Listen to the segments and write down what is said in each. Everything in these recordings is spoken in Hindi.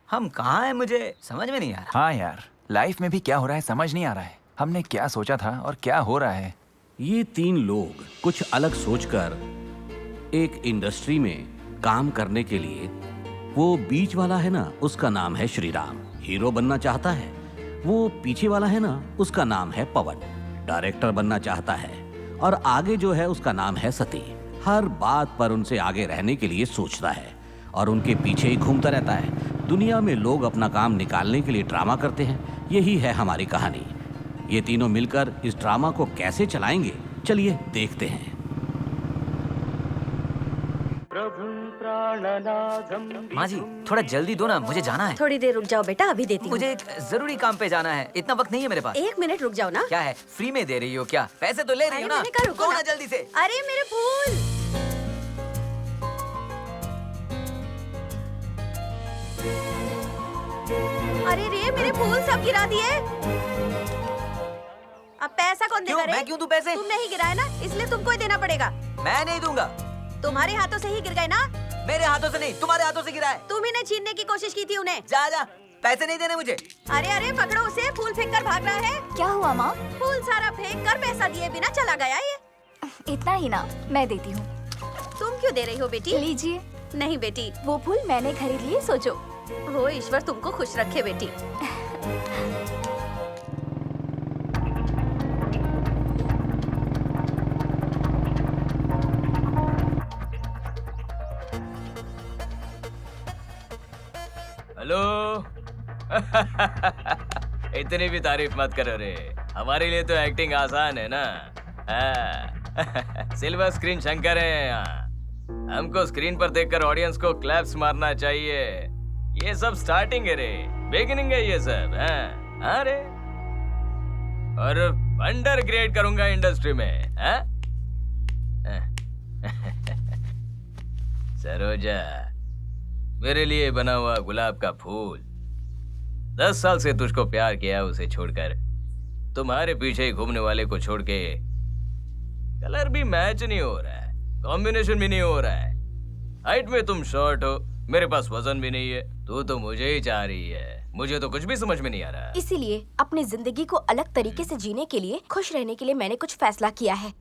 हम कहाँ हैं मुझे समझ में नहीं आ रहा। हाँ यार, लाइफ में भी क्या हो रहा है समझ नहीं आ रहा है। हमने क्या सोचा था और क्या हो रहा है। ये तीन लोग कुछ अलग सोचकर एक इंडस्ट्री में काम करने के लिए, वो बीच वाला है ना, उसका नाम है श्रीराम, हीरो बनना चाहता है। वो पीछे वाला है ना, उसका नाम है पवन, डायरेक्टर बनना चाहता है। और आगे जो है उसका नाम है सती, हर बात पर उनसे आगे रहने के लिए सोचता है और उनके पीछे ही घूमता रहता है। दुनिया में लोग अपना काम निकालने के लिए ड्रामा करते हैं। यही है हमारी कहानी। ये तीनों मिलकर इस ड्रामा को कैसे चलाएंगे, चलिए देखते हैं। माँ जी थोड़ा जल्दी दो ना, मुझे जाना है। थोड़ी देर रुक जाओ बेटा, अभी देती हूँ। मुझे एक जरूरी काम पे जाना है, इतना वक्त नहीं है मेरे पास। 1 मिनट रुक जाओ ना। क्या है, फ्री में दे रही हो क्या? पैसे तो ले रही हो ना? मैंने कहा रुको दो ना। ना जल्दी से। अरे मेरे फूल, अरे रे मेरे फूल सब गिरा दिए। अब पैसा कौन देगा रे? मैं क्यों दूं पैसे? तुमने ही गिराया ना, इसलिए तुमको ही देना पड़ेगा। मैं नहीं दूंगा। तुम्हारे हाथों से ही गिर गए ना। मेरे हाथों से नहीं, तुम्हारे हाथों से गिरा है। तुम ही ने छीनने की कोशिश की थी उन्हें। जा जा, पैसे नहीं देने मुझे। अरे अरे पकड़ो उसे, फूल फेंक कर भाग रहा है। क्या हुआ माँ? फूल सारा फेंक कर पैसा दिए बिना चला गया ये। इतना ही ना, मैं देती हूँ। तुम क्यों दे रही हो बेटी? लीजिए। नहीं बेटी, वो फूल मैंने खरीद लिए, सोचो। वो ईश्वर तुमको खुश रखे बेटी। हेलो। इतनी भी तारीफ मत करो रे, हमारे लिए तो एक्टिंग आसान है ना। सिल्वर स्क्रीन शंकर है यहाँ। हमको स्क्रीन पर देखकर ऑडियंस को क्लैप्स मारना चाहिए। ये सब स्टार्टिंग है रे, बिगिनिंग है ये सब। हाँ रे, और वंडर क्रिएट करूंगा इंडस्ट्री में। सरोजा, मेरे लिए बना हुआ गुलाब का फूल। 10 साल से तुझको प्यार किया, उसे छोड़कर तुम्हारे पीछे ही घूमने वाले को छोड़ के। कलर भी मैच नहीं हो रहा है, कॉम्बिनेशन भी नहीं हो रहा है। हाइट में तुम शॉर्ट हो, मेरे पास वजन भी नहीं है। तू तो मुझे ही चाह रही है, मुझे तो कुछ भी समझ में नहीं आ रहा। इसीलिए अपनी जिंदगी को अलग तरीके से जीने के लिए, खुश रहने के लिए मैंने कुछ फैसला किया है।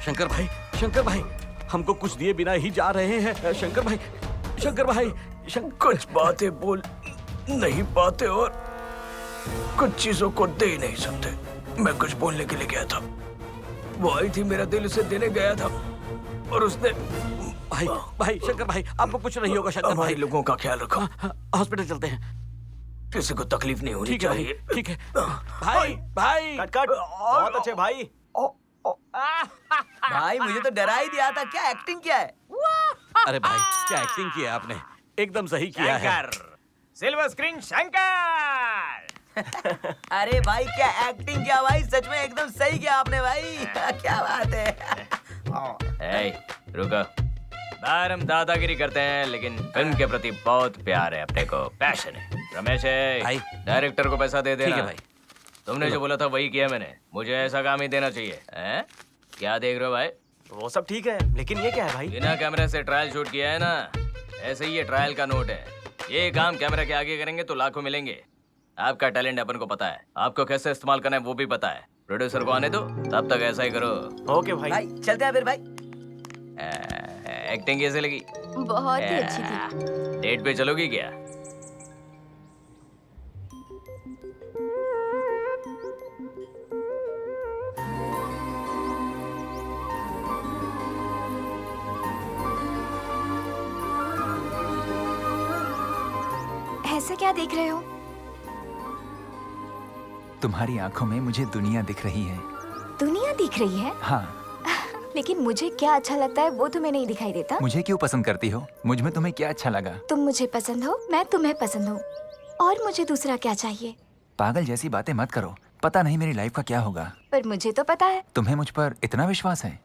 शंकर भाई, हमको कुछ दिए बिना ही जा रहे हैं। शंकर भाई, कुछ बातें बोल नहीं पाते और कुछ चीजों को दे ही नहीं सकते। मैं कुछ बोलने के लिए गया था, वो आई थी, मेरा दिल उसे देने गया था और उसने। भाई शंकर भाई, आपको कुछ नहीं होगा। शंकर भाई, लोगों का ख्याल रखो। हॉस्पिटल चलते हैं। किसी को तकलीफ नहीं होनी चाहिए। ठीक है भाई। कट बहुत अच्छे भाई। भाई मुझे तो डरा ही दिया था। क्या एक्टिंग किया है? अरे भाई, क्या एक्टिंग किया है आपने, एकदम सही किया है। Silver screen Shankar. अरे भाई क्या एक्टिंग किया भाई, सच में एकदम सही किया आपने भाई। क्या बात है। रुको, बाहर हम दादागिरी करते हैं, लेकिन फिल्म के प्रति बहुत प्यार है, अपने को पैशन है। रमेश भाई, डायरेक्टर को पैसा दे देना। ठीक है भाई। तुमने जो बोला था वही किया मैंने, मुझे ऐसा काम ही देना चाहिए। क्या देख रहे हो भाई? वो सब ठीक है, लेकिन ये क्या है भाई? बिना कैमरे से ट्रायल शूट किया है ना, ऐसे ही ये ट्रायल का नोट है। ये काम कैमरा के आगे करेंगे तो लाखों मिलेंगे। आपका टैलेंट अपन को पता है, आपको कैसे इस्तेमाल करना है वो भी पता है। प्रोड्यूसर को आने दो, तब तक ऐसा ही करो। ओके भाई। चलते हैं फिर भाई। एक्टिंग कैसे लगी? बहुत ही अच्छी थी। डेट पे चलोगी क्या? ऐसा क्या देख रहे हो? तुम्हारी आंखों में मुझे दुनिया दिख रही है। दुनिया दिख रही है? हाँ। लेकिन मुझे क्या अच्छा लगता है वो तुम्हें नहीं दिखाई देता। मुझे क्यों पसंद करती हो? मुझ में तुम्हें क्या अच्छा लगा? तुम मुझे पसंद हो, मैं तुम्हें पसंद हूँ, और मुझे दूसरा क्या चाहिए? पागल जैसी बातें मत करो, पता नहीं मेरी लाइफ का क्या होगा। पर मुझे तो पता है। तुम्हें मुझ पर इतना विश्वास है?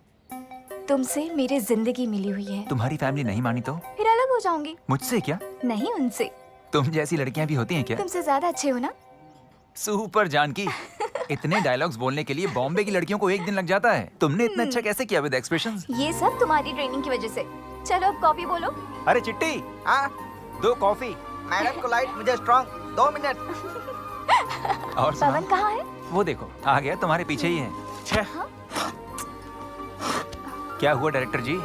तुमसे मेरी जिंदगी मिली हुई है। तुम्हारी फैमिली नहीं मानी तो? फिर अलग हो जाऊंगी। मुझसे क्या? नहीं, उनसे। तुम जैसी लड़कियां भी होती हैं क्या? तुमसे ज्यादा अच्छे हो ना। सुपर जानकी। इतने डायलॉग्स बोलने के लिए बॉम्बे की लड़कियों को एक दिन लग जाता है। तुमने इतना अच्छा कैसे किया विद एक्सप्रेशंस? ये सब तुम्हारी ट्रेनिंग की वजह से। चलो अब कॉफी बोलो। अरे चिट्टी, हाँ 2 कॉफी। मैडम को लाइट, मुझे स्ट्रॉन्ग, 2 मिनट। और सुना? पवन कहाँ है? वो देखो आ गया, तुम्हारे पीछे ही है। छे, क्या हुआ डायरेक्टर जी?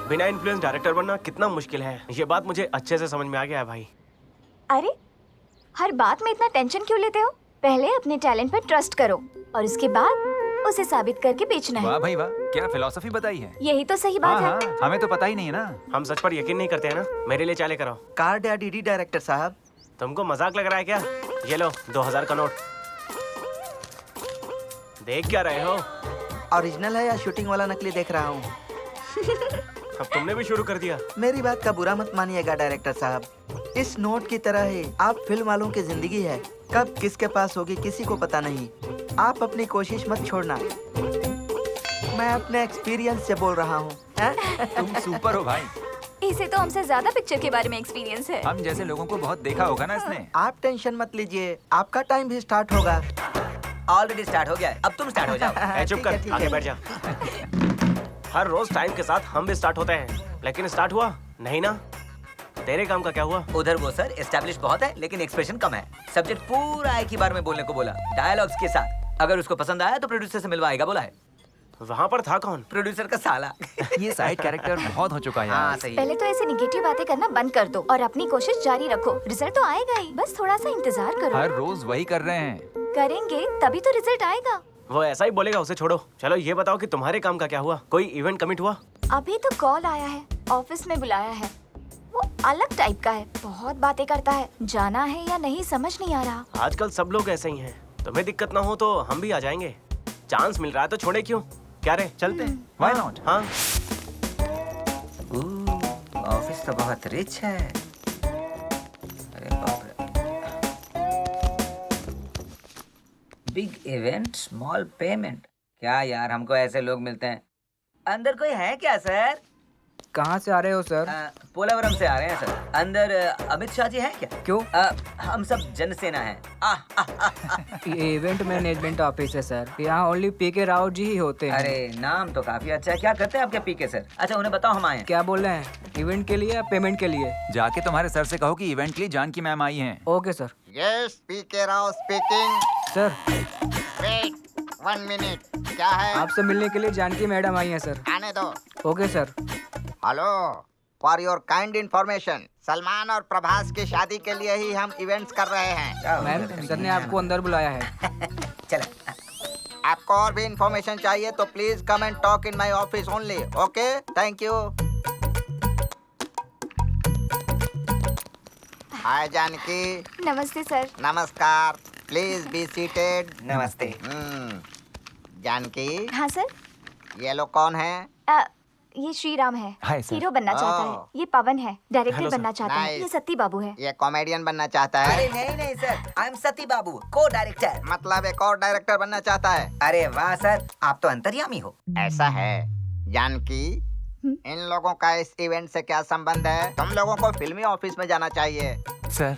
बिना इन्फ्लुएंस डायरेक्टर बनना कितना मुश्किल है, ये बात मुझे अच्छे से समझ में आ गया है भाई। अरे हर बात में इतना टेंशन क्यों लेते हो? पहले अपने टैलेंट पर ट्रस्ट करो और उसके बाद उसे साबित करके बेचना है। वाह भाई वाह, क्या फिलॉसफी बताई है। यही तो सही बात है। हाँ, हमें तो पता ही नहीं है ना। हम सच पर यकीन नहीं करते हैं ना। मेरे लिए चाले कराओ। कार्ड या डीडी डायरेक्टर साहब? तुमको मजाक लग रहा है क्या? ये लो 2000 का नोट। देख क्या रहे हो? ओरिजिनल है या शूटिंग वाला नकली देख रहा हूँ? अब तुमने भी शुरू कर दिया। मेरी बात का बुरा मत मानिएगा डायरेक्टर साहब, इस नोट की तरह ही आप फिल्म वालों की जिंदगी है, कब किसके पास होगी किसी को पता नहीं। आप अपनी कोशिश मत छोड़ना, मैं अपने एक्सपीरियंस से बोल रहा हूँ। तुम सुपर हो भाई। इसे तो हमसे ज्यादा पिक्चर के बारे में एक्सपीरियंस है। हम जैसे लोगों को बहुत देखा होगा ना इसने। आप टेंशन मत लीजिए, आपका टाइम भी स्टार्ट होगा। ऑलरेडी स्टार्ट हो गया है, अब तुम स्टार्ट हो जाओ। चुप कर, ठीक आगे है। बैठ जा। हर रोज टाइम के साथ हम भी स्टार्ट होते हैं, लेकिन स्टार्ट हुआ नहीं ना। तेरे काम का क्या हुआ? उधर वो सर एस्टैब्लिश बहुत है लेकिन एक्सप्रेशन कम है। सब्जेक्ट पूरा एक ही बार में बोलने को बोला, डायलॉग्स के साथ। अगर उसको पसंद आया तो प्रोड्यूसर से मिलवाएगा बोला है। वहाँ पर था कौन? प्रोड्यूसर का साला। ये साइड कैरेक्टर बहुत हो चुका है हाँ यार। सही। पहले तो ऐसे निगेटिव बातें करना बंद कर दो और अपनी कोशिश जारी रखो। रिजल्ट तो आएगा ही, बस थोड़ा सा इंतजार करो। हर रोज वही कर रहे हैं। करेंगे तभी तो रिजल्ट आएगा। वो ऐसा ही बोलेगा, उसे छोड़ो। चलो ये बताओ कि तुम्हारे काम का क्या हुआ? कोई इवेंट कमिट हुआ? अभी तो कॉल आया है, ऑफिस में बुलाया है। वो अलग टाइप का है, बहुत बातें करता है। जाना है या नहीं समझ नहीं आ रहा। आजकल सब लोग ऐसे ही हैं। तुम्हें दिक्कत ना हो तो हम भी आ जाएंगे। चांस मिल रहा है तो छोड़े क्यों? क्या रे, चलते हैं। Why not? हाँ। ऑफिस तो बहुत रिच है। अरे बाप रे। Big event, small payment. क्या यार, हमको ऐसे लोग मिलते हैं। अंदर कोई है क्या सर? कहाँ से आ रहे हो सर? पोलावरम से आ रहे हैं सर। अंदर अमित शाह जी हैं क्या? क्यों? हम सब जनसेना हैं। ये इवेंट मैनेजमेंट ऑफिस है सर, यहाँ ओनली पीके राव जी ही होते हैं। अरे नाम तो काफी अच्छा है। क्या करते हैं आपके पीके सर? अच्छा उन्हें बताओ हम आए हैं। क्या बोल रहे हैं? इवेंट के लिए या पेमेंट के लिए? जाके तुम्हारे सर से कहो कि इवेंट के लिए जानकी मैम आई हैं। Okay sir. Yes, PK Rao speaking. Sir wait 1 minute. क्या है? आपसे मिलने के लिए जानकी मैडम आई हैं सर। आने दो। Okay sir. Hello, for your kind information, Salman और प्रभास की शादी के लिए ही हम इवेंट्स कर रहे हैं। मैम सर ने आपको अंदर बुलाया है। चलो। आपको और भी इंफॉर्मेशन चाहिए तो please come and talk in my office only. Okay, thank you. Hi Janaki. नमस्ते सर। नमस्कार, प्लीज बी सीटेड। नमस्ते। जानकी। हाँ सर। ये लोग कौन है? ये श्रीराम है, हाय सर। हीरो बनना चाहता ओह। है। ये पवन है, डायरेक्टर हेलो सर। बनना चाहता है। नाइस। ये सत्ती बाबू है। ये कॉमेडियन बनना चाहता है। अरे नहीं नहीं सर, आई एम सती बाबू, को डायरेक्टर। मतलब एक और डायरेक्टर बनना चाहता है। अरे वाह सर, आप तो अंतर्यामी हो। ऐसा है। जानकी, इन लोगों का इस इवेंट से क्या संबंध है? तुम लोगों को फिल्मी ऑफिस में जाना चाहिए। सर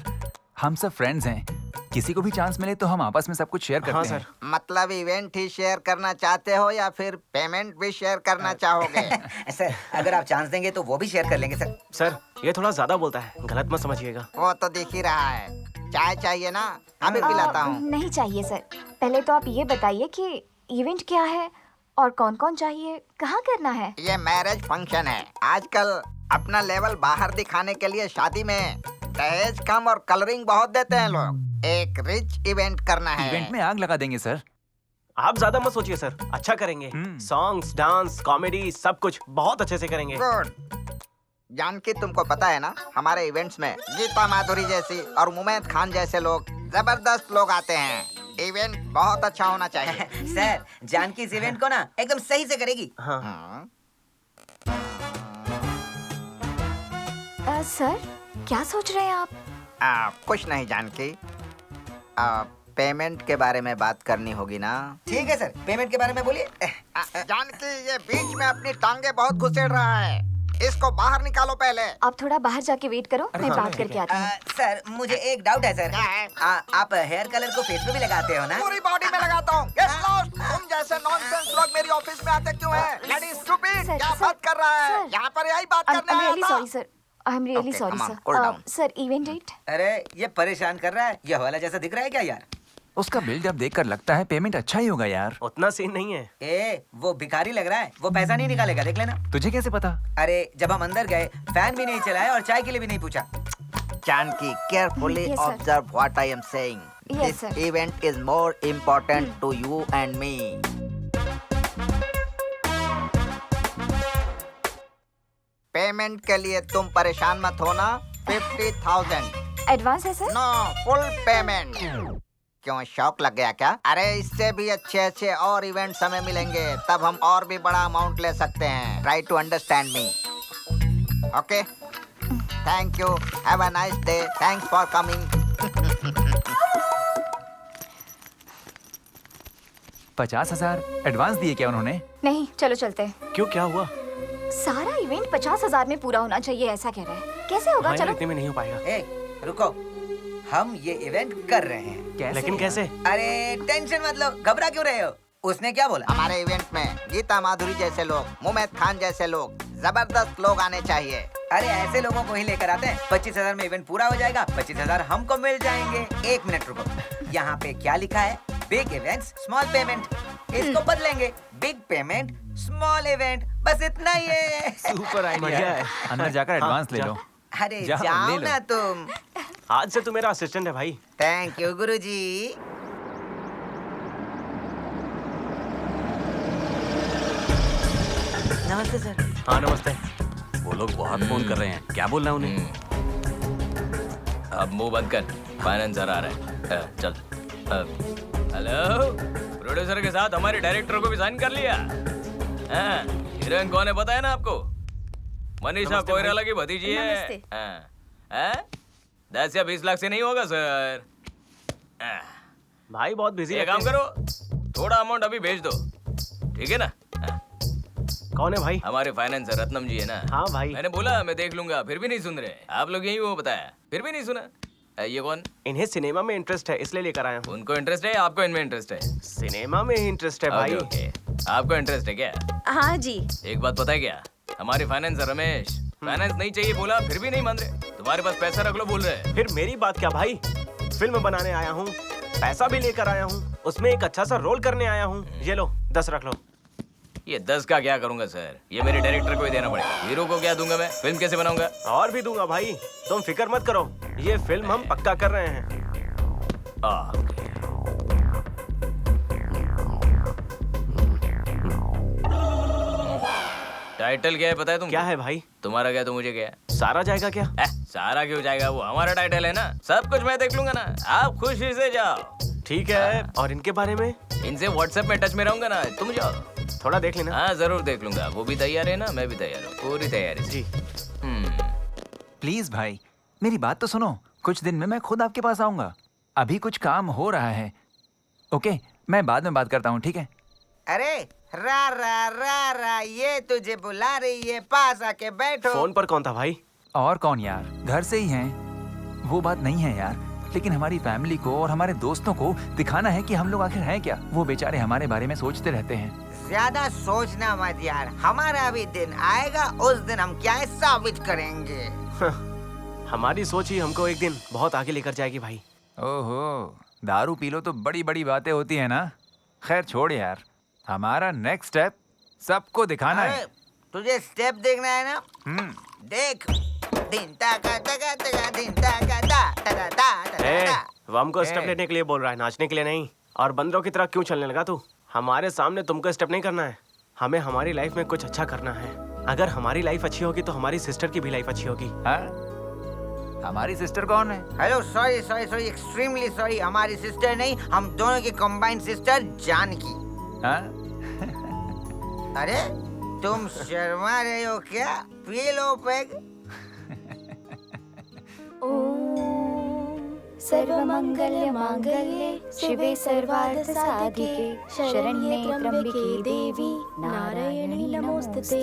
हम सब फ्रेंड्स हैं, किसी को भी चांस मिले तो हम आपस में सब कुछ शेयर करते हाँ हैं। सर। मतलब इवेंट ही शेयर करना चाहते हो या फिर पेमेंट भी शेयर करना चाहोगे? सर अगर आप चांस देंगे तो वो भी शेयर कर लेंगे सर। सर ये थोड़ा ज्यादा बोलता है, गलत मत समझिएगा। वो तो दिख ही रहा है। चाय चाहिए ना? अभी पिलाता हूँ। नहीं चाहिए सर। पहले तो आप ये बताइए कि इवेंट क्या है और कौन कौन चाहिए, कहाँ करना है? ये मैरिज फंक्शन है। आजकल अपना लेवल बाहर दिखाने के लिए शादी में दहेज कम और कलरिंग बहुत देते हैं लोग। एक रिच इवेंट करना है। इवेंट में आग लगा देंगे सर। आप ज्यादा मत सोचिए सर, अच्छा करेंगे। सॉन्ग्स, डांस, कॉमेडी सब कुछ बहुत अच्छे से करेंगे। गुड। जानकी, तुमको पता है ना, हमारे इवेंट्स में गीता माधुरी जैसी और मुमैद खान जैसे लोग जबरदस्त लोग आते हैं। इवेंट बहुत अच्छा होना चाहिए। सर जानकी इस इवेंट को ना एकदम सही से करेगी। हाँ। सर क्या सोच रहे हैं आप? कुछ नहीं जानकी, पेमेंट के बारे में बात करनी होगी ना। ठीक है सर, पेमेंट के बारे में बोलिए। जानकी, ये बीच में अपनी टांगे बहुत घुसेड़ रहा है। इसको बाहर निकालो पहले। आप थोड़ा बाहर जाके वेट करो, मैं बात करके आती हूँ। सर मुझे एक डाउट है सर। क्या है? आप हेयर कलर को फेस पे भी लगाते हो ना? पूरी बॉडी में लगाता हूँ। Get lost! तुम जैसे नॉनसेंस लोग मेरी ऑफिस में आते क्यों हैं? Bloody stupid! सर, क्या सर, बात कर रहा है? सर। यहाँ पर यही बात करने I'm आया really था। sorry sir. I'm really Okay, sorry come on, sir. cool down. Sir event date? अरे ये परेशान कर रहा है, ये हवाला जैसा दिख रहा है क्या यार? उसका बिल्डअप देखकर लगता है पेमेंट अच्छा ही होगा यार। उतना सीन नहीं है। ए वो भिखारी लग रहा है, वो पैसा नहीं निकालेगा, देख लेना। तुझे कैसे पता? अरे जब हम अंदर गए फैन भी नहीं चलाया और चाय के लिए भी नहीं पूछा। Janki, carefully Yes, sir. observe what I am saying. Yes, This sir. event is more important to you and me. Payment के लिए तुम परेशान मत होना। 50,000। एडवांस है सर? No, full payment. क्यों शौक लग गया क्या? अरे इससे भी अच्छे अच्छे और इवेंट्स हमें मिलेंगे, तब हम और भी बड़ा अमाउंट ले सकते हैं। Try to understand me. Okay, thank you, have a nice day, thanks for coming. 50,000 advance दिए क्या उन्होंने? नहीं, चलो चलते हैं। क्यों, क्या हुआ? सारा इवेंट 50,000 में पूरा होना चाहिए ऐसा कह रहा है। कैसे होगा? हाँ यार, चलो। इतने में नहीं हो पाएगा। ए रुको, हम ये इवेंट कर रहे हैं। कैसे लेकिन यार? कैसे? अरे टेंशन मत लो, घबरा क्यों रहे हो? उसने क्या बोला? हमारे इवेंट में गीता माधुरी जैसे लोग, मुमैद खान जैसे लोग, जबरदस्त लोग आने चाहिए। अरे ऐसे लोगों को ही लेकर आते हैं। 25,000 में इवेंट पूरा हो जाएगा, 25,000 हमको मिल जाएंगे। एक मिनट रुको, यहाँ पे क्या लिखा है? Big events small payment. इसको बदलेंगे, बिग पेमेंट स्मॉल इवेंट, बस इतना ही है। सुपर आइडिया है। अंदर जाकर एडवांस ले लो। अरे जाओ, जाओ ले लो। ना तुम। आज से तू मेरा असिस्टेंट है भाई। थैंक यू गुरुजी। नमस्ते सर। हाँ नमस्ते। वो लोग बहुत फोन कर रहे हैं, क्या बोलना है उन्हें? अब मुंह बंद कर, फाइनेंसर आ रहा है। चल। हेलो, प्रोड्यूसर के साथ हमारे डायरेक्टर को भी साइन कर लिया। हीरोइन कौन है पता है ना आपको? मनीषा नमस्ते कोइराला की भतीजी है। नमस्ते। 10 या 20 लाख से नहीं होगा सर। भाई बहुत बिजी ये है। काम करो, थोड़ा अमाउंट अभी भेज दो, ठीक है ना? कौन है भाई? हमारे फाइनेंसर रत्नम जी है ना? हाँ भाई। मैंने बोला मैं देख लूंगा, फिर भी नहीं सुन रहे। आप लोग यही हो बताया, फिर भी नहीं सुना। ये कौन? इन्हें सिनेमा में इंटरेस्ट है, इसलिए लेकर आया हूँ। उनको इंटरेस्ट है, आपको इनमें इंटरेस्ट है? सिनेमा में ही इंटरेस्ट है भाई। ओके, आपको इंटरेस्ट है क्या? हाँ जी। एक बात पता है क्या, हमारे फाइनेंसर रमेश फाइनेंस नहीं चाहिए बोला, फिर भी नहीं मान रहे। तुम्हारे पास पैसा रख लो बोल रहे। फिर मेरी बात क्या भाई? फिल्म बनाने आया हूँ, पैसा भी लेकर आया हूँ, उसमें एक अच्छा सा रोल करने आया हूँ। ये लो 10 रख लो। ये 10 का क्या करूंगा सर? ये मेरे डायरेक्टर को ही देना पड़ेगा। हीरो को क्या दूंगा मैं? फिल्म कैसे बनाऊंगा? और भी दूंगा भाई, तुम फिक्र मत करो, ये फिल्म हम पक्का कर रहे हैं। टाइटल क्या है पता है तुमको? क्या है भाई? तुम्हारा क्या तो मुझे क्या? सारा जाएगा क्या? सारा क्यों जाएगा? वो हमारा टाइटल है ना, सब कुछ मैं देख लूंगा ना। आप खुशी से जाओ। ठीक है। और इनके बारे में? इनसे व्हाट्सएप में टच में रहूंगा ना, तुम जाओ। थोड़ा देख लेना। हाँ जरूर देख लूंगा। वो भी तैयार है ना, मैं भी तैयार हूँ, पूरी तैयारी से। जी। प्लीज भाई, मेरी बात तो सुनो। कुछ दिन में मैं खुद आपके पास आऊंगा। अभी कुछ काम हो रहा है। ओके, मैं बाद में बात करता हूँ, ठीक है? अरे रा रा रा रा, ये तुझे बुला रही है, पास आके बैठो। फोन पर कौन था भाई? और कौन यार, घर से ही हैं। वो बात नहीं है यार, लेकिन हमारी फैमिली को और हमारे दोस्तों को दिखाना है कि हम लोग आखिर हैं क्या। वो बेचारे हमारे बारे में सोचते रहते हैं। ज्यादा सोचना मत यार, हमारा भी दिन आएगा, उस दिन हम क्या है साबित करेंगे। हमारी सोच ही हमको एक दिन बहुत आगे लेकर जाएगी भाई। ओहो, दारू पी लो तो बड़ी बड़ी बातें होती है ना। खैर छोड़ यार, हमारा नेक्स्ट स्टेप सबको दिखाना है। तुझे स्टेप देखना है ना? देख। दिन ताका तका तका दिन ताका ता तका ता तका। वो हमको स्टेप लेने के लिए बोल रहा है, नाचने के लिए नहीं। और बंदरों की तरह क्यों चलने लगा तू? हमारे सामने तुमको स्टेप नहीं करना है, हमें हमारी लाइफ में कुछ अच्छा करना है। अगर हमारी लाइफ अच्छी होगी तो हमारी सिस्टर की भी लाइफ अच्छी होगी। हमारी सिस्टर कौन है? Hello, sorry sorry sorry, extremely sorry. हमारी सिस्टर नहीं, हम दोनों की कंबाइंड सिस्टर जानकी। अरे तुम शर्मा रहे हो क्या? P low peg. सर्वमंगल मांगल्ये शिवे सर्वार्थ साधिके शरण्ये त्र्यंबके देवी नारायणी नमोस्तुते।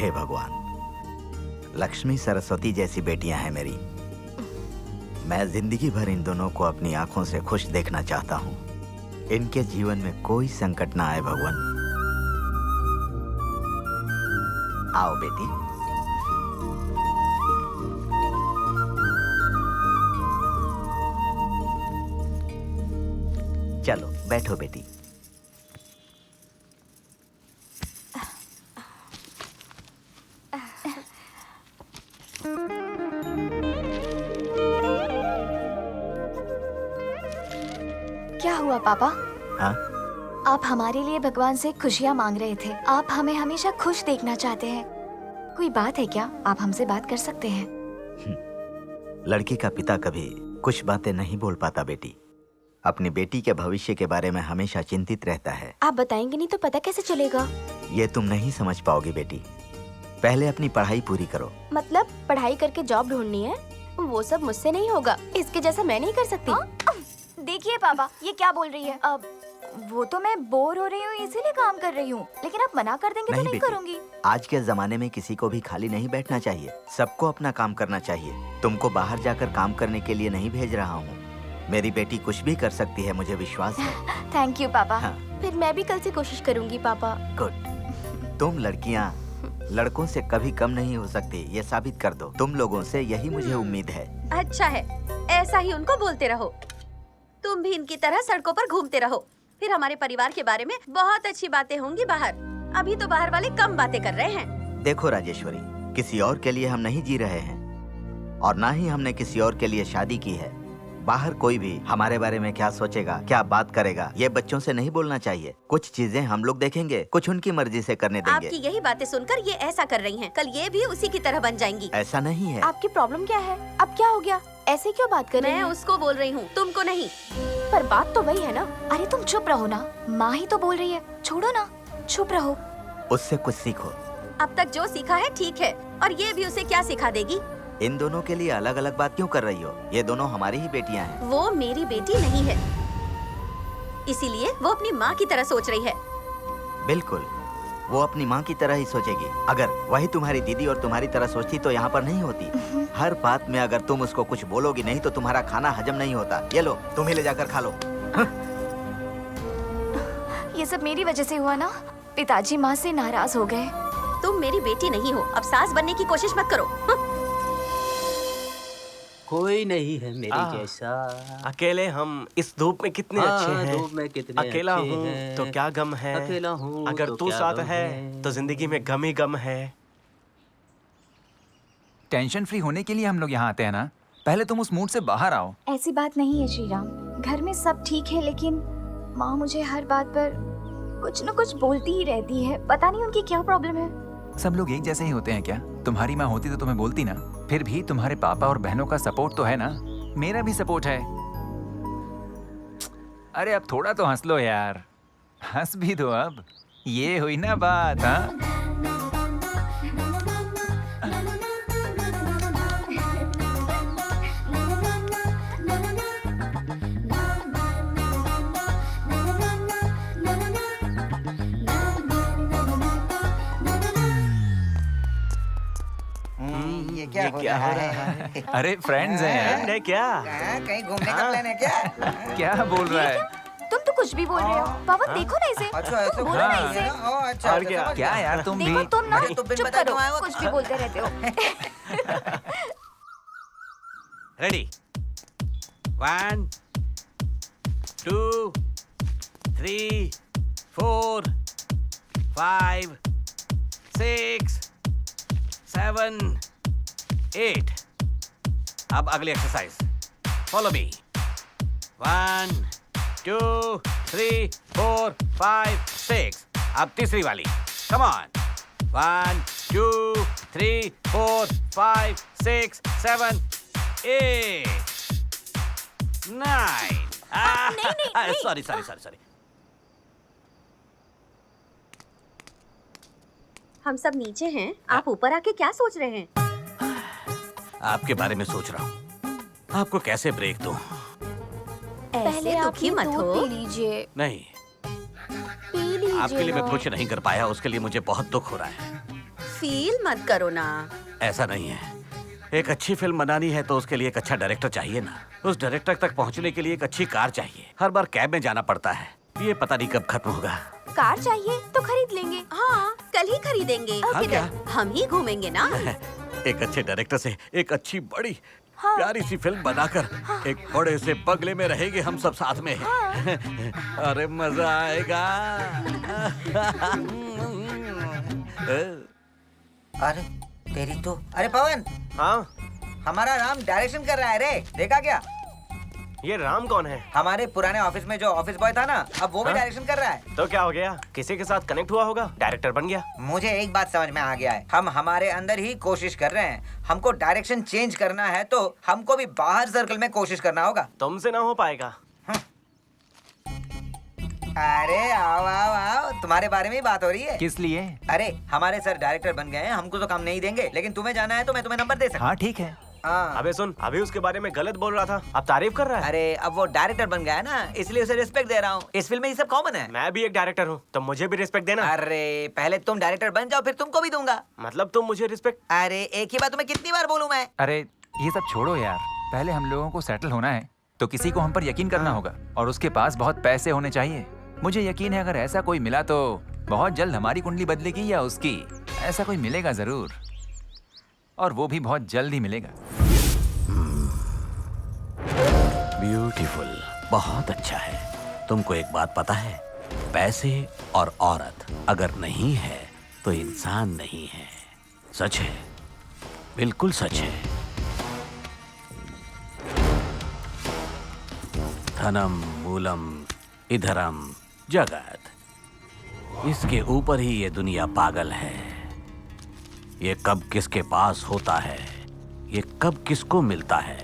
हे भगवान, लक्ष्मी सरस्वती जैसी बेटियां हैं मेरी। मैं जिंदगी भर इन दोनों को अपनी आंखों से खुश देखना चाहता हूँ। इनके जीवन में कोई संकट ना आए भगवान। आओ बेटी। चलो बैठो बेटी। क्या हुआ पापा? हाँ? आप हमारे लिए भगवान से खुशियाँ मांग रहे थे। आप हमें हमेशा खुश देखना चाहते हैं। कोई बात है क्या? आप हमसे बात कर सकते हैं। लड़की का पिता कभी कुछ बातें नहीं बोल पाता बेटी। अपनी बेटी के भविष्य के बारे में हमेशा चिंतित रहता है। आप बताएंगे नहीं तो पता कैसे चलेगा? ये तुम नहीं समझ पाओगी बेटी। पहले अपनी पढ़ाई पूरी करो। मतलब पढ़ाई करके जॉब ढूंढनी है? वो सब मुझसे नहीं होगा। इसके जैसा मैं नहीं कर सकती। देखिए पापा, ये क्या बोल रही है? अब वो तो मैं बोर हो रही हूँ इसीलिए काम कर रही हूँ, लेकिन आप मना कर देंगे तो नहीं बेटी, करूँगी। आज के जमाने में किसी को भी खाली नहीं बैठना चाहिए। सबको अपना काम करना चाहिए। तुमको बाहर जाकर काम करने के लिए नहीं भेज रहा हूँ। मेरी बेटी कुछ भी कर सकती है, मुझे विश्वास है। थैंक यू पापा। हाँ। फिर मैं भी कल से कोशिश करूंगी पापा। गुड। तुम लड़कियाँ लड़कों से कभी कम नहीं हो सकती, ये साबित कर दो। तुम लोगों से यही मुझे उम्मीद है। अच्छा है, ऐसा ही उनको बोलते रहो। तुम भी इनकी तरह सड़कों पर घूमते रहो, फिर हमारे परिवार के बारे में बहुत अच्छी बातें होंगी बाहर। अभी तो बाहर वाले कम बातें कर रहे हैं। देखो राजेश्वरी, किसी और के लिए हम नहीं जी रहे हैं और ना ही हमने किसी और के लिए शादी की है। बाहर कोई भी हमारे बारे में क्या सोचेगा, क्या बात करेगा, ये बच्चों से नहीं बोलना चाहिए। कुछ चीजें हम लोग देखेंगे, कुछ उनकी मर्जी से करने देंगे। आपकी यही बातें सुनकर ये ऐसा कर रही हैं, कल ये भी उसी की तरह बन जाएंगी। ऐसा नहीं है। आपकी प्रॉब्लम क्या है? अब क्या हो गया? ऐसे क्यों बात कर रही मैं हैं? उसको बोल रही हूँ, तुमको नहीं। पर बात तो वही है ना। अरे तुम चुप रहो ना, माँ ही तो बोल रही है। छोड़ो ना, चुप रहो। उससे कुछ सीखो। अब तक जो सीखा है ठीक है, और ये भी उसे क्या सिखा देगी? इन दोनों के लिए अलग अलग बात क्यों कर रही हो? ये दोनों हमारी ही बेटियां हैं। वो मेरी बेटी नहीं है, इसीलिए वो अपनी माँ की तरह सोच रही है। बिल्कुल, वो अपनी माँ की तरह ही सोचेगी। अगर वही तुम्हारी दीदी और तुम्हारी तरह सोचती तो यहाँ पर नहीं होती। हर बात में अगर तुम उसको कुछ बोलोगी नहीं तो तुम्हारा खाना हजम नहीं होता। ये लो, तुम ही ले जाकर खा लो। ये सब मेरी वजह से हुआ ना। पिताजी माँ से नाराज हो गए। तुम मेरी बेटी नहीं हो, अब सास बनने की कोशिश मत करो। कोई नहीं है मेरे जैसा। अकेले हम इस धूप में कितने अच्छे हैं। धूप में कितने अकेला अच्छे हूँ हैं। तो क्या गम है। अकेला हूँ अगर तो तू क्या साथ गम है तो जिंदगी में गम ही गम है। टेंशन फ्री होने के लिए हम लोग यहाँ आते हैं ना। पहले तुम उस मूड से बाहर आओ। ऐसी बात नहीं है श्रीराम, घर में सब ठीक है, लेकिन माँ मुझे हर बात पर कुछ न कुछ बोलती ही रहती है। पता नहीं उनकी क्या प्रॉब्लम है। सब लोग एक जैसे ही होते हैं क्या? तुम्हारी माँ होती तो तुम्हें बोलती ना। फिर भी तुम्हारे पापा और बहनों का सपोर्ट तो है ना। मेरा भी सपोर्ट है। अरे अब थोड़ा तो हंस लो यार, हंस भी दो अब। ये हुई ना बात। हाँ, ये क्या हो रहा है? अरे फ्रेंड्स हैं यार। फ्रेंड है क्या? कहीं घूमने का प्लान है क्या? क्या बोल रहा है? तुम तो कुछ भी बोल रहे हो। पापा देखो ना इसे। अच्छा ऐसे बोलो ना इसे। अच्छा और क्या? क्या यार तुम देखो भी? तुम ना तुम बिन चुप बताए करो, क्यों आए हो? कुछ भी बोलते रहते हो। रेडी 1 2 3 4 5 6 7 8। अब अगली एक्सरसाइज फॉलो मी। 1 2 3 4 5 6। अब तीसरी वाली, come on. 1 2 3 4 5 6 7 8 9। Sorry sorry sorry sorry. हम सब नीचे हैं, आप ऊपर आके क्या सोच रहे हैं? आपके बारे में सोच रहा हूँ, आपको कैसे ब्रेक दूं। पहले आप दुखी मत हो। पी लीजिए। नहीं, पी लीजिए आपके लिए मैं ना। कुछ नहीं कर पाया, उसके लिए मुझे बहुत दुख हो रहा है। फील मत करो ना। ऐसा नहीं है। एक अच्छी फिल्म बनानी है तो उसके लिए एक अच्छा डायरेक्टर चाहिए ना। उस डायरेक्टर तक पहुंचने के लिए एक अच्छी कार चाहिए। हर बार कैब में जाना पड़ता है। ये पता नहीं कब खत्म होगा। कार चाहिए तो खरीद लेंगे। हाँ, कल ही खरीदेंगे। हाँ, क्या? हम ही घूमेंगे ना। एक अच्छे डायरेक्टर से एक अच्छी बड़ी प्यारी सी फिल्म बनाकर एक बड़े से बंगले में रहेंगे हम सब साथ में। अरे मजा आएगा। अरे तेरी तो। अरे पवन। हाँ। हमारा राम डायरेक्शन कर रहा है रे, देखा क्या? ये राम कौन है? हमारे पुराने ऑफिस में जो ऑफिस बॉय था ना, अब वो भी डायरेक्शन कर रहा है। तो क्या हो गया? किसी के साथ कनेक्ट हुआ होगा, डायरेक्टर बन गया। मुझे एक बात समझ में आ गया है, हम हमारे अंदर ही कोशिश कर रहे हैं। हमको डायरेक्शन चेंज करना है तो हमको भी बाहर सर्कल में कोशिश करना होगा। तुमसे ना हो पाएगा। अरे आओ आओ आओ, तुम्हारे बारे में ही बात हो रही है। किस लिए? अरे हमारे सर डायरेक्टर बन गए हैं, हमको तो काम नहीं देंगे, लेकिन तुम्हें जाना है तो मैं तुम्हें नंबर दे सकता हूँ। हाँ ठीक है। अबे सुन, अभी उसके बारे में गलत बोल रहा था, अब तारीफ कर रहा है। अरे अब वो डायरेक्टर बन गया है ना, इसलिए उसे रिस्पेक्ट दे रहा हूँ। इस फिल्म में ये सब कॉमन है। मैं भी एक डायरेक्टर हूँ, तो मुझे भी रिस्पेक्ट देना। अरे पहले तुम डायरेक्टर बन जाओ, फिर तुमको भी दूंगा। मतलब तुम मुझे रिस्पेक्ट? अरे एक ही बात तुम्हें कितनी बार बोलूं मैं? अरे ये सब छोड़ो यार, पहले हम लोगों को सेटल होना है तो किसी को हम पर यकीन करना होगा और उसके पास बहुत पैसे होने चाहिए। मुझे यकीन है अगर ऐसा कोई मिला तो बहुत जल्द हमारी कुंडली बदलेगी या उसकी। ऐसा कोई मिलेगा जरूर, और वो भी बहुत जल्द ही मिलेगा। ब्यूटीफुल, बहुत अच्छा है। तुमको एक बात पता है, पैसे और औरत अगर नहीं है तो इंसान नहीं है। सच है, बिल्कुल सच है। धनम मूलम इधरम जगत। इसके ऊपर ही ये दुनिया पागल है। ये कब किसके पास होता है, ये कब किसको मिलता है।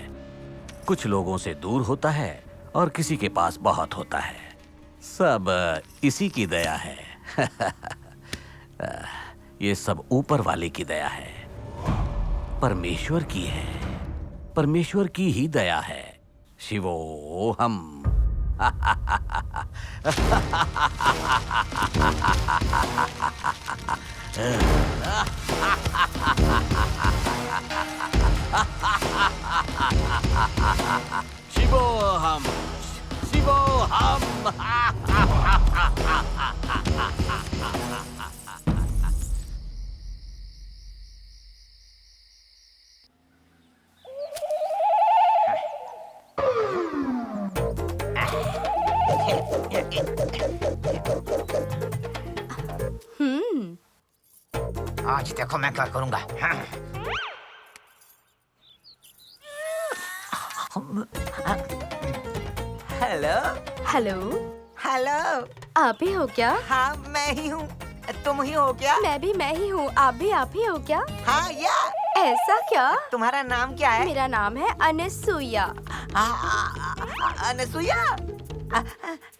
कुछ लोगों से दूर होता है और किसी के पास बहुत होता है। सब इसी की दया है। ये सब ऊपर वाले की दया है, परमेश्वर की है। परमेश्वर की ही दया है। शिवोहम। शिवोहम, शिवोहम। आज देखो मैं क्या करूंगा। हेलो हेलो, हेलो, आप ही हो क्या? हाँ मैं ही हूँ। तुम ही हो क्या? मैं ही हूँ। आप ही हो क्या? हाँ या ऐसा क्या? तुम्हारा नाम क्या है? मेरा नाम है अनसुया। अनसुया?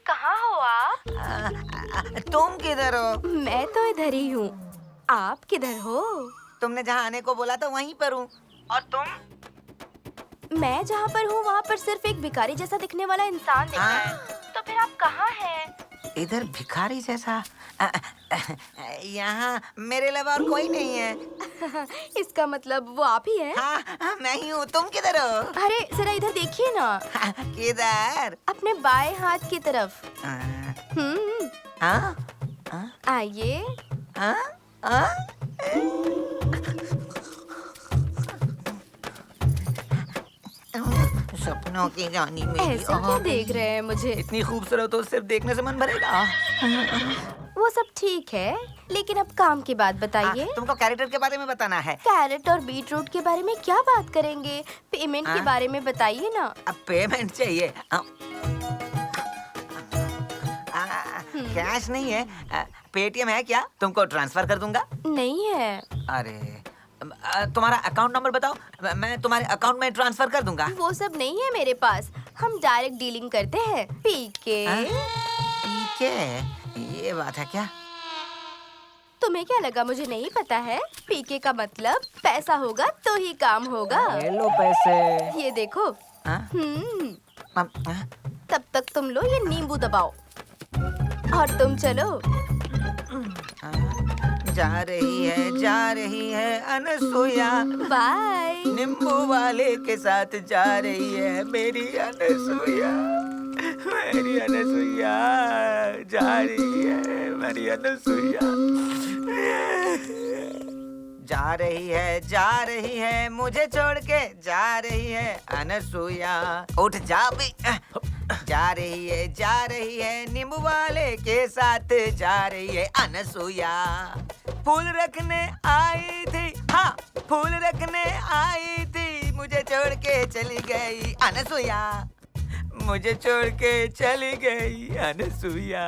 कहाँ हो आप? तुम किधर हो? मैं तो इधर ही हूँ। आप किधर हो? तुमने जहाँ आने को बोला था वहीं पर हूँ। और तुम? मैं जहाँ पर हूँ वहाँ पर सिर्फ एक भिखारी जैसा दिखने वाला इंसान दिखा है। तो फिर आप कहाँ हैं? इधर भिखारी जैसा? यहाँ मेरे अलावा और कोई नहीं है। इसका मतलब वो आप ही हैं? हाँ मैं ही हूँ। तुम किधर हो? अरे जरा इधर देखिए ना। किधर? अपने बाएं हाथ की तरफ। आइए। सपनों की रानी मेरी। ऐसे क्यों देख रहे हैं मुझे? इतनी खूबसूरत हो, सिर्फ देखने से मन भरेगा। वो सब ठीक है, लेकिन अब काम की बात बताइए। तुमको कैरेक्टर के बारे में बताना है। कैरेट और बीट रूट के बारे में क्या बात करेंगे? पेमेंट के बारे में बताइए ना। अब पेमेंट चाहिए? कैश नहीं है, पेटीएम है क्या? तुमको ट्रांसफर कर दूंगा। नहीं है। अरे तुम्हारा अकाउंट नंबर बताओ, मैं तुम्हारे अकाउंट में ट्रांसफर कर दूंगा। वो सब नहीं है मेरे पास, हम डायरेक्ट डीलिंग करते हैं। पीके। पीके? ये बात है क्या? तुम्हें क्या लगा मुझे नहीं पता है? पीके का मतलब पैसा होगा तो ही काम होगा। ले लो पैसे। ये देखो। तब तक तुम लो ये नींबू दबाओ और तुम चलो। जा रही है अनसुया। बाय। नींबू वाले के साथ जा रही है मेरी अनसुया। मेरी अनसुया जा रही है, मेरी अनसुया जा रही है मुझे छोड़ के जा रही है अनसुया। उठ जा भी। जा रही है नींबू वाले के साथ जा रही है अनसुया। फूल रखने आई थी, हाँ फूल रखने आई थी, मुझे छोड़ के चली गई अनसुया। मुझे छोड़ के चली गई अनसुया।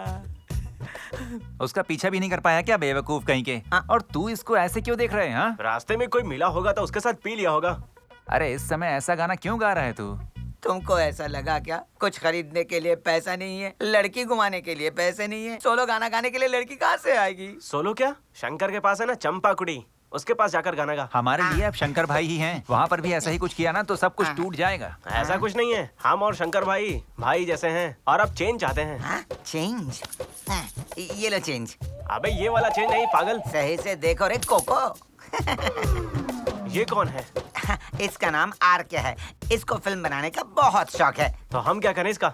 उसका पीछा भी नहीं कर पाया क्या बेवकूफ कहीं के? और तू इसको ऐसे क्यों देख रहे हैं? हाँ? रास्ते में कोई मिला होगा तो उसके साथ पी लिया होगा। अरे इस समय ऐसा गाना क्यों गा रहा है तू? तुमको ऐसा लगा क्या कुछ खरीदने के लिए पैसा नहीं है, लड़की घुमाने के लिए पैसे नहीं है, सोलो गाना गाने के लिए लड़की कहाँ से आएगी? सोलो क्या? शंकर के पास है ना चंपा कुड़ी, उसके पास जाकर गाना गा। हमारे लिए अब शंकर भाई ही हैं। वहाँ पर भी ऐसा ही कुछ किया ना तो सब कुछ टूट जाएगा। ऐसा कुछ नहीं है, हम और शंकर भाई जैसे हैं और अब चेंज चाहते हैं। चेंज? ये लो चेंज। अबे ये वाला चेंज नहीं पागल, सही से देखो रे कोको। ये कौन है? इसका नाम आर्य है, इसको फिल्म बनाने का बहुत शौक है। तो हम क्या करें इसका?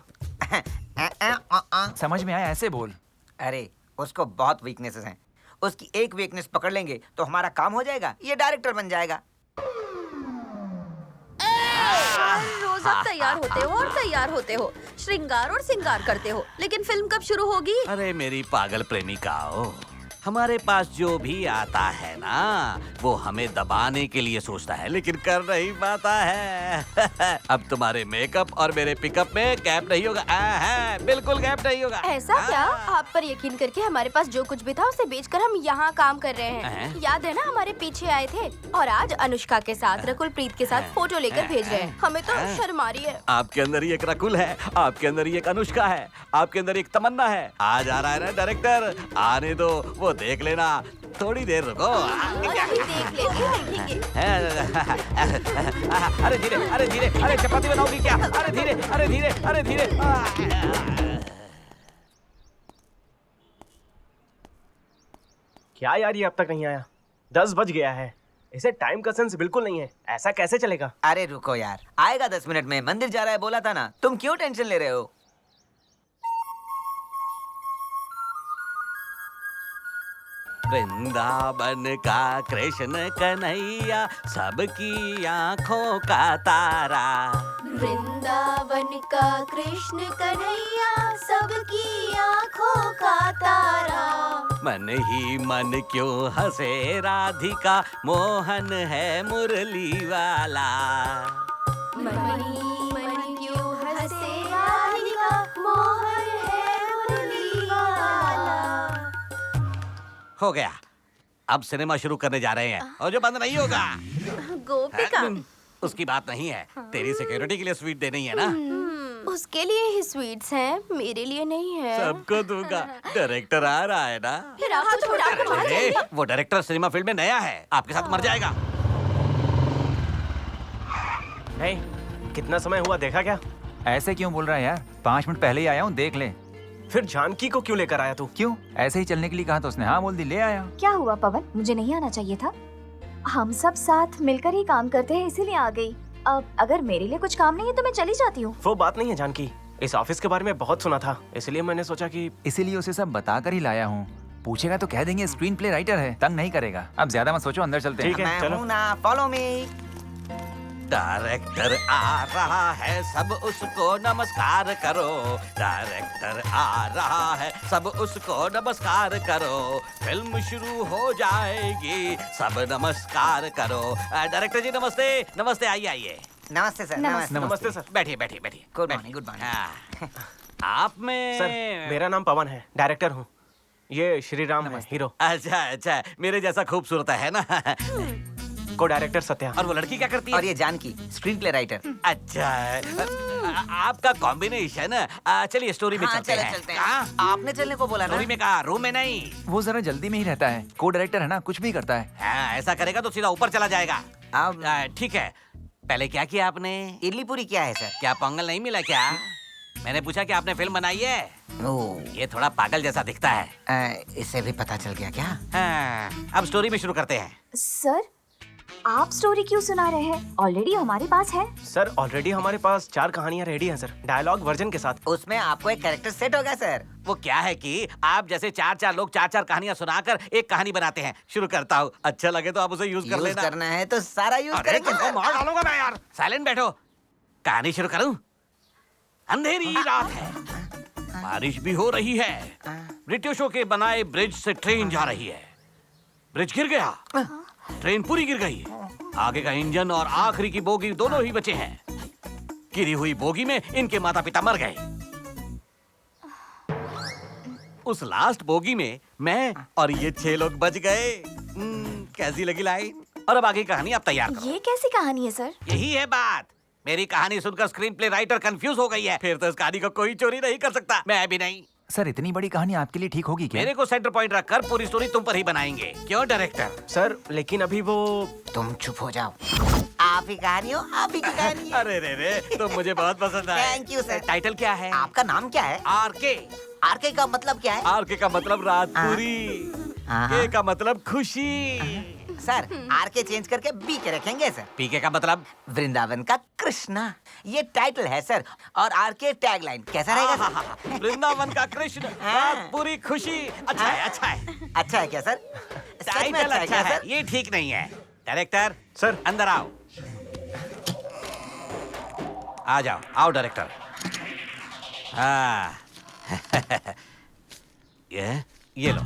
समझ में आया, ऐसे बोल। अरे उसको बहुत वीकनेसेस हैं, उसकी एक वीकनेस पकड़ लेंगे तो हमारा काम हो जाएगा, ये डायरेक्टर बन जाएगा। रोज आप तैयार होते हो और तैयार होते हो, श्रृंगार और सिंगार करते हो, लेकिन फिल्म कब शुरू होगी? अरे मेरी पागल प्रेमिकाओ, हमारे पास जो भी आता है ना वो हमें दबाने के लिए सोचता है लेकिन कर नहीं पाता है। अब तुम्हारे मेकअप और मेरे पिकअप में गैप नहीं होगा। बिल्कुल गैप नहीं होगा। ऐसा क्या? आप पर यकीन करके हमारे पास जो कुछ भी था उसे बेचकर हम यहाँ काम कर रहे हैं। याद है ना हमारे पीछे आए थे और आज अनुष्का के साथ रकुल प्रीत के साथ फोटो लेकर भेज रहे हैं। हमें तो शर्म आ रही है। आपके अंदर ही एक रकुल है, आपके अंदर ही एक अनुष्का है, आपके अंदर एक तमन्ना है। आज आ रहा है ना डायरेक्टर, आने दो, वो देख लेना, थोड़ी देर रुको। अरे धीरे, अरे धीरे, अरे चपाती बनाओगी क्या? अरे धीरे, अरे धीरे, अरे धीरे। क्या यार ये अब तक नहीं आया? 10 बज गया है, इसे टाइम का सेंस बिल्कुल नहीं है। ऐसा कैसे चलेगा? अरे रुको यार, आएगा 10 मिनट में। मंदिर जा रहा है बोला था ना, तुम क्यों टेंशन ले रहे हो? वृंदावन का कृष्ण कन्हैया, सबकी आंखों का तारा। वृंदावन का कृष्ण कन्हैया, सबकी आँखों का तारा। मन ही मन क्यों हंसे राधिका, मोहन है मुरली वाला। मन ही मन क्यों हंसे राधिका, मोहन है मुरली वाला। हो गया, अब सिनेमा शुरू करने जा रहे हैं और जो बंद नहीं होगा। गोपिका, उसकी बात नहीं है, तेरी सिक्योरिटी के लिए स्वीट देनी है ना। उसके लिए ही स्वीट्स हैं, मेरे लिए नहीं है। सबको दूंगा। डायरेक्टर आ रहा है ना। फिर आप छोड़ अरे, वो डायरेक्टर सिनेमा फील्ड में नया है, आपके साथ मर जाएगा। नहीं, कितना समय हुआ देखा क्या? ऐसे क्यों बोल रहा है यार? 5 मिनट पहले ही आया हूँ, देख ले। फिर जानकी को क्यों लेकर आया तू? क्यों? ऐसे ही चलने के लिए कहा तो उसने हाँ बोल दी, ले आया। क्या हुआ पवन, मुझे नहीं आना चाहिए था? हम सब साथ मिलकर ही काम करते हैं इसीलिए आ गई। अब अगर मेरे लिए कुछ काम नहीं है तो मैं चली जाती हूँ। वो बात नहीं है जानकी, इस ऑफिस के बारे में बहुत सुना था, इसलिए मैंने सोचा कि इसीलिए उसे सब बता कर ही लाया हूँ। पूछेगा तो कह देंगे स्क्रीन प्ले राइटर है, तंग नहीं करेगा। अब ज्यादा मत सोचो, अंदर चलते हैं। ठीक है, चलो। Follow me. डायरेक्टर आ रहा है, सब उसको नमस्कार करो। डायरेक्टर आ रहा है, सब उसको नमस्कार करो। फिल्म शुरू हो जाएगी, सब नमस्कार करो। डायरेक्टर जी नमस्ते। नमस्ते, आइए आइए। नमस्ते सर। नमस्ते सर। बैठिए बैठिए बैठिए। Good morning, good morning. आप में सर, मेरा नाम पवन है, डायरेक्टर हूँ। ये श्री राम है, हीरो। अच्छा अच्छा, मेरे जैसा खूबसूरत है ना। को डायरेक्टर सत्या। और वो लड़की क्या करती है? और ये जानकी, स्क्रीन प्ले राइटर। अच्छा, आपका कॉम्बिनेशन। चलिए स्टोरी में चलते हैं। आपने चलने को बोला ना। स्टोरी में कहा, रूम में नहीं। वो जरा जल्दी में ही रहता है, को डायरेक्टर है ना, कुछ भी करता है। हाँ, ऐसा करेगा तो सीधा ऊपर चला जाएगा। अब ठीक है, पहले क्या किया आपने? इडली पूरी क्या है सर? क्या पोंगल नहीं मिला क्या? मैंने पूछा कि आपने फिल्म बनाई है। ये थोड़ा पागल जैसा दिखता है। इसे भी पता चल गया क्या? हाँ, अब स्टोरी में शुरू करते हैं। सर, आप स्टोरी क्यों सुना रहे हैं? ऑलरेडी हमारे पास है। सर ऑलरेडी हमारे पास 4 कहानियां रेडी हैं सर, डायलॉग वर्जन के साथ। उसमें आपको एक कैरेक्टर सेट होगा सर। वो क्या है कि आप जैसे 4 लोग 4 कहानियां सुनाकर एक कहानी बनाते हैं। शुरू करता हूँ, अच्छा लगे तो आप उसे यूज कर लेना। करना है तो सारा यूज अरे करेंगे तुमको मार डालूंगा मैं यार। साइलेंट बैठो, कहानी शुरू करूं। अंधेरी रात है, बारिश भी हो रही है। ब्रिटिशों के बनाए ब्रिज से ट्रेन जा रही है। ब्रिज गिर गया, ट्रेन पूरी गिर गई। आगे का इंजन और आखिरी की बोगी दोनों ही बचे हैं। गिरी हुई बोगी में इनके माता पिता मर गए। उस लास्ट बोगी में मैं और ये 6 लोग बच गए। कैसी लगी लाइन? और अब आगे कहानी आप तैयार करो। ये कैसी कहानी है सर? यही है बात। मेरी कहानी सुनकर स्क्रीन प्ले राइटर कंफ्यूज हो गई है। फिर तो इस कहानी को कोई चोरी नहीं कर सकता, मैं भी नहीं। सर, इतनी बड़ी कहानी आपके लिए ठीक होगी क्या? मेरे को सेंटर पॉइंट रखकर पूरी स्टोरी तुम पर ही बनाएंगे। क्यों डायरेक्टर? सर लेकिन अभी वो... तुम चुप हो जाओ। आप ही कहानी हो, आप ही की कहानी है। अरे रे, तुम मुझे बहुत पसंद आए। Thank you sir. टाइटल क्या है? आपका नाम क्या है? आरके। आरके का मतलब क्या है? आरके का मतलब रात पूरी, के का मतलब खुशी। सर आरके चेंज करके बी के रखेंगे सर। पीके का मतलब? वृंदावन का कृष्णा। ये टाइटल है सर, और आरके टैगलाइन कैसा रहेगा सर? वृंदावन का कृष्ण, रात पूरी खुशी। अच्छा है, अच्छा है। अच्छा है क्या सर? टाइटल अच्छा है, ये ठीक नहीं है। डायरेक्टर सर अंदर आओ। आ जाओ, आओ डायरेक्टर। हाँ ये लो।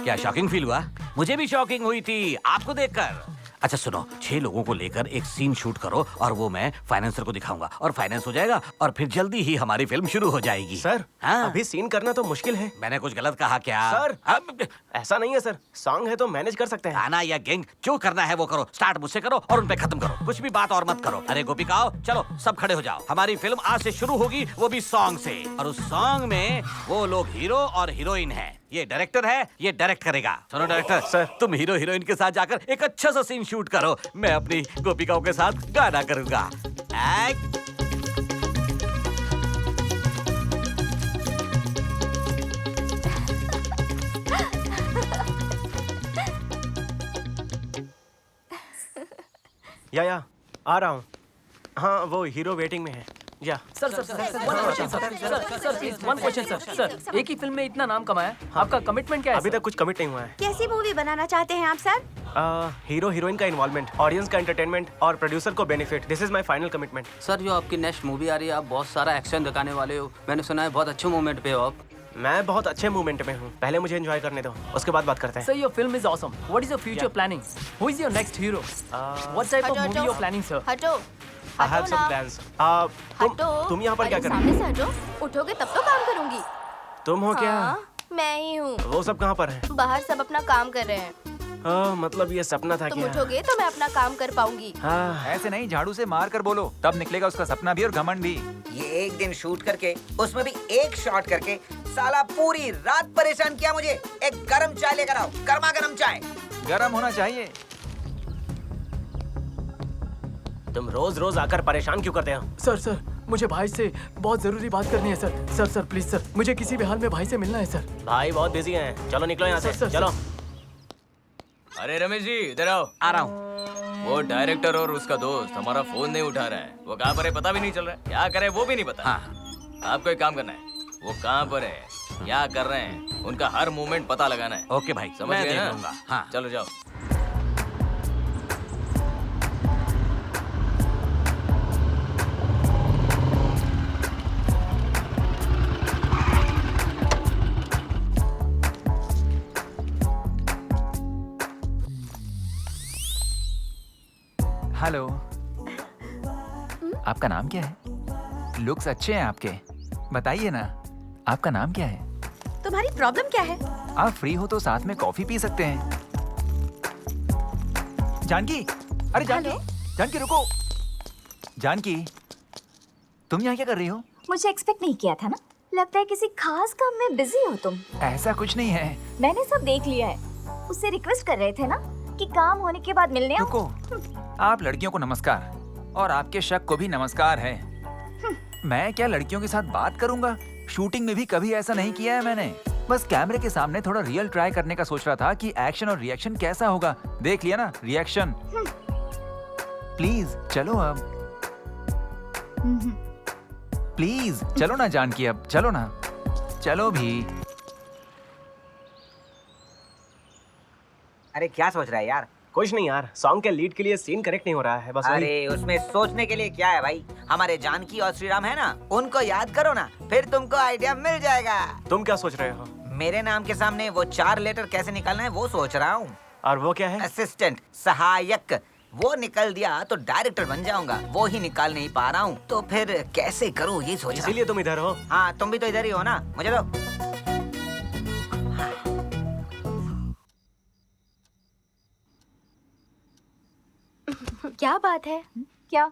क्या शॉकिंग फील हुआ? मुझे भी शॉकिंग हुई थी आपको देखकर। अच्छा सुनो, 6 लोगों को लेकर एक सीन शूट करो और वो मैं फाइनेंसर को दिखाऊंगा और फाइनेंस हो जाएगा और फिर जल्दी ही हमारी फिल्म शुरू हो जाएगी। सर अभी सीन करना तो मुश्किल है। मैंने कुछ गलत कहा क्या? सर ऐसा नहीं है सर, सॉन्ग है तो मैनेज कर सकते हैं। गाना या गैंग जो करना है वो करो। स्टार्ट मुझसे करो और उन पे खत्म करो। कुछ भी बात और मत करो। अरे गोपिकाओ, चलो सब खड़े हो जाओ। हमारी फिल्म आज से शुरू होगी, वो भी सॉन्ग से। और उस सॉन्ग में वो लोग हीरो और हीरोइन है। ये डायरेक्टर है, ये डायरेक्ट करेगा। सुनो डायरेक्टर सर, तुम हीरो हीरोइन के साथ जाकर एक अच्छा सा सीन शूट करो। मैं अपनी गोपिकाओं के साथ गाना करूंगा। या आ रहा हूँ। हाँ वो हीरो वेटिंग में है। या sir please one question sir. एक ही फिल्म में इतना नाम कमाया, आपका कमिटमेंट क्या है? अभी तक कुछ कमिट नहीं हुआ है। कैसी मूवी बनाना चाहते हैं आप सर? हीरो हीरोइन का इन्वॉल्वमेंट, ऑडियंस का एंटरटेनमेंट और प्रोड्यूसर को benefit. This is my final commitment. Sir जो आपकी नेक्स्ट मूवी आ रही है, आप बहुत सारा एक्शन दिखाने वाले हो। मैंने सुना है बहुत अच्छे मोमेंट पे हो आप। मैं बहुत अच्छे मूवमेंट में हूँ, पहले मुझे एंजॉय करने दो, उसके बाद बात करते हैं। Sir, your film is awesome. What is your future planning? Who is your next hero? What type of movie you're planning, sir? हटो। I have some plans. तुम यहाँ पर क्या कर रही सामने से हटो। उठोगे तब तो काम करूंगी। तुम हो क्या? मैं ही हूँ। वो सब कहाँ पर है? बाहर सब अपना काम कर रहे हैं। मतलब ये सपना था तुम क्या? उठोगे तो मैं अपना काम कर पाऊंगी। ऐसे नहीं, झाड़ू से मार कर बोलो, तब निकलेगा उसका सपना भी और घमंड भी। ये एक दिन शूट करके, उसमें भी एक शॉट करके, साला पूरी रात परेशान किया मुझे। एक गरम चाय लेकर आओ, गर्मा गर्म चाय। गरम होना चाहिए। तुम रोज रोज आकर परेशान क्यों करते हो? सर मुझे भाई से बहुत जरूरी बात करनी है सर। सर प्लीज सर, मुझे किसी भी हाल में भाई से मिलना है सर। भाई बहुत बिजी हैं, चलो निकलो यहाँ से। चलो। अरे रमेश जी इधर आओ। आ रहा हूँ। वो डायरेक्टर और उसका दोस्त हमारा फोन नहीं उठा रहा है। वो कहाँ पर है पता भी नहीं चल रहा है, क्या करे वो भी नहीं पता। आपको एक काम करना है, वो कहाँ पर है, क्या कर रहे हैं, उनका हर मूवमेंट पता लगाना है। ओके भाई, समझ मैं गए देख ना? लूंगा। हाँ चलो जाओ। हेलो, आपका नाम क्या है? लुक्स अच्छे हैं आपके, बताइए ना आपका नाम क्या है? तुम्हारी प्रॉब्लम क्या है? आप फ्री हो तो साथ में कॉफी पी सकते हैं। जानकी, अरे जानकी रुको। जानकी, तुम यहाँ क्या कर रही हो? मुझे एक्सपेक्ट नहीं किया था ना। लगता है किसी खास काम में बिजी हो तुम। ऐसा कुछ नहीं है। मैंने सब देख लिया है। उससे रिक्वेस्ट कर रहे थे ना कि काम होने के बाद मिलने आओ। रुको, आप लड़कियों को नमस्कार और आपके शक को भी नमस्कार है। मैं क्या लड़कियों के साथ बात करूंगा? शूटिंग में भी कभी ऐसा नहीं किया है मैंने। बस कैमरे के सामने थोड़ा रियल ट्राई करने का सोच रहा था कि एक्शन और रिएक्शन कैसा होगा। देख लिया ना रिएक्शन। प्लीज चलो अब, प्लीज चलो ना जानकी, अब चलो ना, चलो भी। अरे क्या सोच रहा है यार? कुछ नहीं यार, सॉन्ग के लीड के लिए सीन करेक्ट नहीं हो रहा है बस। अरे उसमें सोचने के लिए क्या है भाई? हमारे जानकी और श्रीराम है ना, उनको याद करो ना, फिर तुमको आइडिया मिल जाएगा। तुम क्या सोच रहे हो? मेरे नाम के सामने वो 4 लेटर कैसे निकालना है वो सोच रहा हूँ। और वो क्या है? असिस्टेंट, सहायक। वो निकल दिया तो डायरेक्टर बन जाऊंगा, वो ही निकाल नहीं पा रहा हूँ, तो फिर कैसे करूँ ये सोच। इसीलिए तुम इधर हो? हाँ, तुम भी तो इधर ही हो ना, मुझे दो। क्या बात है? क्या?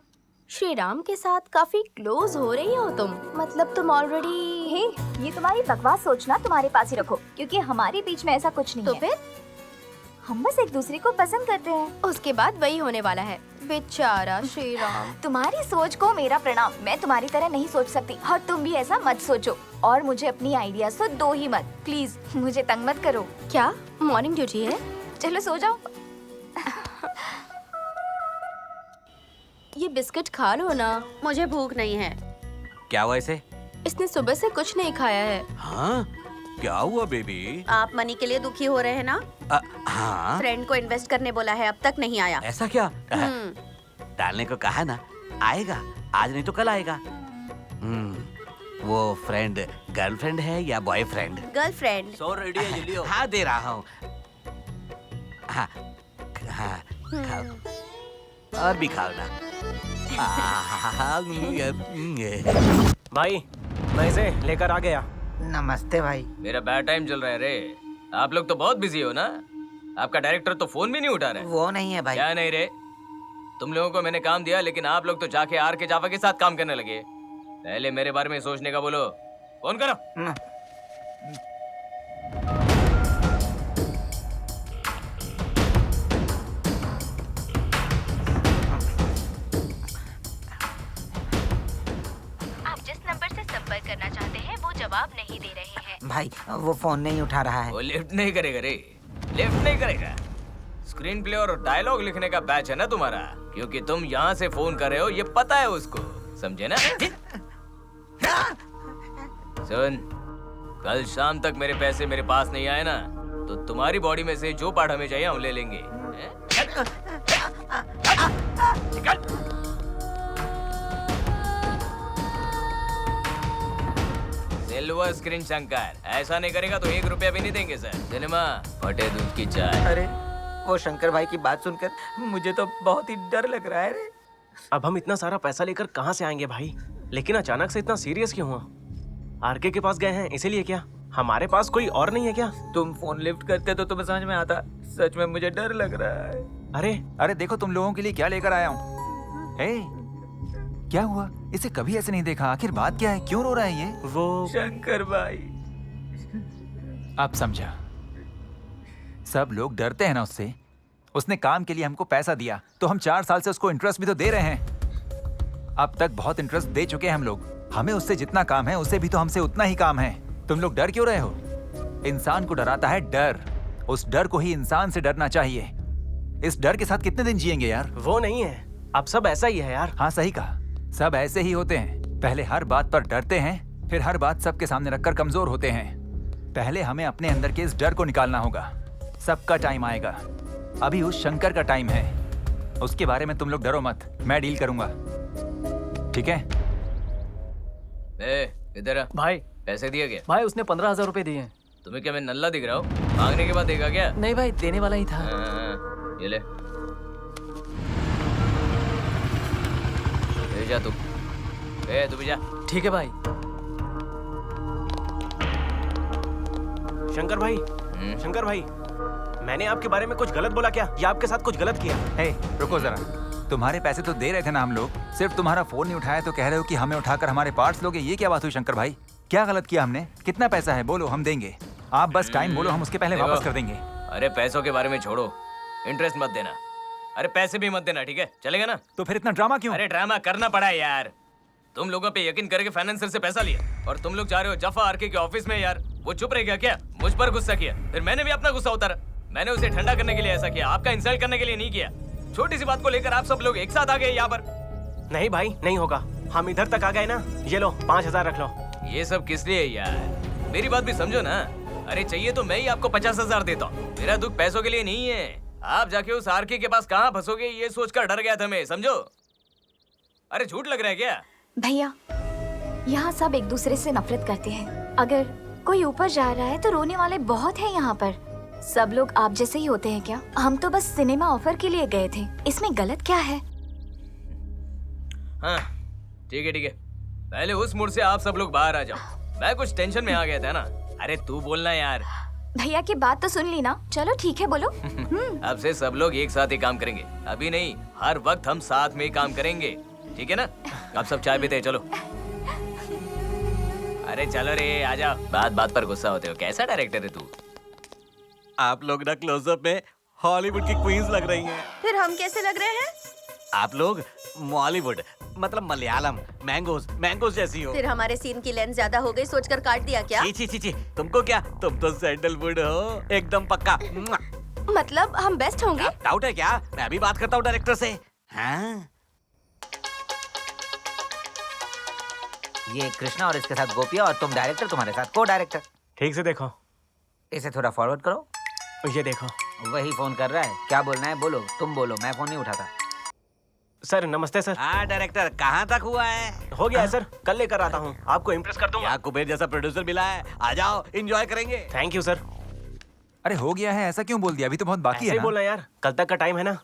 श्रीराम के साथ काफी क्लोज हो रही हो तुम। मतलब तुम ऑलरेडी। हे, ये तुम्हारी बकवास सोचना तुम्हारे पास ही रखो, क्योंकि हमारे बीच में ऐसा कुछ नहीं तो है। फिर हम बस एक दूसरे को पसंद करते हैं। उसके बाद वही होने वाला है। बेचारा श्रीराम। तुम्हारी सोच को मेरा प्रणाम। मैं तुम्हारी तरह नहीं सोच सकती, और तुम भी ऐसा मत सोचो। और मुझे अपनी आइडियाज तो दो ही मत, प्लीज मुझे तंग मत करो। क्या मॉर्निंग ड्यूटी है? चलो सो जाओ। ये बिस्किट खा लो ना। मुझे भूख नहीं है। क्या हुआ इसे? इसने सुबह से कुछ नहीं खाया है। हाँ, क्या हुआ बेबी? आप मनी के लिए दुखी हो रहे हैं ना? हाँ। फ्रेंड को इन्वेस्ट करने बोला है, अब तक नहीं आया। ऐसा क्या? डालने को कहा ना, आएगा। आज नहीं तो कल आएगा। वो फ्रेंड गर्लफ्रेंड है या बॉयफ्रेंड? गर्लफ्रेंड। सो रेडी है, जल्दी हो। हाँ, दे रहा हूँ। हाँ, हाँ, खाओ। और भी खाओ ना। भाई, मैं इसे लेकर आ गया। नमस्ते भाई। मेरा बैड टाइम चल रहा है रे। आप लोग तो बहुत बिजी हो ना। आपका डायरेक्टर तो फोन भी नहीं उठा रहा है। वो नहीं है भाई। क्या नहीं रे? तुम लोगों को मैंने काम दिया, लेकिन आप लोग तो जाके आर के जावा के साथ काम करने लगे। पहले मेरे बारे में सोचने का बोलो। फोन करो। आप जिस नंबर से संपर्क करना चाहते हैं वो जवाब नहीं दे रहे हैं। भाई वो फोन नहीं उठा रहा है। वो लिफ्ट नहीं करेगा रे, लिफ्ट नहीं करेगा। स्क्रीन प्ले और डायलॉग लिखने का बैच है ना तुम्हारा, क्योंकि तुम यहाँ से फोन कर रहे हो ये पता है उसको, समझे ना? सुन, कल शाम तक मेरे पैसे मेरे पास नहीं आए ना, तो तुम्हारी बॉडी में से जो पार्ट हमें चाहिए हम ले लेंगे। सिल्वर स्क्रीन शंकर, ऐसा नहीं करेगा तो 1 रुपया भी नहीं देंगे सर। सिनेमा फटे दूध की चाय। अरे वो शंकर भाई की बात सुनकर मुझे तो बहुत ही डर लग रहा है रे। अब हम इतना सारा पैसा लेकर कहाँ से आएंगे भाई? लेकिन अचानक से इतना सीरियस क्यों हुआ? आरके के पास गए हैं इसीलिए क्या? हमारे पास कोई और नहीं है क्या? तुम फोन लिफ्ट करते तो तुम्हें समझ में आता। सच में मुझे डर लग रहा है। अरे देखो तुम लोगों के लिए क्या लेकर आया हूँ। क्या हुआ? इसे कभी ऐसे नहीं देखा। आखिर बात क्या है? क्यों रो रहा है ये? वो शंकर भाई। अब समझा। सब लोग डरते हैं ना उससे। उसने काम के लिए हमको पैसा दिया, तो हम 4 साल से उसको इंटरेस्ट भी तो दे रहे हैं। अब तक बहुत इंटरेस्ट दे चुके हैं हम लोग। हमें उससे जितना काम है उसे भी तो हमसे उतना ही काम है। तुम लोग डर क्यों रहे हो? इंसान को डराता है डर। उस डर को ही इंसान से डरना चाहिए। इस डर के साथ कितने दिन जिएंगे यार? वो नहीं है, अब सब ऐसा ही है यार। हाँ सही कहा, सब ऐसे ही होते हैं। पहले हर बात पर डरते हैं, फिर हर बात सबके सामने रखकर कमजोर होते हैं। पहले हमें अपने अंदर के इस डर को निकालना होगा। सबका टाइम आएगा। अभी उस शंकर का टाइम है। उसके बारे में तुम लोग डरो मत, मैं डील करूंगा, ठीक है? इधर आ। भाई पैसे दिए क्या? भाई उसने 15,000 रुपए दिए हैं। तुम्हें क्या मैं नल्ला दिख रहा हूँ? मांगने के बाद देगा क्या? नहीं भाई, देने वाला ही था। ये ले जा तू। तू भी जा। ठीक है भाई। शंकर भाई, शंकर भाई, मैंने आपके बारे में कुछ गलत बोला क्या, या आपके साथ कुछ गलत किया? रुको जरा। तुम्हारे पैसे तो दे रहे थे ना हम लोग। सिर्फ तुम्हारा फोन नहीं उठाया तो कह रहे हो कि हमें उठाकर हमारे पार्ट्स लोगे। ये क्या बात हुई शंकर भाई? क्या गलत किया हमने? कितना पैसा है बोलो, हम देंगे। आप बस टाइम बोलो, हम उसके पहले वापस कर देंगे। अरे पैसों के बारे में छोड़ो, इंटरेस्ट मत देना। अरे पैसे भी मत देना, ठीक है? चलेगा ना? तो फिर इतना ड्रामा क्यों? अरे ड्रामा करना पड़ा यार। तुम लोगों पे यकीन करके फाइनेंसर से पैसा लिया और तुम लोग जा रहे हो जफा आरके के ऑफिस में यार। वो चुप रह गया क्या? मुझ पर गुस्सा किया, फिर मैंने भी अपना गुस्सा उतारा। मैंने उसे ठंडा करने के लिए ऐसा किया, आपका इंसल्ट करने के लिए नहीं किया। छोटी सी बात को लेकर आप सब लोग एक साथ आ गए यहाँ पर। नहीं भाई, नहीं होगा। हम इधर तक आ गए ना। ये लो 5000 रख लो। ये सब किस लिए यार? मेरी बात भी समझो ना। अरे चाहिए तो मैं ही आपको 50,000 देता हूँ। मेरा दुख पैसों के लिए नहीं है। आप जाके उस आरके के पास कहाँ फंसोगे ये सोचकर डर गया था मैं, समझो। अरे झूठ लग रहा है क्या? भैया, यहाँ सब एक दूसरे से नफरत करते हैं। अगर कोई ऊपर जा रहा है तो रोने वाले बहुत हैं यहाँ पर। सब लोग आप जैसे ही होते हैं क्या? हम तो बस सिनेमा ऑफर के लिए गए थे, इसमें गलत क्या है? हाँ ठीक है। पहले उस मूड से आप सब लोग बाहर आ जाओ। मैं कुछ टेंशन में आ गया था ना। अरे तू बोलना यार। भैया की बात तो सुन ली ना। चलो ठीक है, बोलो। अब से सब लोग एक साथ ही काम करेंगे। अभी नहीं, हर वक्त हम साथ में ही काम करेंगे, ठीक है ना? अब सब चाय पीते हैं, चलो। अरे चलो रे, आजा। बात पर गुस्सा होते हो। कैसा डायरेक्टर है तू? आप लोग ना क्लोजअप में हॉलीवुड की क्वींस लग रही हैं। फिर हम कैसे लग रहे हैं? आप लोग बॉलीवुड मतलब मलयालम मैंगोज जैसी हो। फिर हमारे सीन की लेंथ ज्यादा हो गई, सोचकर काट दिया क्या? छी, तुमको क्या? तुम तो सैंडलवुड हो, एकदम पक्का। मतलब हम बेस्ट होंगे? डाउट है क्या? मैं अभी बात करता हूँ डायरेक्टर से। हाँ? ये कृष्णा और इसके साथ गोपिया और तुम डायरेक्टर, तुम्हारे साथ को डायरेक्टर। ठीक से देखो। इसे थोड़ा फॉरवर्ड करो। ये देखो। वही फोन कर रहा है। क्या बोलना है बोलो। तुम बोलो, मैं फोन नहीं उठाता। सर नमस्ते सर। हाँ डायरेक्टर, कहाँ तक हुआ है? हो गया है सर, कल लेकर आता हूँ, आपको इम्प्रेस कर दूंगा। यहाँ कुबेर जैसा प्रोड्यूसर मिला है, आ जाओ एंजॉय करेंगे। Thank you sir. अरे हो गया है, ऐसा क्यों बोल दिया? अभी तो बहुत बाकी है ना। बोलना यार, कल तक का टाइम है ना।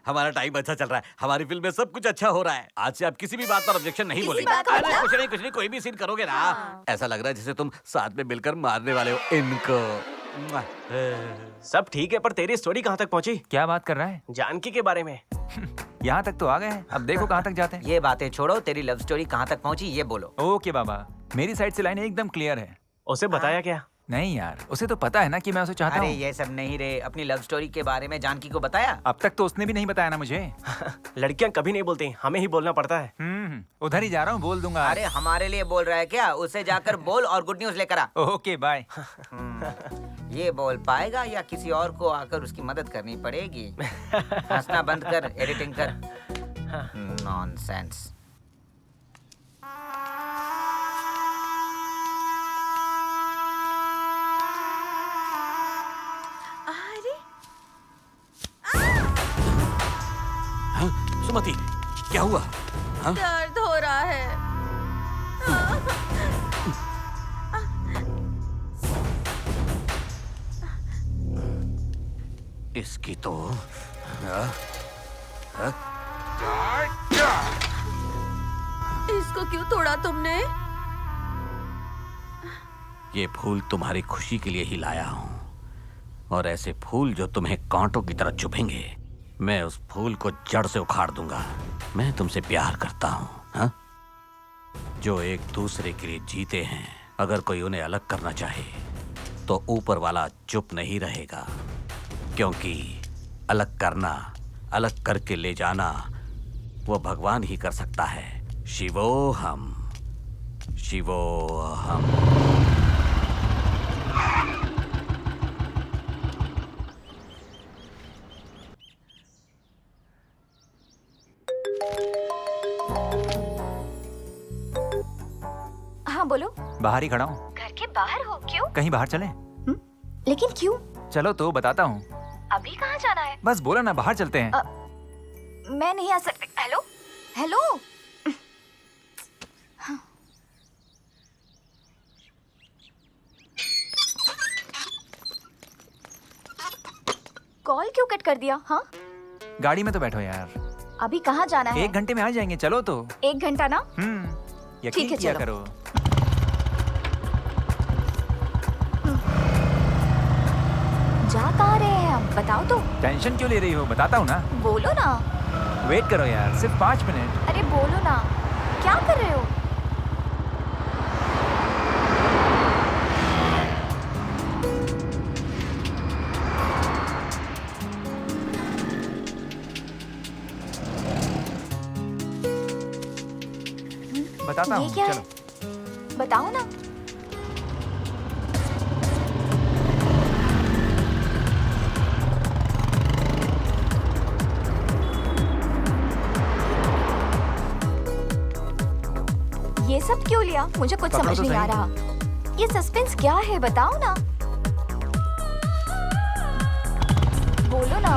हमारा टाइम अच्छा चल रहा है, हमारी फिल्म में सब कुछ अच्छा हो रहा है। आज से आप किसी भी बात पर ऑब्जेक्शन नहीं बोलेंगे। अरे कुछ नहीं, कोई भी सीन करोगे ना, ऐसा लग रहा है जैसे तुम साथ में मिलकर मारने वाले हो इनको। सब ठीक है, पर तेरी स्टोरी कहाँ तक पहुँची? क्या बात कर रहा है? जानकी के बारे में। यहाँ तक तो आ गए हैं, अब देखो कहाँ तक जाते हैं। ये बातें छोड़ो, तेरी लव स्टोरी कहाँ तक पहुँची ये बोलो। ओके बाबा, मेरी साइड से लाइन एकदम क्लियर है। उसे बताया क्या? नहीं यार, उसे तो पता है ना कि मैं उसे चाहता हूँ। अरे ये सब नहीं रे, अपनी लव स्टोरी के बारे में जानकी को बताया? अब तक तो उसने भी नहीं बताया ना मुझे। लड़कियां कभी नहीं बोलती, हमें ही बोलना पड़ता है। उधर ही जा रहा हूँ, बोल दूंगा। अरे हमारे लिए बोल रहा है क्या? उसे जाकर बोल और गुड न्यूज लेकर आ। Okay bye. ये बोल पाएगा या किसी और को आकर उसकी मदद करनी पड़ेगी? हंसना बंद कर, एडिटिंग कर। नॉनसेंस। सुमति, क्या हुआ? दर्द हो रहा है। इसकी तो इसको क्यों तोड़ा तुमने? ये फूल तुम्हारी खुशी के लिए ही लाया हूँ, और ऐसे फूल जो तुम्हें कांटों की तरह चुभेंगे, मैं उस फूल को जड़ से उखाड़ दूंगा। मैं तुमसे प्यार करता हूँ, हाँ? जो एक दूसरे के लिए जीते हैं, अगर कोई उन्हें अलग करना चाहे तो ऊपर वाला चुप नहीं रहेगा, क्योंकि अलग करना, अलग करके ले जाना वो भगवान ही कर सकता है। शिवोहम, शिवोहम। हाँ बोलो। बाहर ही खड़ा हूँ। घर के बाहर हो? क्यों? कहीं बाहर चले? लेकिन क्यों? चलो तो बताता हूँ। अभी कहाँ जाना है? बस बोला ना, बाहर चलते हैं। मैं नहीं आ सकती। Hello hello. कॉल क्यों कट कर दिया? हाँ गाड़ी में तो बैठो यार। अभी कहाँ जाना है? 1 घंटे में आ जाएंगे, चलो तो। 1 घंटा ना? यकीन ठीक है, किया चलो। करो। जा कहाँ रहे हैं हम? बताओ तो। टेंशन क्यों ले रही हो? बताता हूँ ना। बोलो ना। वेट करो यार, सिर्फ 5 मिनट। अरे बोलो ना, क्या कर रहे हो? बताता ये हूँ, क्या है? चलो। बताओ ना। ये सब क्यों लिया? मुझे कुछ पकड़ो समझ तो नहीं आ सही। रहा। ये सस्पेंस क्या है, बताओ ना। बोलो ना।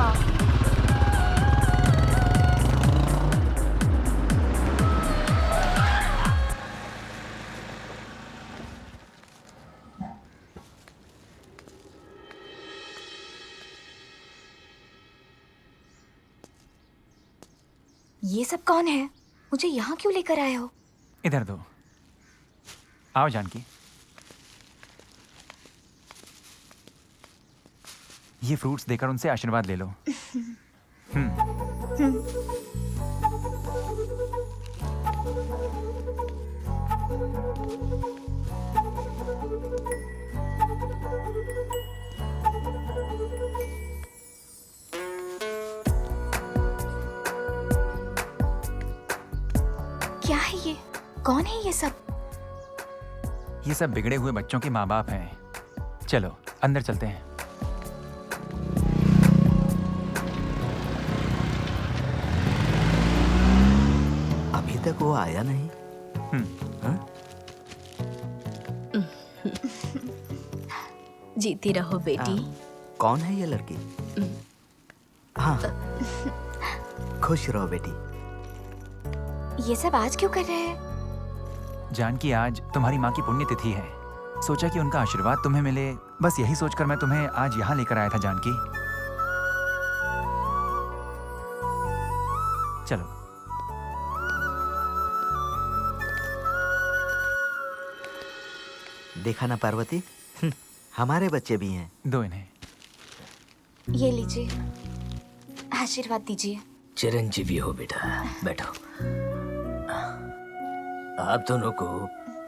ये सब कौन है? मुझे यहाँ क्यों लेकर आए हो? इधर दो। आओ जानकी। ये फ्रूट्स देकर उनसे आशीर्वाद ले लो। क्या है ये? कौन है ये सब? ये सब बिगड़े हुए बच्चों के माँ बाप हैं। चलो अंदर चलते हैं। अभी तक वो आया नहीं। जीती रहो बेटी। कौन है ये लड़की? हाँ, खुश रहो बेटी। ये सब आज क्यों कर रहे हैं? जानकी, आज तुम्हारी माँ की पुण्यतिथि है। सोचा कि उनका आशीर्वाद तुम्हें मिले, बस यही सोचकर मैं तुम्हें आज यहाँ लेकर आया था जानकी। चलो। देखा ना पार्वती, हमारे बच्चे भी हैं। दो इन्हें। ये लीजिए, आशीर्वाद दीजिए। चिरंजीवी हो बेटा, बैठो। आप दोनों को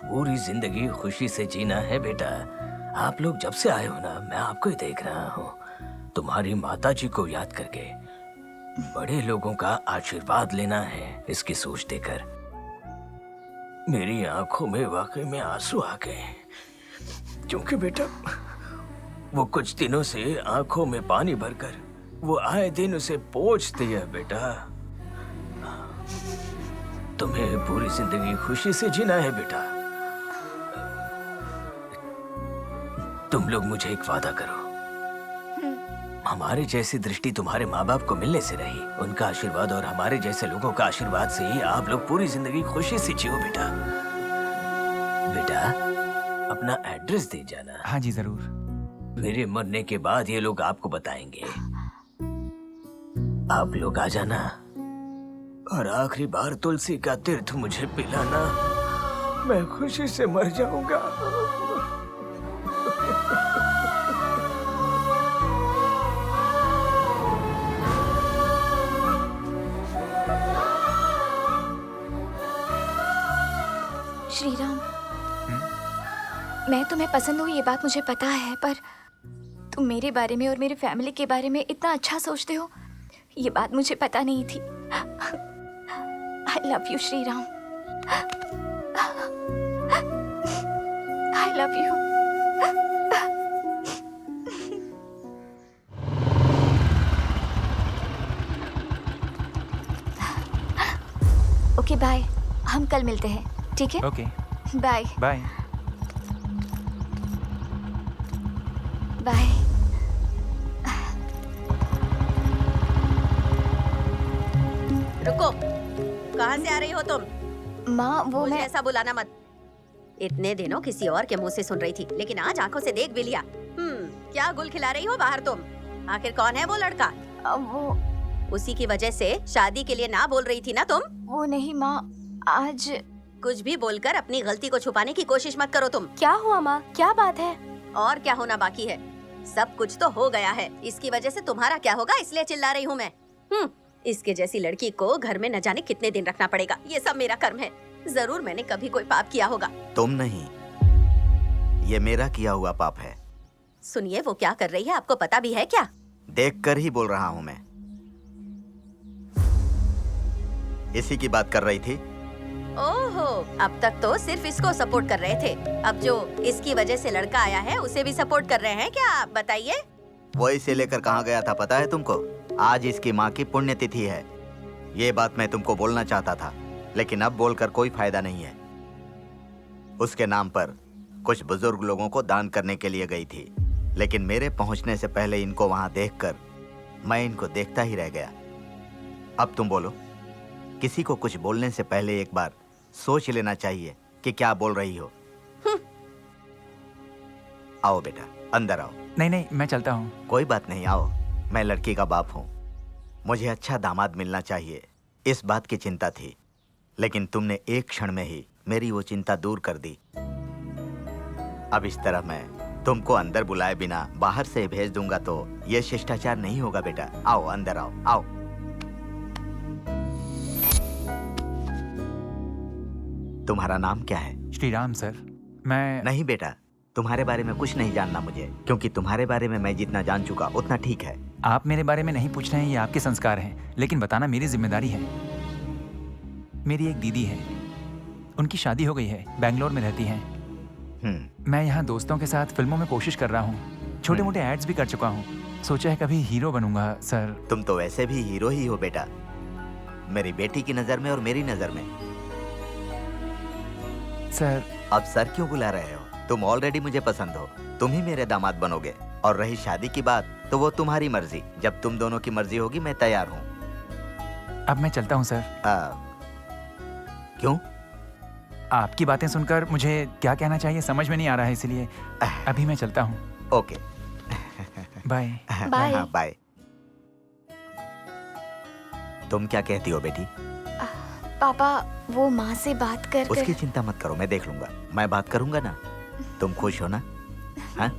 पूरी जिंदगी खुशी से जीना है बेटा। आप लोग जब से आए हो ना, मैं आपको ही देख रहा हूँ। तुम्हारी माताजी को याद करके बड़े लोगों का आशीर्वाद लेना है, इसकी सोच देकर मेरी आंखों में वाकई में आंसू आ गए। क्योंकि बेटा वो कुछ दिनों से आंखों में पानी भरकर वो आए दिन उसे पोंछती है बेटा। तुम्हें पूरी जिंदगी खुशी से जीना है बेटा। तुम लोग मुझे एक वादा करो, हमारे जैसी दृष्टि तुम्हारे माँ बाप को मिलने से रही। उनका आशीर्वाद और हमारे जैसे लोगों का आशीर्वाद से ही आप लोग पूरी जिंदगी खुशी से जियो बेटा। बेटा अपना एड्रेस दे जाना। हाँ जी जरूर। मेरे मरने के बाद ये लोग आपको बताएंगे। आप लोग आ जाना और आखिरी बार तुलसी का तीर्थ मुझे पिलाना। मैं खुशी से मर जाऊंगा। श्री राम, मैं तुम्हें पसंद हूँ ये बात मुझे पता है, पर तुम मेरे बारे में और मेरे फैमिली के बारे में इतना अच्छा सोचते हो, ये बात मुझे पता नहीं थी। I love you Shri Ram. I love you. Okay bye, हम कल मिलते हैं, ठीक है? Okay bye bye. बाय। रुको, कहाँ से आ रही हो तुम? माँ वो मुझे मैं ऐसा बुलाना मत। इतने दिनों किसी और के मुंह से सुन रही थी, लेकिन आज आंखों से देख भी लिया। क्या गुल खिला रही हो बाहर तुम? आखिर कौन है वो लड़का? वो उसी की वजह से शादी के लिए ना बोल रही थी ना तुम? वो नहीं माँ, आज कुछ भी बोलकर अपनी गलती को छुपाने की कोशिश मत करो तुम। क्या हुआ माँ? क्या बात है? और क्या होना बाकी है? सब कुछ तो हो गया है। इसकी वजह से तुम्हारा क्या होगा, इसलिए चिल्ला रही हूँ मैं। इसके जैसी लड़की को घर में न जाने कितने दिन रखना पड़ेगा। ये सब मेरा कर्म है। जरूर मैंने कभी कोई पाप किया होगा। तुम नहीं, ये मेरा किया हुआ पाप है। सुनिए, वो क्या कर रही है आपको पता भी है क्या? देखकर ही बोल रहा हूँ मैं। इसी की बात कर रही थी। ओहो, अब तक तो सिर्फ इसको सपोर्ट कर रहे थे, अब जो इसकी वजह से लड़का आया है उसे भी सपोर्ट कर रहे हैं क्या? आप बताइए। वो इसे लेकर कहाँ गया था पता है तुमको? आज इसकी माँ की पुण्यतिथि है। ये बात मैं तुमको बोलना चाहता था, लेकिन अब बोलकर कोई फायदा नहीं है। उसके नाम पर कुछ बुजुर्ग लोगों को दान करने के लिए गई थी, लेकिन मेरे पहुंचने से पहले इनको वहां देखकर मैं इनको देखता ही रह गया। अब तुम बोलो, किसी को कुछ बोलने से पहले एक बार सोच लेना चाहिए कि क्या बोल रही हो। आओ बेटा, अंदर आओ। नहीं नहीं, मैं चलता हूँ। कोई बात नहीं, आओ। मैं लड़की का बाप हूँ, मुझे अच्छा दामाद मिलना चाहिए, इस बात की चिंता थी, लेकिन तुमने एक क्षण में ही मेरी वो चिंता दूर कर दी। अब इस तरह मैं तुमको अंदर बुलाए बिना बाहर से भेज दूंगा तो ये शिष्टाचार नहीं होगा बेटा। आओ अंदर आओ, आओ। तुम्हारा नाम क्या है? श्रीराम सर। मैं नहीं बेटा, तुम्हारे बारे में कुछ नहीं जानना मुझे, क्योंकि तुम्हारे बारे में मैं जितना जान चुका उतना ठीक है। आप मेरे बारे में नहीं पूछ रहे हैं, ये आपके संस्कार हैं, लेकिन बताना मेरी जिम्मेदारी है। मेरी एक दीदी है, उनकी शादी हो गई है, बैंगलोर में रहती हैं। मैं यहाँ दोस्तों के साथ फिल्मों में कोशिश कर रहा हूँ, छोटे मोटे एड्स भी कर चुका हूँ, सोचा है कभी हीरो बनूंगा सर। तुम तो वैसे भी हीरो ही हो बेटा, मेरी बेटी की नजर में और मेरी नजर में। सर अब सर क्यों बुला रहे हो? तुम ऑलरेडी मुझे पसंद हो, तुम ही मेरे दामाद बनोगे। और रही शादी की बात तो वो तुम्हारी मर्जी, जब तुम दोनों की मर्जी होगी मैं तैयार हूँ। अब मैं चलता हूँ सर। क्यों? आपकी बातें सुनकर मुझे क्या कहना चाहिए समझ में नहीं आ रहा है, इसलिए अभी मैं चलता हूँ। Okay, bye. बाय। बाय। तुम क्या कहती हो बेटी? पापा, वो माँ से बात कर उसकी चिंता मत करो, मैं देख लूंगा, मैं बात करूंगा ना। तुम खुश हो ना? हाँ?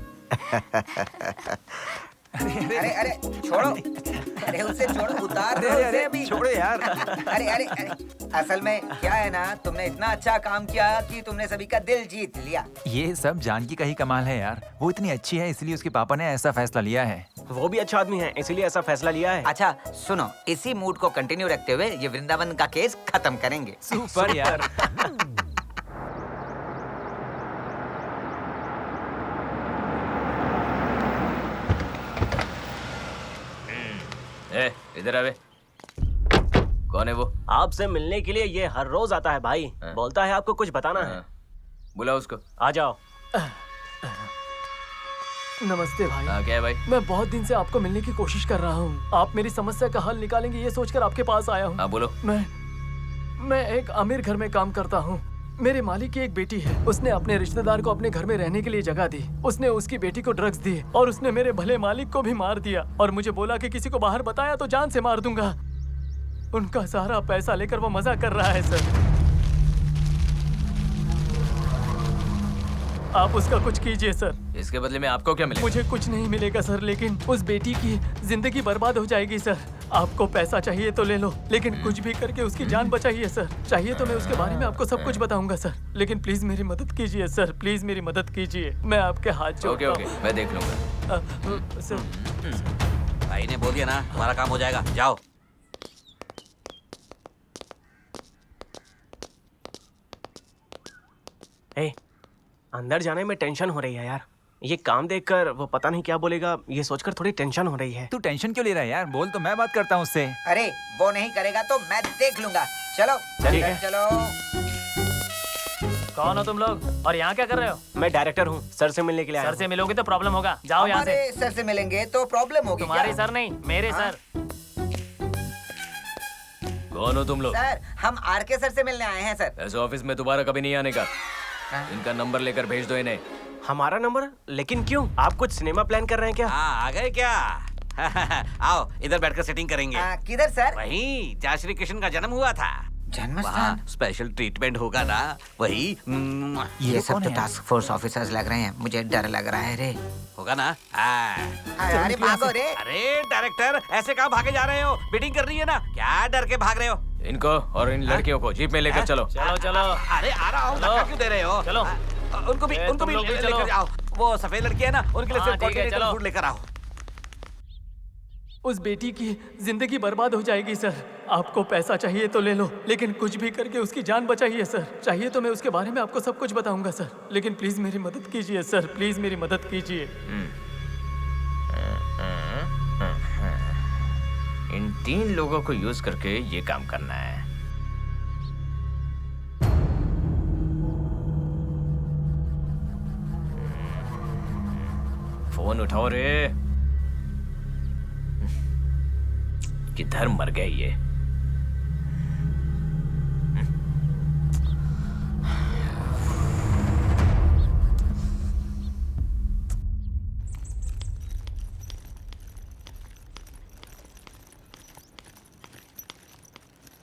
अरे अरे छोड़ो, अरे उसे छोड़ो, उतार दो उसे अभी। छोड़ो यार। अरे अरे अरे, असल में क्या है ना, तुमने इतना अच्छा काम किया कि तुमने सभी का दिल जीत लिया। ये सब जानकी का ही कमाल है यार, वो इतनी अच्छी है इसलिए उसके पापा ने ऐसा फैसला लिया है। वो भी अच्छा आदमी है इसीलिए ऐसा फैसला लिया है। अच्छा सुनो, इसी मूड को कंटिन्यू रखते हुए ये वृंदावन का केस खत्म करेंगे। सुपर यार। इधर आवे। कौन है वो? आपसे मिलने के लिए ये हर रोज आता है भाई। बोलता है आपको कुछ बताना है। बुलाओ उसको। आ जाओ। नमस्ते भाई। हाँ, क्या है भाई? मैं बहुत दिन से आपको मिलने की कोशिश कर रहा हूँ, आप मेरी समस्या का हल निकालेंगे ये सोचकर आपके पास आया हूँ। हाँ बोलो। मैं एक अमीर घर में काम करता हूँ। मेरे मालिक की एक बेटी है, उसने अपने रिश्तेदार को अपने घर में रहने के लिए जगह दी। उसने उसकी बेटी को ड्रग्स दिए और उसने मेरे भले मालिक को भी मार दिया और मुझे बोला कि किसी को बाहर बताया तो जान से मार दूंगा। उनका सारा पैसा लेकर वो मजा कर रहा है सर। आप उसका कुछ कीजिए सर। इसके बदले में आपको क्या मिलेगा? मुझे कुछ नहीं मिलेगा सर, लेकिन उस बेटी की जिंदगी बर्बाद हो जाएगी सर। आपको पैसा चाहिए तो ले लो, लेकिन कुछ भी करके उसकी जान बचाइए सर। चाहिए तो मैं उसके बारे में आपको सब कुछ बताऊंगा सर, लेकिन प्लीज मेरी मदद कीजिए सर, प्लीज मेरी मदद कीजिए। मैं आपके हाथ जोड़ता हूं। ओके, मैं देख लूंगा। सर भाई ने बोल दिया ना, हमारा काम हो जाएगा, जाओ। अंदर जाने में टेंशन हो रही है यार। ये काम देखकर वो पता नहीं क्या बोलेगा, ये सोचकर थोड़ी टेंशन हो रही है। तू टेंशन क्यों ले रहा है यार? बोल तो मैं बात करता हूँ उससे। अरे वो नहीं करेगा तो मैं देख लूंगा। चलो चलिए। चलो। कौन हो तुम लोग और यहाँ क्या कर रहे हो? मैं डायरेक्टर हूँ, सर से मिलने के लिए आया सर से मिलोगे तो प्रॉब्लम होगा, जाओ यहाँ से। हमारे सर से मिलेंगे तो प्रॉब्लम होगी। तुम्हारे क्या? सर नहीं, मेरे सर। कौन हो तुम लोग? सर हम आरके सर से मिलने आए हैं सर। ऐसे ऑफिस में दोबारा कभी नहीं आने का। इनका नंबर लेकर भेज दो इन्हें। हमारा नंबर? लेकिन क्यों? आप कुछ सिनेमा प्लान कर रहे हैं क्या? हाँ, आ गए क्या? आओ इधर बैठकर सेटिंग करेंगे। किधर सर? वहीं जहाँ श्री कृष्ण का जन्म हुआ था। जन्मस्थान? स्पेशल ट्रीटमेंट होगा ना, वही। ये सब तो टास्क फोर्स ऑफिसर्स लग रहे हैं, मुझे डर लग रहा है रे। होगा ना? अरे भागो रे। अरे डायरेक्टर, ऐसे कहाँ भागे जा रहे हो? मीटिंग कर रही है ना, क्या डर के भाग रहे हो? इनको और इन लड़कियों को जीप में लेकर चलो। चलो चलो। अरे आ रहा हूँ, धक्का क्यों दे रहे हो? चलो। उनको भी लेकर आओ। वो सफेद लड़की है ना, उनके लिए हाँ, ठीक है, चलो। फूड लेकर आओ। उस बेटी की जिंदगी बर्बाद हो जाएगी सर। आपको पैसा चाहिए तो ले लो, लेकिन कुछ भी करके उसकी जान बचाइए सर। चाहिए तो मैं उसके बारे में आपको सब कुछ बताऊंगा सर, लेकिन प्लीज मेरी मदद कीजिए सर, प्लीज मेरी मदद कीजिए। इन 3 लोगों को यूज करके ये काम करना है। फोन उठाओ रे। किधर मर गए ये?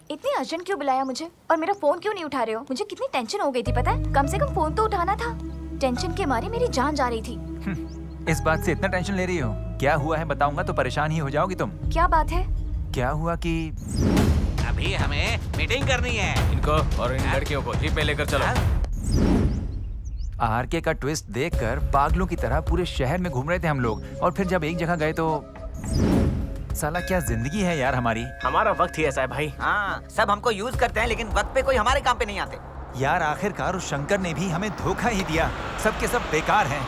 इतनी अर्जेंट क्यों बुलाया मुझे और मेरा फोन क्यों नहीं उठा रहे हो? मुझे कितनी टेंशन हो गई थी पता है? कम से कम फोन तो उठाना था। टेंशन के मारे मेरी जान जा रही थी। इस बात से इतना टेंशन ले रही हो? क्या हुआ है बताऊंगा तो परेशान ही हो जाओगी तुम। क्या बात है? क्या हुआ कि अभी हमें मीटिंग करनी है। इनको और इन लड़कियों को जीप पे लेकर चलो। आरके का ट्विस्ट देखकर पागलों की तरह पूरे शहर में घूम रहे थे हम लोग, और फिर जब एक जगह गए तो साला क्या जिंदगी है यार हमारी। हमारा वक्त ही ऐसा है भाई। हाँ, सब हमको यूज करते हैं लेकिन वक्त पे कोई हमारे काम पे नहीं आते। यार आखिरकार उस शंकर ने भी हमें धोखा ही दिया। सब के सब बेकार हैं।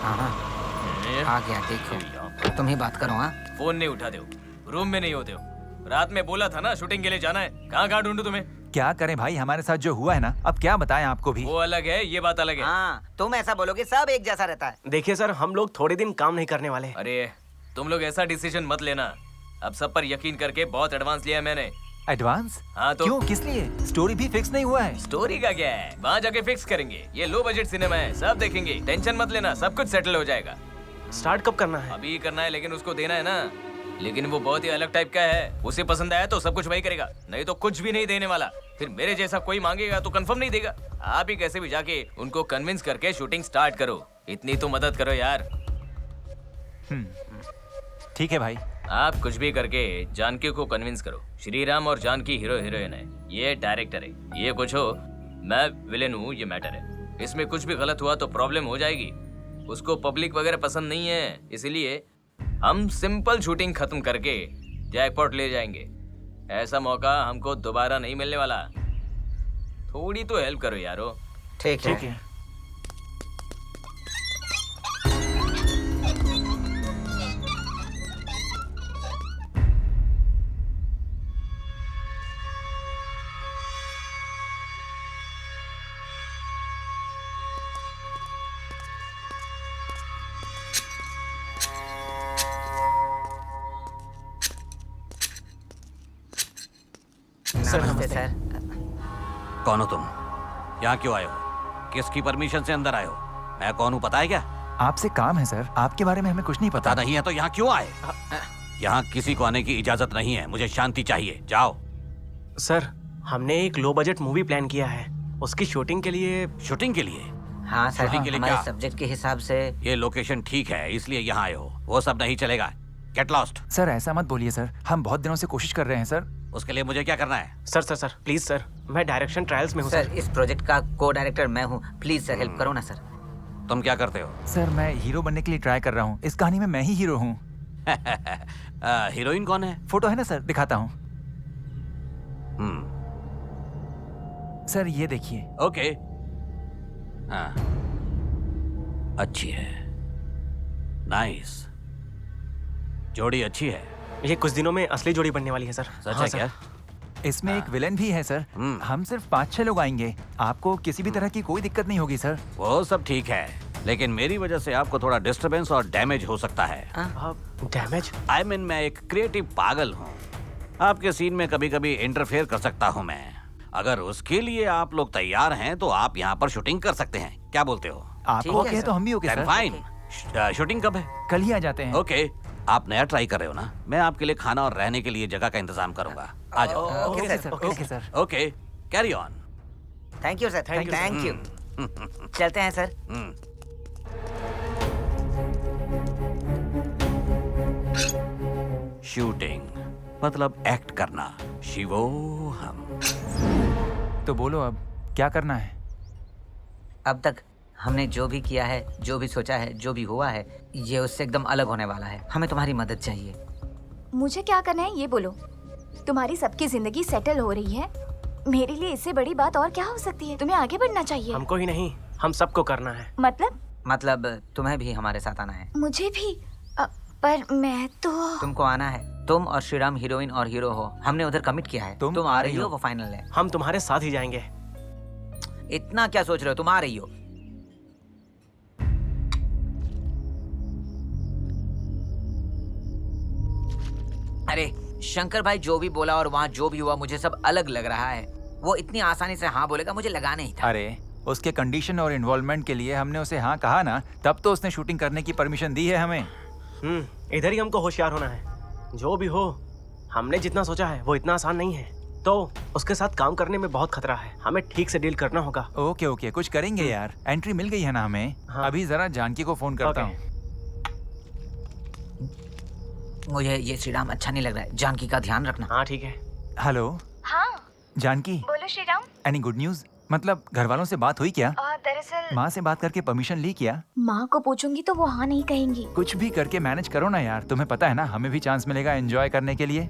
आ गया, देखो तुम ही बात करो। हाँ, फोन नहीं उठाते हो, रूम में नहीं होते हो। रात में बोला था ना शूटिंग के लिए जाना है, कहाँ ढूंढूं तुम्हें? क्या करें भाई, हमारे साथ जो हुआ है ना, अब क्या बताएं आपको भी। वो अलग है, ये बात अलग है। हाँ, तुम ऐसा बोलोगे सब एक जैसा रहता है। देखिए सर, हम लोग थोड़े दिन काम नहीं करने वाले। अरे तुम लोग ऐसा डिसीजन मत लेना। अब सब पर यकीन करके बहुत एडवांस लिया है मैंने। एडवांस? हाँ तो क्यों, किस लिए? स्टोरी भी फिक्स नहीं हुआ है। स्टोरी का क्या है, वहाँ जाके फिक्स करेंगे। ये लो बजट सिनेमा है, सब देखेंगे, टेंशन मत लेना, सब कुछ सेटल हो जाएगा। स्टार्ट कब करना है? अभी करना है, लेकिन उसको देना है ना। लेकिन वो बहुत ही अलग टाइप का है, उसे पसंद आया तो सब कुछ वही करेगा, नहीं तो कुछ भी नहीं देने वाला। फिर मेरे जैसा कोई मांगेगा तो कंफर्म नहीं देगा। आप ही कैसे भी जाके उनको कन्विंस करके शूटिंग स्टार्ट करो। इतनी तो मदद करो यार। ठीक है भाई। आप कुछ भी करके जानकी को कन्विंस करो। श्रीराम और जानकी हीरो हीरोइन है, ये डायरेक्टर है। ये कुछ हो, मैं विलेन हूँ, ये मैटर है। इसमें कुछ भी गलत हुआ तो प्रॉब्लम हो जाएगी। उसको पब्लिक वगैरह पसंद नहीं है, इसलिए हम सिंपल शूटिंग खत्म करके जैकपॉट ले जाएंगे। ऐसा मौका हमको दोबारा नहीं मिलने वाला। थोड़ी तो हेल्प करो यारो। ठीक है। नमस्ते सर। कौन हो तुम? यहाँ क्यों आए हो? किसकी परमिशन से अंदर आए हो? मैं कौन हूँ पता है क्या? आपसे काम है सर, आपके बारे में हमें कुछ नहीं पता। नहीं है तो यहाँ क्यों आए? यहाँ किसी को आने की इजाजत नहीं है, मुझे शांति चाहिए, जाओ। सर, हमने एक लो बजट मूवी प्लान किया है, उसकी शूटिंग के लिए। शूटिंग के लिए? हाँ सर, शूटिंग के लिए हमारे क्या? सब्जेक्ट के हिसाब से। ये लोकेशन ठीक है इसलिए यहाँ आए हो, वो सब नहीं चलेगा। Get lost. सर ऐसा मत बोलिए सर, हम बहुत दिनों से कोशिश कर रहे हैं सर। उसके लिए मुझे क्या करना है? सर प्लीज सर, मैं डायरेक्शन ट्रायल्स में हूँ सर। इस प्रोजेक्ट का को डायरेक्टर मैं हूँ, प्लीज सर हेल्प करो ना सर। तुम क्या करते हो? सर मैं हीरो बनने के लिए ट्राई कर रहा हूँ। इस कहानी में मैं ही हीरो हूँ। हीरोइन कौन है? फोटो है ना सर, दिखाता हूँ। सर ये देखिए। ओके, हाँ अच्छी है, नाइस, जोड़ी अच्छी है। ये कुछ दिनों में असली जोड़ी बनने वाली है सर। सच है क्या? इसमें एक विलेन भी है सर। हम सिर्फ 5-6 लोग आएंगे, आपको किसी भी तरह की कोई दिक्कत नहीं होगी सर। वो सब ठीक है, लेकिन मेरी वजह से आपको थोड़ा डिस्टरबेंस और डैमेज हो सकता है। डैमेज? आई मीन मैं एक क्रिएटिव पागल हूँ, आपके सीन में कभी कभी इंटरफेयर कर सकता हूँ मैं। अगर उसके लिए आप लोग तैयार हैं तो आप यहाँ पर शूटिंग कर सकते हैं, क्या बोलते हो? आप ओके तो हम भी ओके सर। फाइन। शूटिंग कब है? कल ही आ जाते हैं। ओके, आप नया ट्राई कर रहे हो ना, मैं आपके लिए खाना और रहने के लिए जगह का इंतजाम करूंगा। आ जाओ। Okay sir. Okay, carry on. Thank you sir, thank you. चलते हैं सर। शूटिंग मतलब एक्ट करना, शिवोहम। तो बोलो अब क्या करना है? अब तक हमने जो भी किया है, जो भी सोचा है, जो भी हुआ है, ये उससे एकदम अलग होने वाला है। हमें तुम्हारी मदद चाहिए। मुझे क्या करना है ये बोलो। तुम्हारी सबकी जिंदगी सेटल हो रही है, मेरे लिए इससे बड़ी बात और क्या हो सकती है? तुम्हें आगे बढ़ना चाहिए। हमको ही नहीं, हम सबको करना है। मतलब तुम्हें भी हमारे साथ आना है। मुझे भी पर मैं तो। तुमको आना है। तुम और श्रीराम हीरोइन और हीरो हो। हमने उधर कमिट किया है। तुम आ रही हो, वो फाइनल है। हम तुम्हारे साथ ही जाएंगे। इतना क्या सोच रहे हो? तुम आ रही हो। अरे शंकर भाई जो भी बोला और वहाँ जो भी हुआ, मुझे सब अलग लग रहा है। वो इतनी आसानी से हाँ बोलेगा, मुझे लगा नहीं था। अरे उसके कंडीशन और इन्वॉल्वमेंट के लिए हमने उसे हाँ कहा ना, तब तो उसने शूटिंग करने की परमिशन दी है हमें। इधर ही हमको होशियार होना है। जो भी हो, हमने जितना सोचा है वो इतना आसान नहीं है, तो उसके साथ काम करने में बहुत खतरा है। हमें ठीक से डील करना होगा। ओके कुछ करेंगे यार। एंट्री मिल गई है ना हमें। हाँ। अभी जरा जानकी को फोन करता हूँ। मुझे ये श्रीराम अच्छा नहीं लग रहा है। जानकी का ध्यान रखना। हाँ ठीक है। हेलो हाँ जानकी, बोलो श्रीराम। Any good news? मतलब घर वालों से बात हुई क्या? दरअसल माँ से बात करके परमिशन ली क्या? माँ को पूछूंगी तो वो हाँ नहीं कहेंगी। कुछ भी करके मैनेज करो ना यार। तुम्हें पता है ना, हमें भी चांस मिलेगा एंजॉय करने के लिए।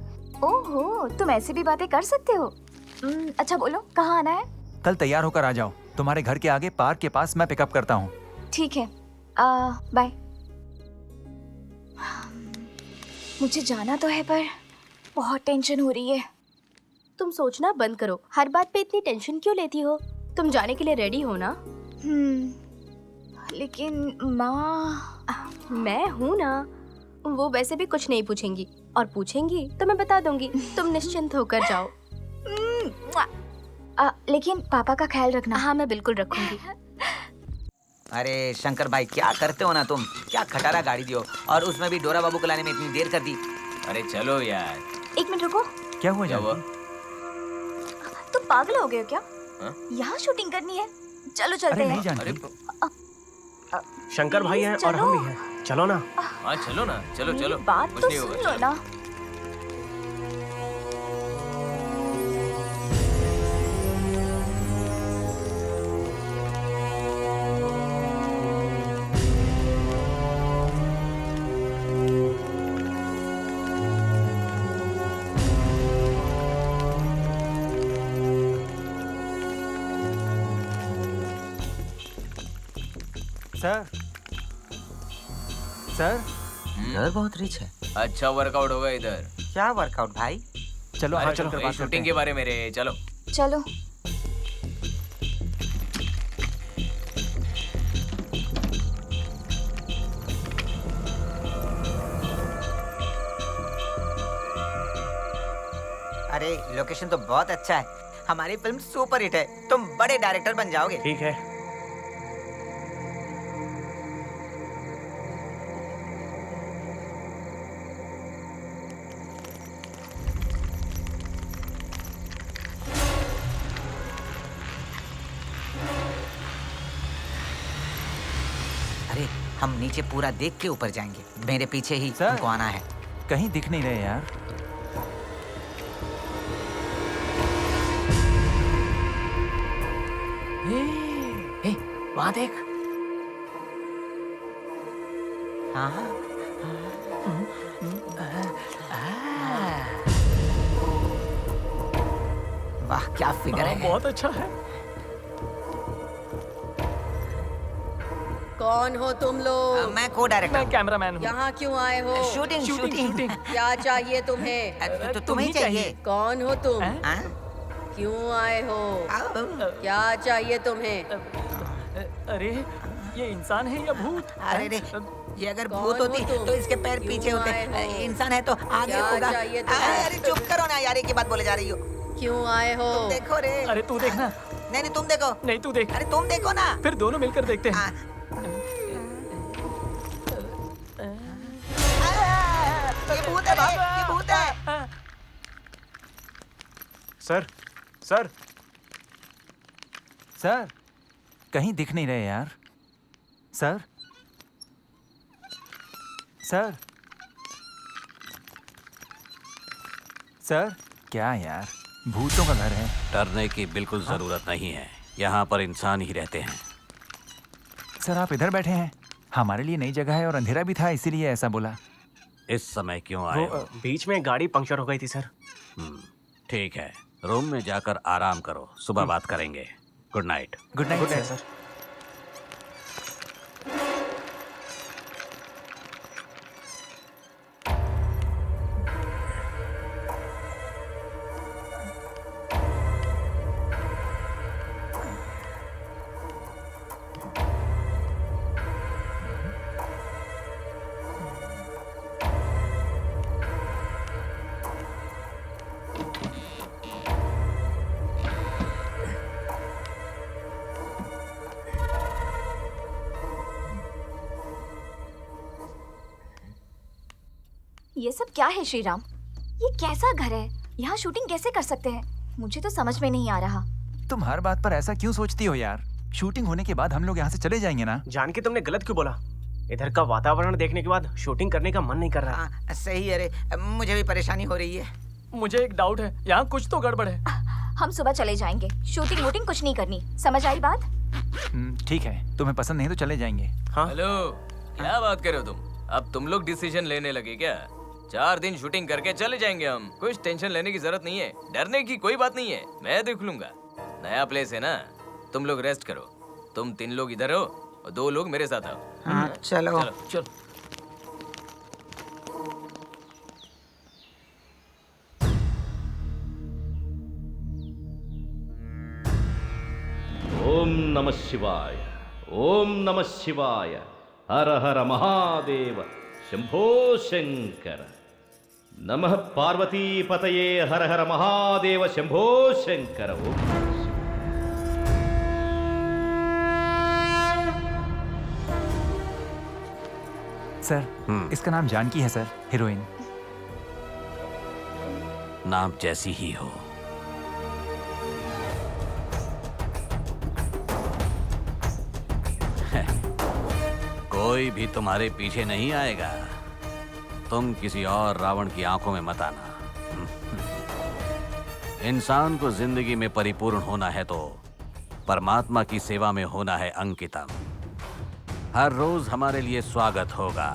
ओहो, तुम ऐसी भी बातें कर सकते हो। अच्छा बोलो, कहाँ आना है? कल तैयार होकर आ जाओ। तुम्हारे घर के आगे पार्क के पास मैं पिकअप करता हूँ। ठीक है, बाय। मुझे जाना तो है पर बहुत टेंशन हो रही है। तुम सोचना बंद करो। हर बात पे इतनी टेंशन क्यों लेती हो? तुम जाने के लिए रेडी हो ना? लेकिन माँ। मैं हूँ ना। वो वैसे भी कुछ नहीं पूछेंगी, और पूछेंगी तो मैं बता दूंगी। तुम निश्चिंत होकर जाओ। लेकिन पापा का ख्याल रखना। हाँ मैं बिल्कुल रखूंगी। अरे शंकर भाई क्या करते हो ना तुम? क्या खटारा गाड़ी दियो, और उसमें भी डोरा बाबू को लाने में इतनी देर कर दी। अरे चलो यार। 1 मिनट रुको। क्या हुआ जानकी? तुम पागल हो गए हो क्या? हाँ? यहाँ शूटिंग करनी है। चलो चलते हैं। शंकर भाई हैं और हम भी हैं। चलो ना। हाँ चलो ना, चलो चलो। बात कुछ तो नहीं होगा, सुन लो चलो। ना। सर घर बहुत रिच है। अच्छा वर्कआउट होगा इधर। क्या वर्कआउट भाई? चलो अरे चलो ये शूटिंग के बारे में रे, चलो। चलो। अरे लोकेशन तो बहुत अच्छा है। हमारी फिल्म सुपर हिट है। तुम बड़े डायरेक्टर बन जाओगे। ठीक है। अरे हम नीचे पूरा देख के ऊपर जाएंगे। मेरे पीछे ही तुमको आना है। कहीं दिख नहीं रहे यार। वहाँ देख। हाँ वाह क्या फिगर है। बहुत अच्छा है। कौन हो तुम लोग? मैं को डायरेक्टर। मैं कैमरामैन हूँ। यहाँ क्यों आए हो? शूटिंग। क्या चाहिए तुम्हें? तो तुम्हें चाहिए। कौन हो तुम? क्यों आए हो? क्या चाहिए तुम्हें? अरे ये इंसान है या भूत? अरे रे, ये अगर भूत होती तो इसके पैर पीछे होते। इंसान है तो आगे होगा। अरे चुप करो ना यार, एक ही बात बोले जा रही हो। क्यों आए हो? तुम देखो रे। अरे तू देखना। नहीं तुम देखो। नहीं तू देख। अरे तुम देखो ना। फिर दोनों मिलकर देखते हैं। ये भूत है भाई, ये भूत है। सर सर सर कहीं दिख नहीं रहे यार। सर सर सर क्या यार, भूतों का घर है। डरने की बिल्कुल जरूरत नहीं है। यहाँ पर इंसान ही रहते हैं। सर आप इधर बैठे हैं? हमारे लिए नई जगह है और अंधेरा भी था, इसीलिए ऐसा बोला। इस समय क्यों आए हो? बीच में गाड़ी पंक्चर हो गई थी सर। ठीक है, रूम में जाकर आराम करो, सुबह बात करेंगे। Good night. Good night sir. ये सब क्या है श्रीराम? ये कैसा घर है? यहाँ शूटिंग कैसे कर सकते हैं? मुझे तो समझ में नहीं आ रहा। तुम हर बात पर ऐसा क्यों सोचती हो यार? शूटिंग होने के बाद हम लोग यहाँ से चले जाएंगे ना। जान के तुमने गलत क्यों बोला? इधर का वातावरण देखने के बाद शूटिंग करने का मन नहीं कर रहा। सही है रे, मुझे भी परेशानी हो रही है। मुझे एक डाउट है, यहाँ कुछ तो गड़बड़ है। हम सुबह चले जाएंगे, शूटिंग वूटिंग कुछ नहीं करनी, समझ आई बात? ठीक है, तुम्हें पसंद नहीं तो चले जाएंगे। हेलो, क्या बात कर रहे हो तुम? अब तुम लोग डिसीजन लेने लगे क्या? 4 दिन शूटिंग करके चले जाएंगे हम। कुछ टेंशन लेने की जरूरत नहीं है, डरने की कोई बात नहीं है, मैं देख लूंगा। नया प्लेस है ना, तुम लोग रेस्ट करो। तुम 3 लोग इधर हो और 2 लोग मेरे साथ आओ। हाँ, चलो। चलो। ओम नमः शिवाय, ओम नमः शिवाय, हर हर महादेव, शंभो शंकर। नमः पार्वती पतये, हर हर महादेव, शंभो शंकर। सर, इसका नाम जानकी है सर, हीरोइन। नाम जैसी ही हो। कोई भी तुम्हारे पीछे नहीं आएगा। तुम किसी और रावण की आंखों में मत आना। इंसान को जिंदगी में परिपूर्ण होना है तो परमात्मा की सेवा में होना है अंकितम। हर रोज हमारे लिए स्वागत होगा,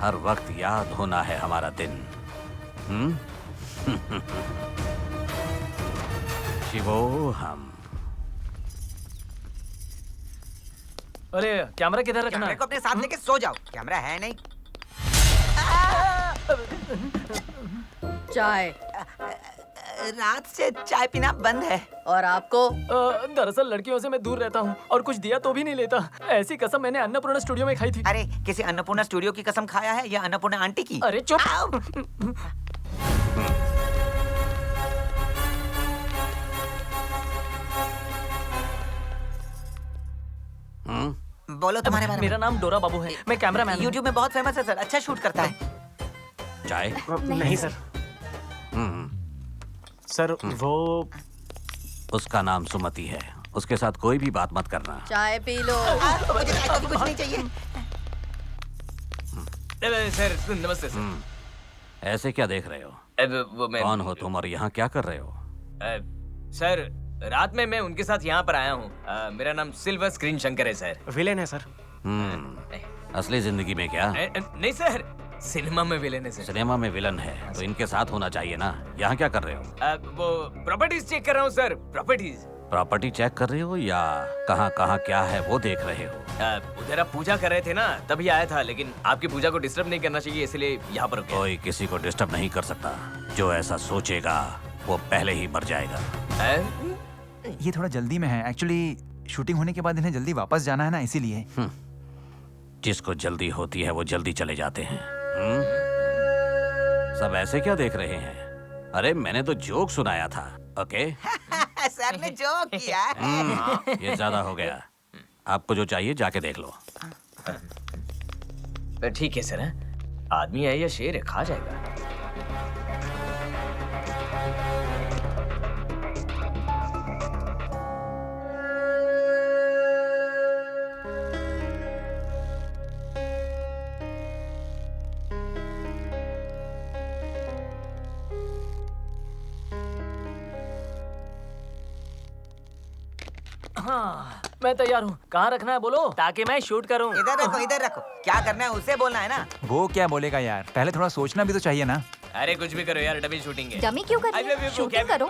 हर वक्त याद होना है हमारा दिन। शिवोहम। अरे कैमरा किधर रखना कैमरे है? को अपने साथ लेके सो जाओ, कैमरा है नहीं। चाय। रात से चाय पीना बंद है। और आपको? दरअसल लड़कियों से मैं दूर रहता हूँ और कुछ दिया तो भी नहीं लेता। ऐसी कसम मैंने अन्नपूर्णा स्टूडियो में खाई थी। अरे किसी अन्नपूर्णा स्टूडियो की कसम खाया है या अन्नपूर्णा आंटी की? अरे चुप। बोलो तुम्हारे बारे में। मेरा नाम डोरा बाबू है, मैं कैमरामैन हूँ। यूट्यूब में बहुत फेमस है सर, अच्छा शूट करता है। चाय? नहीं सर। सर वो उसका नाम सुमति है, उसके साथ कोई भी बात मत करना। चाय पी लो। मुझे चाय कभी कुछ नहीं चाहिए। सर नमस्ते सर। ऐसे क्या देख रहे हो? वो मैं कौन हो तुम और यहाँ क्या कर रहे हो? सर रात में मैं उनके साथ यहाँ पर आया हूँ। मेरा नाम सिल्वर स्क्रीन शंकर है सर। विलेन है सर। असली जिंदगी में क्या? नहीं सर, सिनेमा में विलेन है सर। सिनेमा में विलन है तो इनके साथ होना चाहिए ना। यहाँ क्या कर रहे हो? वो प्रॉपर्टीज चेक कर रहा हूँ सर, प्रॉपर्टीज। प्रॉपर्टी चेक कर रहे हो या कहाँ कहाँ क्या है वो देख रहे हो? उधर आप पूजा कर रहे थे ना, तभी आया था, लेकिन आपकी पूजा को डिस्टर्ब नहीं करना चाहिए इसलिए यहाँ पर रुके। कोई किसी को डिस्टर्ब नहीं कर सकता। जो ऐसा सोचेगा वो पहले ही मर जाएगा। ये थोड़ा जल्दी में है एक्चुअली, शूटिंग होने के बाद इन्हें जल्दी वापस जाना है ना, इसीलिए। जिसको जल्दी होती है वो जल्दी चले जाते हैं। सब ऐसे क्या देख रहे हैं? अरे मैंने तो जोक सुनाया था। ओके सर ने जोक किया। ये ज्यादा हो गया। आपको जो चाहिए जाके देख लो। ठीक है सर। आदमी है या शेर है, खा जाएगा। हाँ मैं तैयार हूँ। कहाँ रखना है बोलो ताकि मैं शूट करूँ। इधर रखो, इधर रखो। क्या करना है उसे बोलना है ना। वो क्या बोलेगा यार, पहले थोड़ा सोचना भी तो चाहिए ना। अरे कुछ भी करो यार, डबल शूटिंग है। डमी क्यों कर रही है? शूटिंग करो।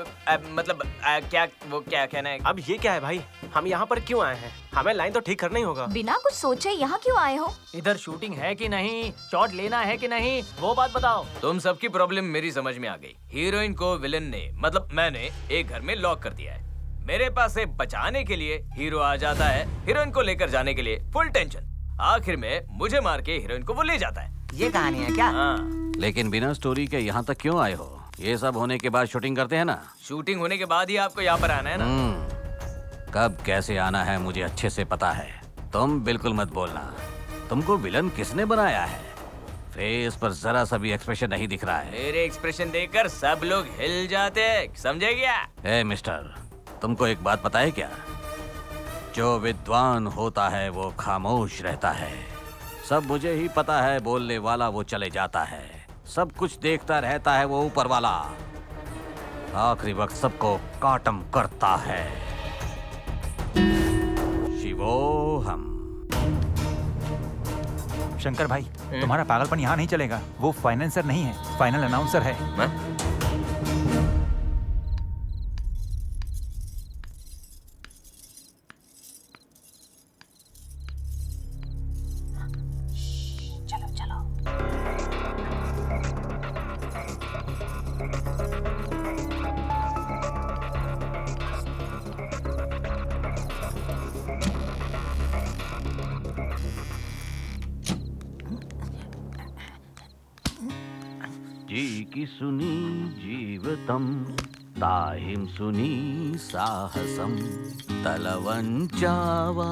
मतलब क्या वो क्या कहना है? अब ये क्या है भाई, हम यहाँ पर क्यों आए हैं? हमें लाइन तो ठीक करना ही होगा। बिना कुछ सोचे यहाँ क्यों आए हो? इधर शूटिंग है कि नहीं, शॉट लेना है कि नहीं, वो बात बताओ। तुम सबकी प्रॉब्लम मेरी समझ में आ गई। हीरोइन को विलन ने मतलब मैंने एक घर में लॉक कर दिया है। मेरे पास से बचाने के लिए हीरो आ जाता है, हीरोइन को लेकर जाने के लिए फुल टेंशन। आखिर में मुझे मार के हीरोइन को वो ले जाता है। ये कहानी है क्या? हाँ। लेकिन बिना स्टोरी के यहाँ तक क्यों आए हो? ये सब होने के बाद शूटिंग करते हैं ना। शूटिंग होने के बाद ही आपको यहाँ पर आना है ना। कब कैसे आना है मुझे अच्छे से पता है। तुम बिल्कुल मत बोलना। तुमको विलन किसने बनाया है? फेस पर जरा सा भी एक्सप्रेशन नहीं दिख रहा है। मेरे एक्सप्रेशन देखकर सब लोग हिल जाते हैं, समझे क्या? ए मिस्टर, तुमको एक बात पता है क्या? जो विद्वान होता है वो खामोश रहता है। सब मुझे ही पता है, बोलने वाला वो चले जाता है। सब कुछ देखता रहता है वो ऊपर वाला। आखिरी वक्त सबको काटम करता है। शिवोहम। शंकर भाई, तुम्हारा पागलपन यहाँ नहीं चलेगा। वो फाइनेंसर नहीं है, फाइनल अनाउंसर है। जी सुनी जीवतम ताहिम सुनी साहसम तलवंचावा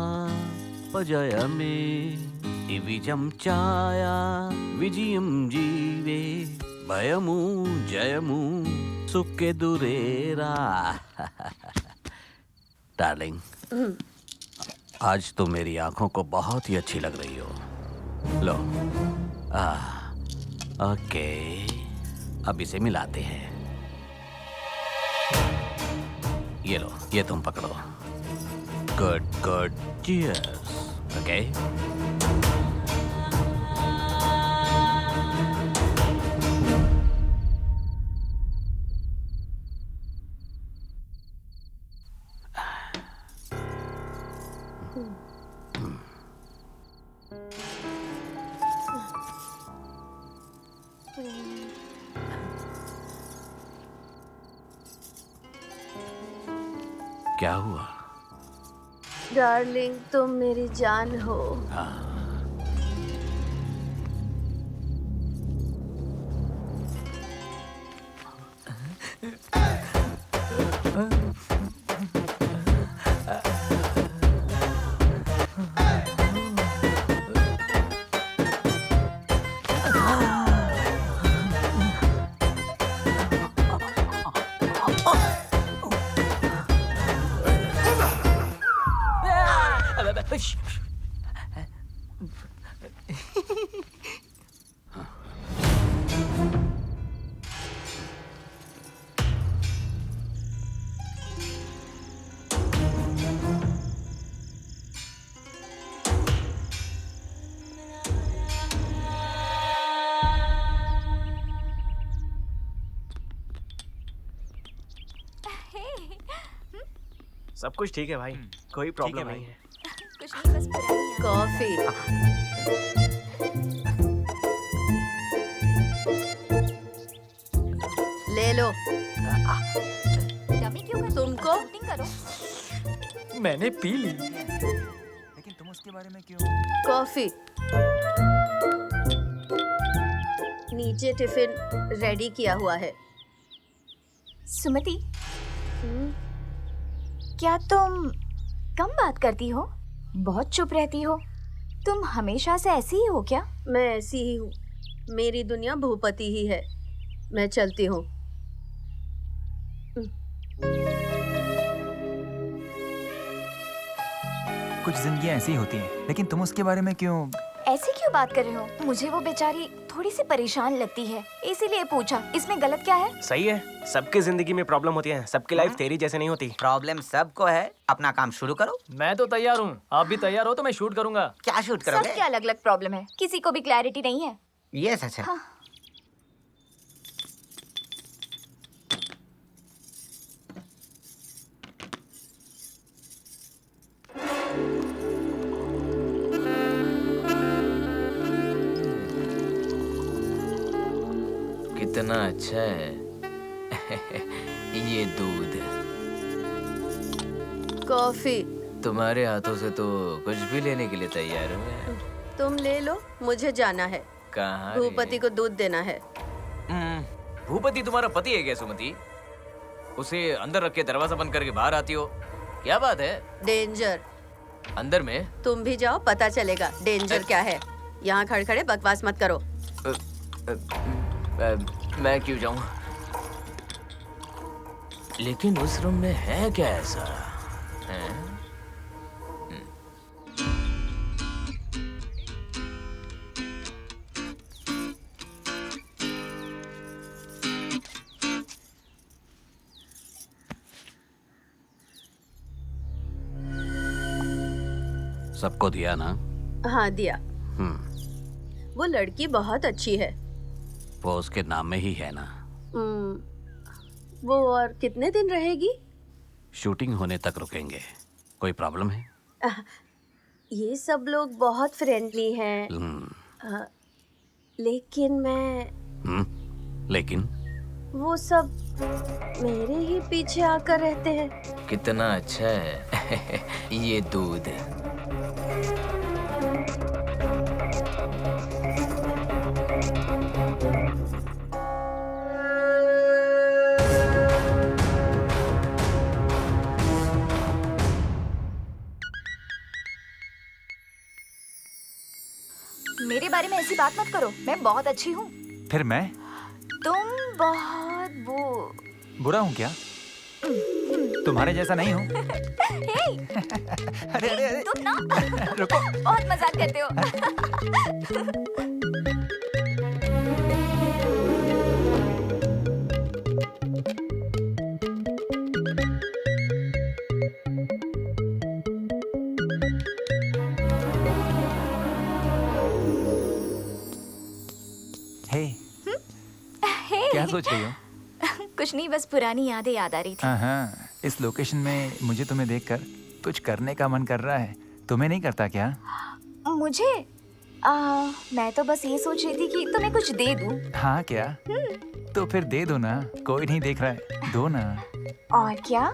पजय में इविजम चाया विजयम जीवे भयमु जयमु सुखे दुरेरा। डार्लिंग, आज तो मेरी आंखों को बहुत ही अच्छी लग रही हो। लो, ओके, अब इसे मिलाते हैं। ये लो, ये तुम पकड़ो। Good good, cheers. ओके। क्या हुआ? डार्लिंग, तुम मेरी जान हो। सब कुछ ठीक है भाई, कोई प्रॉब्लम नहीं है। कुछ नहीं, बस पुरानी याद। कॉफी। ले लो। डमी क्यों कर? तुमको? शूटिंग करो। मैंने पी ली। लेकिन तुम उसके बारे में क्यों? कॉफी। नीचे टिफिन रेडी किया हुआ है। सुमति, क्या तुम कम बात करती हो? बहुत चुप रहती हो। तुम हमेशा से ऐसी ही हो क्या? मैं ऐसी ही हूँ। मेरी दुनिया भूपति ही है। मैं चलती हूँ। कुछ जिंदगियां ऐसी होती हैं, लेकिन तुम उसके बारे में क्यों? ऐसे क्यों बात कर रहे हो? मुझे वो बेचारी थोड़ी सी परेशान लगती है, इसीलिए पूछा। इसमें गलत क्या है? सही है, सबकी जिंदगी में प्रॉब्लम होती है, सबकी लाइफ तेरी जैसे नहीं होती। प्रॉब्लम सबको है, अपना काम शुरू करो। मैं तो तैयार हूँ, आप भी तैयार हो तो मैं शूट करूंगा। क्या शूट करोगे? सबके अलग अलग प्रॉब्लम है, किसी को भी क्लैरिटी नहीं है। ये सच है। हाँ। कितना अच्छा है ये दूध। कॉफी तुम्हारे हाथों से तो कुछ भी लेने के लिए तैयार हूँ मैं। तुम ले लो, मुझे जाना है। कहाँ रे? भूपति को दूध देना है। भूपति तुम्हारा पति है क्या सुमति? उसे अंदर रख के दरवाजा बंद करके बाहर आती हो, क्या बात है? डेंजर। अंदर में? तुम भी जाओ, पता चलेगा डेंजर क्या है। यहाँ खड़े खड़े बकवास मत करो। मैं क्यों जाऊं? लेकिन उस रूम में है क्या ऐसा? है? सबको दिया ना? हाँ दिया। वो लड़की बहुत अच्छी है। वो उसके नाम में ही है ना? वो और कितने दिन रहेगी? शूटिंग होने तक रुकेंगे। कोई प्रॉब्लम है? ये सब लोग बहुत फ्रेंडली हैं। लेकिन लेकिन वो सब मेरे ही पीछे आकर रहते हैं। कितना अच्छा है ये दूध। मेरे बारे में ऐसी बात मत करो, मैं बहुत अच्छी हूँ। फिर मैं? तुम बहुत बुरा हूँ क्या? तुम्हारे जैसा नहीं हूँ। अरे अरे अरे तुम ना रुको। बहुत मजाक करते हो। क्या सोच रही हो? कुछ नहीं, बस पुरानी यादें याद आ रही थी। हाँ, इस लोकेशन में मुझे तुम्हें देखकर कुछ करने का मन कर रहा है। तुम्हें नहीं करता क्या? मुझे मैं तो बस ये सोच रही थी कि तुम्हें कुछ दे दूं। हाँ क्या? तो फिर दे दो ना, कोई नहीं देख रहा है, दो ना। और क्या?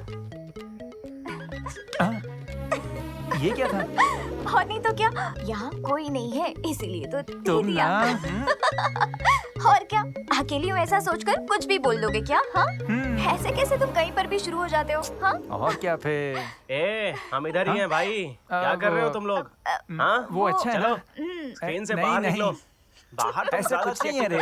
ये क्या था? और नहीं तो क्या, यहाँ कोई नहीं है इसीलिए तो दे तुम दिया। और क्या, अकेली हूँ ऐसा सोचकर कुछ भी बोल दोगे क्या? हाँ, ऐसे कैसे तुम कहीं पर भी शुरू हो जाते हो? हाँ, और क्या फिर? हम इधर ही हैं भाई। क्या कर रहे हो तुम लोग? हाँ, वो अच्छा है चलो ना? स्क्रीन से बाहर निकलो। बाहर तो ऐसा कुछ नहीं है रे।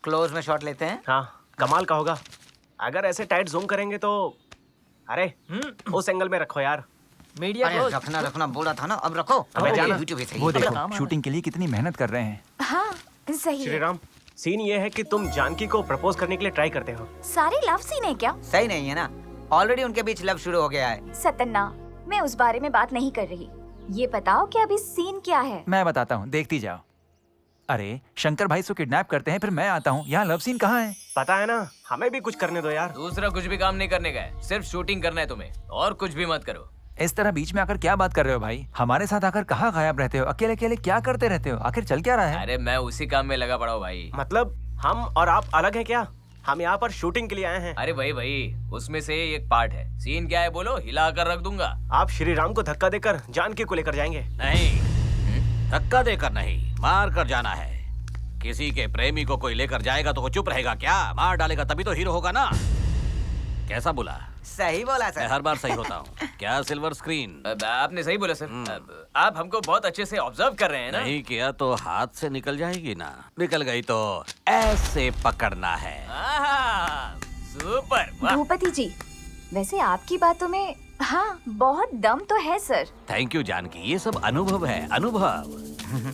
क्लोज में शॉट लेते हैं। हाँ, कमाल का होगा। अगर ऐसे टाइट जूम करेंगे तो अरे उस एंगल में रखो यार। मीडिया अरे रखना बोला था ना, अब रखो। अबे जाना। यूट्यूब पे सही। वो देखो, शूटिंग के लिए कितनी मेहनत कर रहे हैं। हाँ, सही है। श्रीराम, सीन ये है कि तुम जानकी को प्रपोज करने के लिए ट्राई करते हो। सारे लव सीन है क्या? सही नहीं है ना? ऑलरेडी उनके बीच लव शुरू हो गया है। सतन्ना, मैं उस बारे में बात नहीं कर रही। ये बताओ कि अभी सीन क्या है। मैं बताता हूँ, देखती जाओ। अरे शंकर भाई से किडनैप करते हैं, फिर मैं आता हूँ। यहाँ लव सीन कहाँ है? पता है ना, हमें भी कुछ करने दो यार। दूसरा कुछ भी काम नहीं करने का है, सिर्फ शूटिंग करना है तुम्हें, और कुछ भी मत करो। इस तरह बीच में आकर क्या बात कर रहे हो भाई? हमारे साथ आकर कहाँ गायब रहते हो? अकेले अकेले क्या करते रहते हो? आखिर चल क्या रहा है? अरे मैं उसी काम में लगा पड़ा हूँ भाई। मतलब हम और आप अलग हैं क्या? हम यहाँ पर शूटिंग के लिए आए हैं। अरे भाई उसमें से एक पार्ट है। सीन क्या है बोलो, हिला कर रख दूंगा। आप श्री राम को धक्का देकर जानकी को लेकर जाएंगे? नहीं, धक्का देकर नहीं, मार कर जाना है। किसी के प्रेमी को कोई लेकर जाएगा तो वो चुप रहेगा क्या? मार डालेगा तभी तो हीरो होगा ना। कैसा बोला? सही बोला सर। मैं हर बार सही होता हूँ। क्या सिल्वर स्क्रीन? आपने सही बोला सर। आप हमको बहुत अच्छे से ऑब्जर्व कर रहे हैं ना। नहीं किया तो हाथ से निकल जाएगी ना। निकल गई तो ऐसे पकड़ना है। सुपर। भूपति जी, वैसे आपकी बातों में हाँ बहुत दम तो है सर। थैंक यू जानकी, ये सब अनुभव है, अनुभव।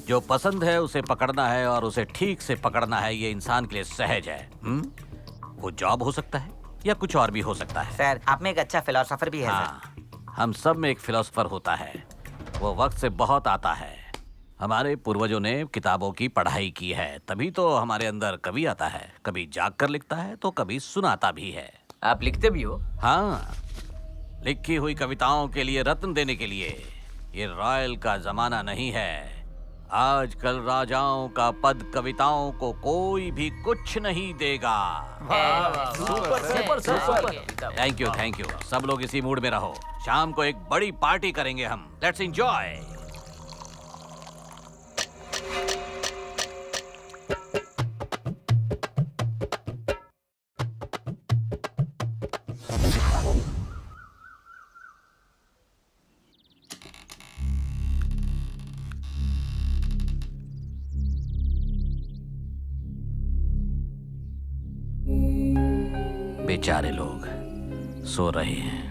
जो पसंद है उसे पकड़ना है और उसे ठीक से पकड़ना है, ये इंसान के लिए सहज है। वो जॉब हो सकता है या कुछ और भी हो सकता है। सर आप में एक अच्छा फिलोसोफर भी है। हाँ, हम सब में एक फिलोसोफर होता है। वो वक्त से बहुत आता है। हमारे पूर्वजों ने किताबों की पढ़ाई की है, तभी तो हमारे अंदर कवि आता है। कभी जाग कर लिखता है तो कभी सुनाता भी है। आप लिखते भी हो? हाँ, लिखी हुई कविताओं के लिए रत्न देने के लिए। ये रॉयल का जमाना नहीं है। आजकल राजाओं का पद कविताओं को कोई भी कुछ नहीं देगा। Thank you. सब लोग इसी मूड में रहो। शाम को एक बड़ी पार्टी करेंगे हम। Let's enjoy. बेचारे लोग सो रहे हैं।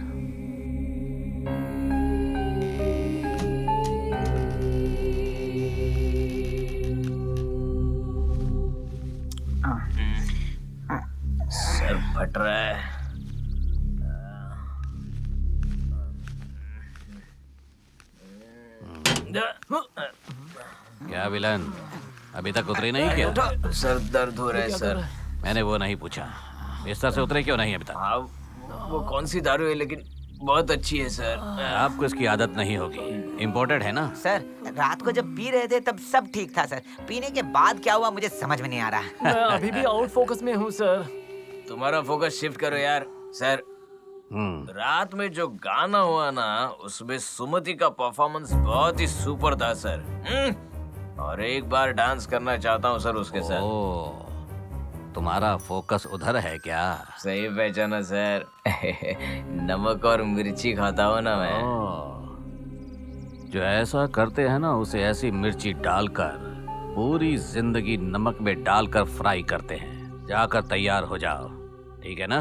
सर फट रहा है। क्या विलन, अभी तक उतरे नहीं क्या? सर दर्द हो रहा है सर। मैंने वो नहीं पूछा। बिस्तर से उतरे क्यों नहीं अभी तक? वो कौन सी दारू है, लेकिन बहुत अच्छी है सर। आपको इसकी आदत नहीं होगी। इम्पोर्टेड है ना? सर रात को जब पी रहे थे तब सब ठीक था सर। पीने के बाद क्या हुआ मुझे समझ में नहीं आ रहा। मैं अभी भी आउट फोकस में हूँ सर। तुम्हारा फोकस शिफ्ट करो यार। सर रात में जो गाना हुआ ना, उसमें सुमति का परफॉर्मेंस बहुत ही सुपर था सर। और एक बार डांस करना चाहता हूँ सर उसके साथ। तुम्हारा फोकस उधर है क्या? सही पहचाना सर। नमक और मिर्ची खाता हूँ ना मैं। जो ऐसा करते हैं ना, उसे ऐसी मिर्ची डालकर पूरी जिंदगी नमक में डालकर फ्राई करते हैं। जाकर तैयार हो जाओ, ठीक है ना?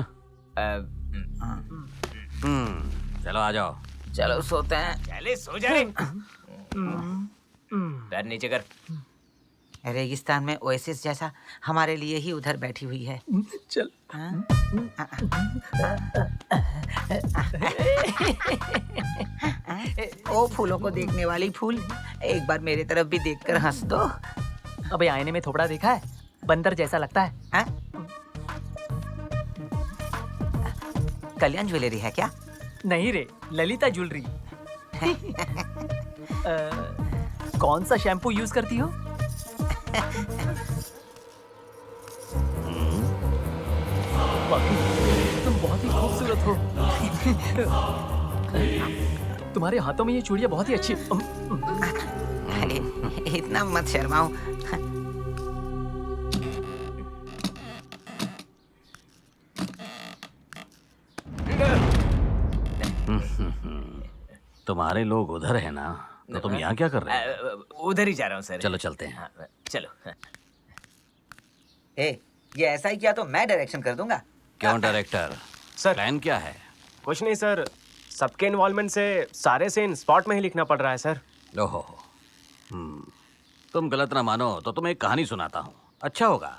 चलो आ जाओ। चलो सोते हैं। चले सो जा रे। पैर नीचे कर। रेगिस्तान में ओएसिस जैसा हमारे लिए ही उधर बैठी हुई है। चल। ओ फूलों को देखने वाली फूल, एक बार मेरे तरफ भी देखकर हंस दो। अबे आईने में थोड़ा देखा है? बंदर जैसा लगता है। कल्याण ज्वेलरी है क्या? नहीं रे, ललिता ज्वेलरी। कौन सा शैम्पू यूज करती हो? तुम बहुत ही खूबसूरत हो। तुम्हारे हाथों में ये चूड़ियां बहुत ही अच्छी। अरे इतना मत शर्माओ। तुम्हारे लोग उधर है ना, तो तुम यहाँ क्या कर रहे हो? उधर ही जा रहा हूँ सर। चलो चलते हैं। चलो। ये ऐसा ही किया तो मैं डायरेक्शन कर दूंगा। क्यों डायरेक्टर? सर प्लान क्या है? कुछ नहीं सर, सबके इन्वॉल्वमेंट से सारे सीन स्पॉट में ही लिखना पड़ रहा है सर। ओहो, तुम गलत ना मानो तो तुम्हें एक कहानी सुनाता हूँ। अच्छा होगा।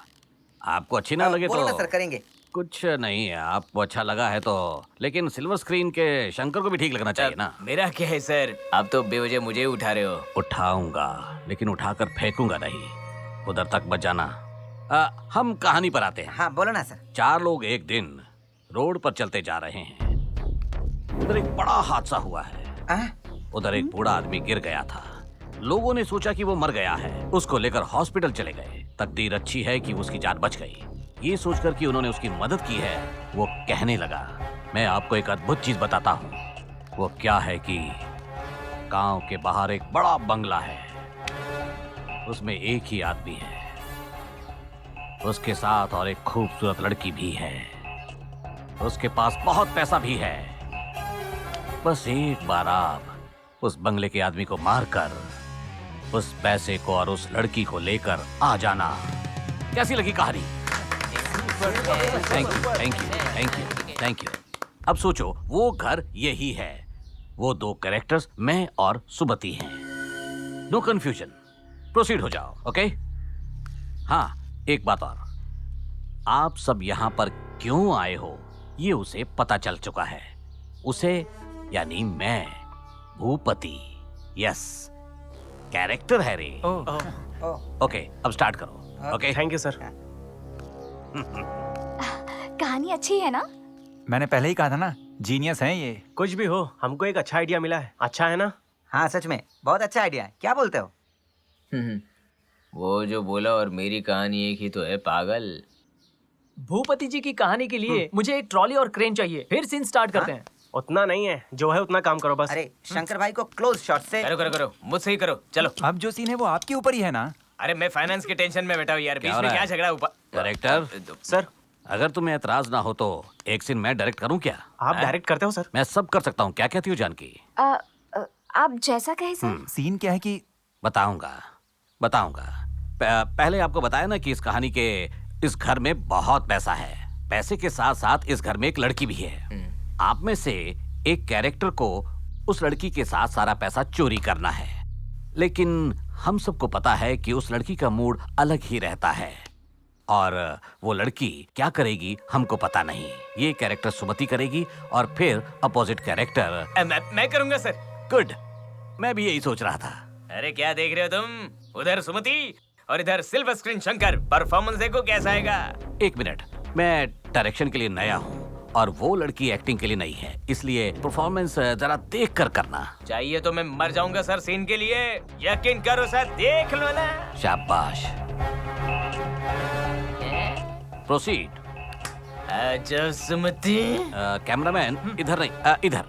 आपको अच्छी ना लगे बोलो तो ना सर, करेंगे। कुछ नहीं है, आपको अच्छा लगा है तो, लेकिन सिल्वर स्क्रीन के शंकर को भी ठीक लगना चाहिए ना। मेरा क्या है सर, आप तो बेवजह मुझे ही उठा रहे हो। उठाऊंगा, लेकिन उठाकर फेंकूंगा नहीं, उधर तक बच जाना। हम कहानी पर आते हैं। हाँ बोलो ना सर। 4 लोग एक दिन रोड पर चलते जा रहे हैं। उधर एक बड़ा हादसा हुआ है। उधर एक बूढ़ा आदमी गिर गया था। लोगों ने सोचा कि वो मर गया है, उसको लेकर हॉस्पिटल चले गए। तकदीर अच्छी है कि उसकी जान बच गई। ये सोचकर कि उन्होंने उसकी मदद की है, वो कहने लगा, मैं आपको एक अद्भुत चीज बताता हूँ। वो क्या है कि गांव के बाहर एक बड़ा बंगला है, उसमें एक ही आदमी है, उसके साथ और एक खूबसूरत लड़की भी है, उसके पास बहुत पैसा भी है। बस एक बार आप उस बंगले के आदमी को मारकर उस पैसे को और उस लड़की को लेकर आ जाना। कैसी लगी कहानी? Thank you, thank you, thank you, thank you. अब सोचो, वो घर यही है। वो 2 कैरेक्टर्स मैं और सुमति हैं। नो कंफ्यूजन, प्रोसीड हो जाओ। ओके? हाँ, एक बात और, आप सब यहाँ पर क्यों आए हो ये उसे पता चल चुका है। उसे यानी मैं, भूपति, यस, कैरेक्टर है रे। ओके, अब स्टार्ट करो। Okay, thank you sir. कहानी अच्छी है ना? मैंने पहले ही कहा था ना, जीनियस हैं ये। कुछ भी हो, हमको एक अच्छा आइडिया मिला है। अच्छा है ना? हाँ सच में बहुत अच्छा आइडिया है। क्या बोलते हो? वो जो बोला और मेरी कहानी एक ही तो है, पागल। भूपति जी की कहानी के लिए मुझे एक ट्रॉली और क्रेन चाहिए। फिर सीन स्टार्ट करते हैं। उतना नहीं है, जो है उतना काम करो बस। अरे शंकर भाई को क्लोज शॉट से करो करो करो, मुझसे ही करो, चलो। अब जो सीन है वो आपके ऊपर ही है ना। अरे मैं फाइनेंस के टेंशन में बैठा हूँ यार, बीच हो में रहा क्या है? झगड़ा ऊपर। डायरेक्टर सर, अगर तुम्हें एतराज ना हो तो एक सीन मैं डायरेक्ट करूं क्या? आप डायरेक्ट करते हो सर? मैं सब कर सकता हूँ। क्या कहती हो जानकी? आप जैसा कहे सर। सीन क्या है कि बताऊंगा, बताऊंगा। पहले आपको बताया ना कि इस कहानी के इस घर में बहुत पैसा है। पैसे के साथ साथ इस घर में एक लड़की भी है। आप में से एक कैरेक्टर को उस लड़की के साथ सारा पैसा चोरी करना है, लेकिन हम सबको पता है कि उस लड़की का मूड अलग ही रहता है और वो लड़की क्या करेगी हमको पता नहीं। ये कैरेक्टर सुमति करेगी और फिर अपोजिट कैरेक्टर मैं करूंगा सर। गुड, मैं भी यही सोच रहा था। अरे क्या देख रहे हो तुम? उधर सुमति और इधर सिल्वर स्क्रीन शंकर। परफॉर्मेंस देखो कैसा आएगा। एक मिनट, मैं डायरेक्शन के लिए नया हूँ और वो लड़की एक्टिंग के लिए नहीं है, इसलिए परफॉर्मेंस जरा देख कर करना। चाहिए तो मैं मर जाऊंगा सर सीन के लिए, यकीन करो सर, देख लो ना। शाबाश, प्रोसीड। अच्छा सुमति। कैमरामैन इधर नहीं, इधर।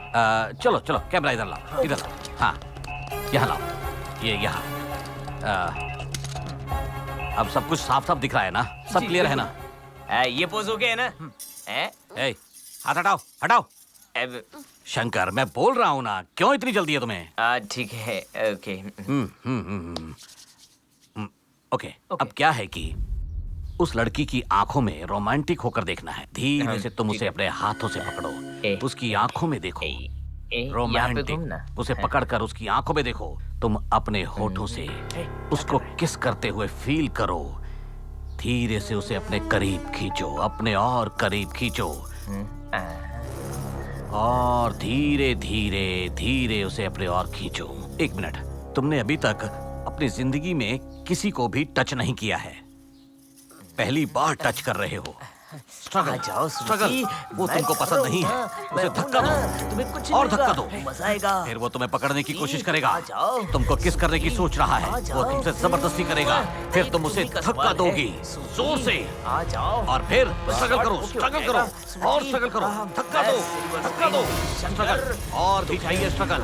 चलो चलो, कैमरा इधर लाओ, इधर लाओ। हाँ, यहाँ लाओ, ये यहाँ। अब सब कुछ साफ साफ दिख रहा है ना? सब क्लियर है ना? ये पोज हो गया है ना? ए, हाथ हटाओ, हटाओ। शंकर, मैं बोल रहा हूँ ना, क्यों इतनी जल्दी है तुम्हें? ठीक है, ओके। ओके, अब क्या है कि उस लड़की की आंखों में रोमांटिक होकर देखना है। धीरे से तुम उसे अपने हाथों से पकड़ो, उसकी आंखों में देखो, रोमांटिक। उसे पकड़कर उसकी आंखों में देखो। तुम अपने होठों से उसको किस करते हुए फील करो। धीरे से उसे अपने करीब खींचो, अपने और करीब खींचो, और धीरे धीरे धीरे उसे अपने और खींचो। 1 मिनट, तुमने अभी तक अपनी जिंदगी में किसी को भी टच नहीं किया है, पहली बार टच कर रहे हो। Struggle, struggle. वो तुमको पसंद नहीं है, उसे धक्का दो, तुम्हें कुछ और धक्का दो, मजा आएगा। फिर वो तुम्हें पकड़ने की कोशिश करेगा, तुमको किस करने की सोच रहा है, वो तुमसे जबरदस्ती करेगा। फिर तुम उसे धक्का दोगी जोर से, और फिर स्ट्रगल करो, स्ट्रगल करो, और स्ट्रगल करो, धक्का दो, धक्का दो, स्ट्रगल, और भी चाहिए स्ट्रगल।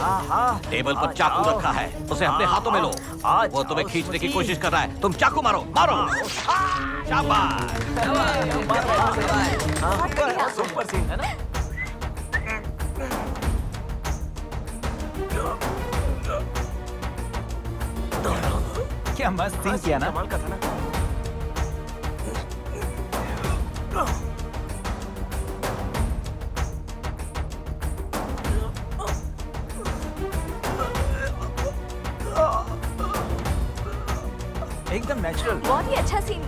टेबल पर चाकू रखा है, उसे अपने हाथों में लो। वो तुम्हें खींचने की कोशिश कर रहा है, तुम चाकू मारो, मारो। शाबाश। सुपर सीन है ना? क्या मस्त सीन किया ना? एकदम नेचुरल। बहुत ही अच्छा सीन।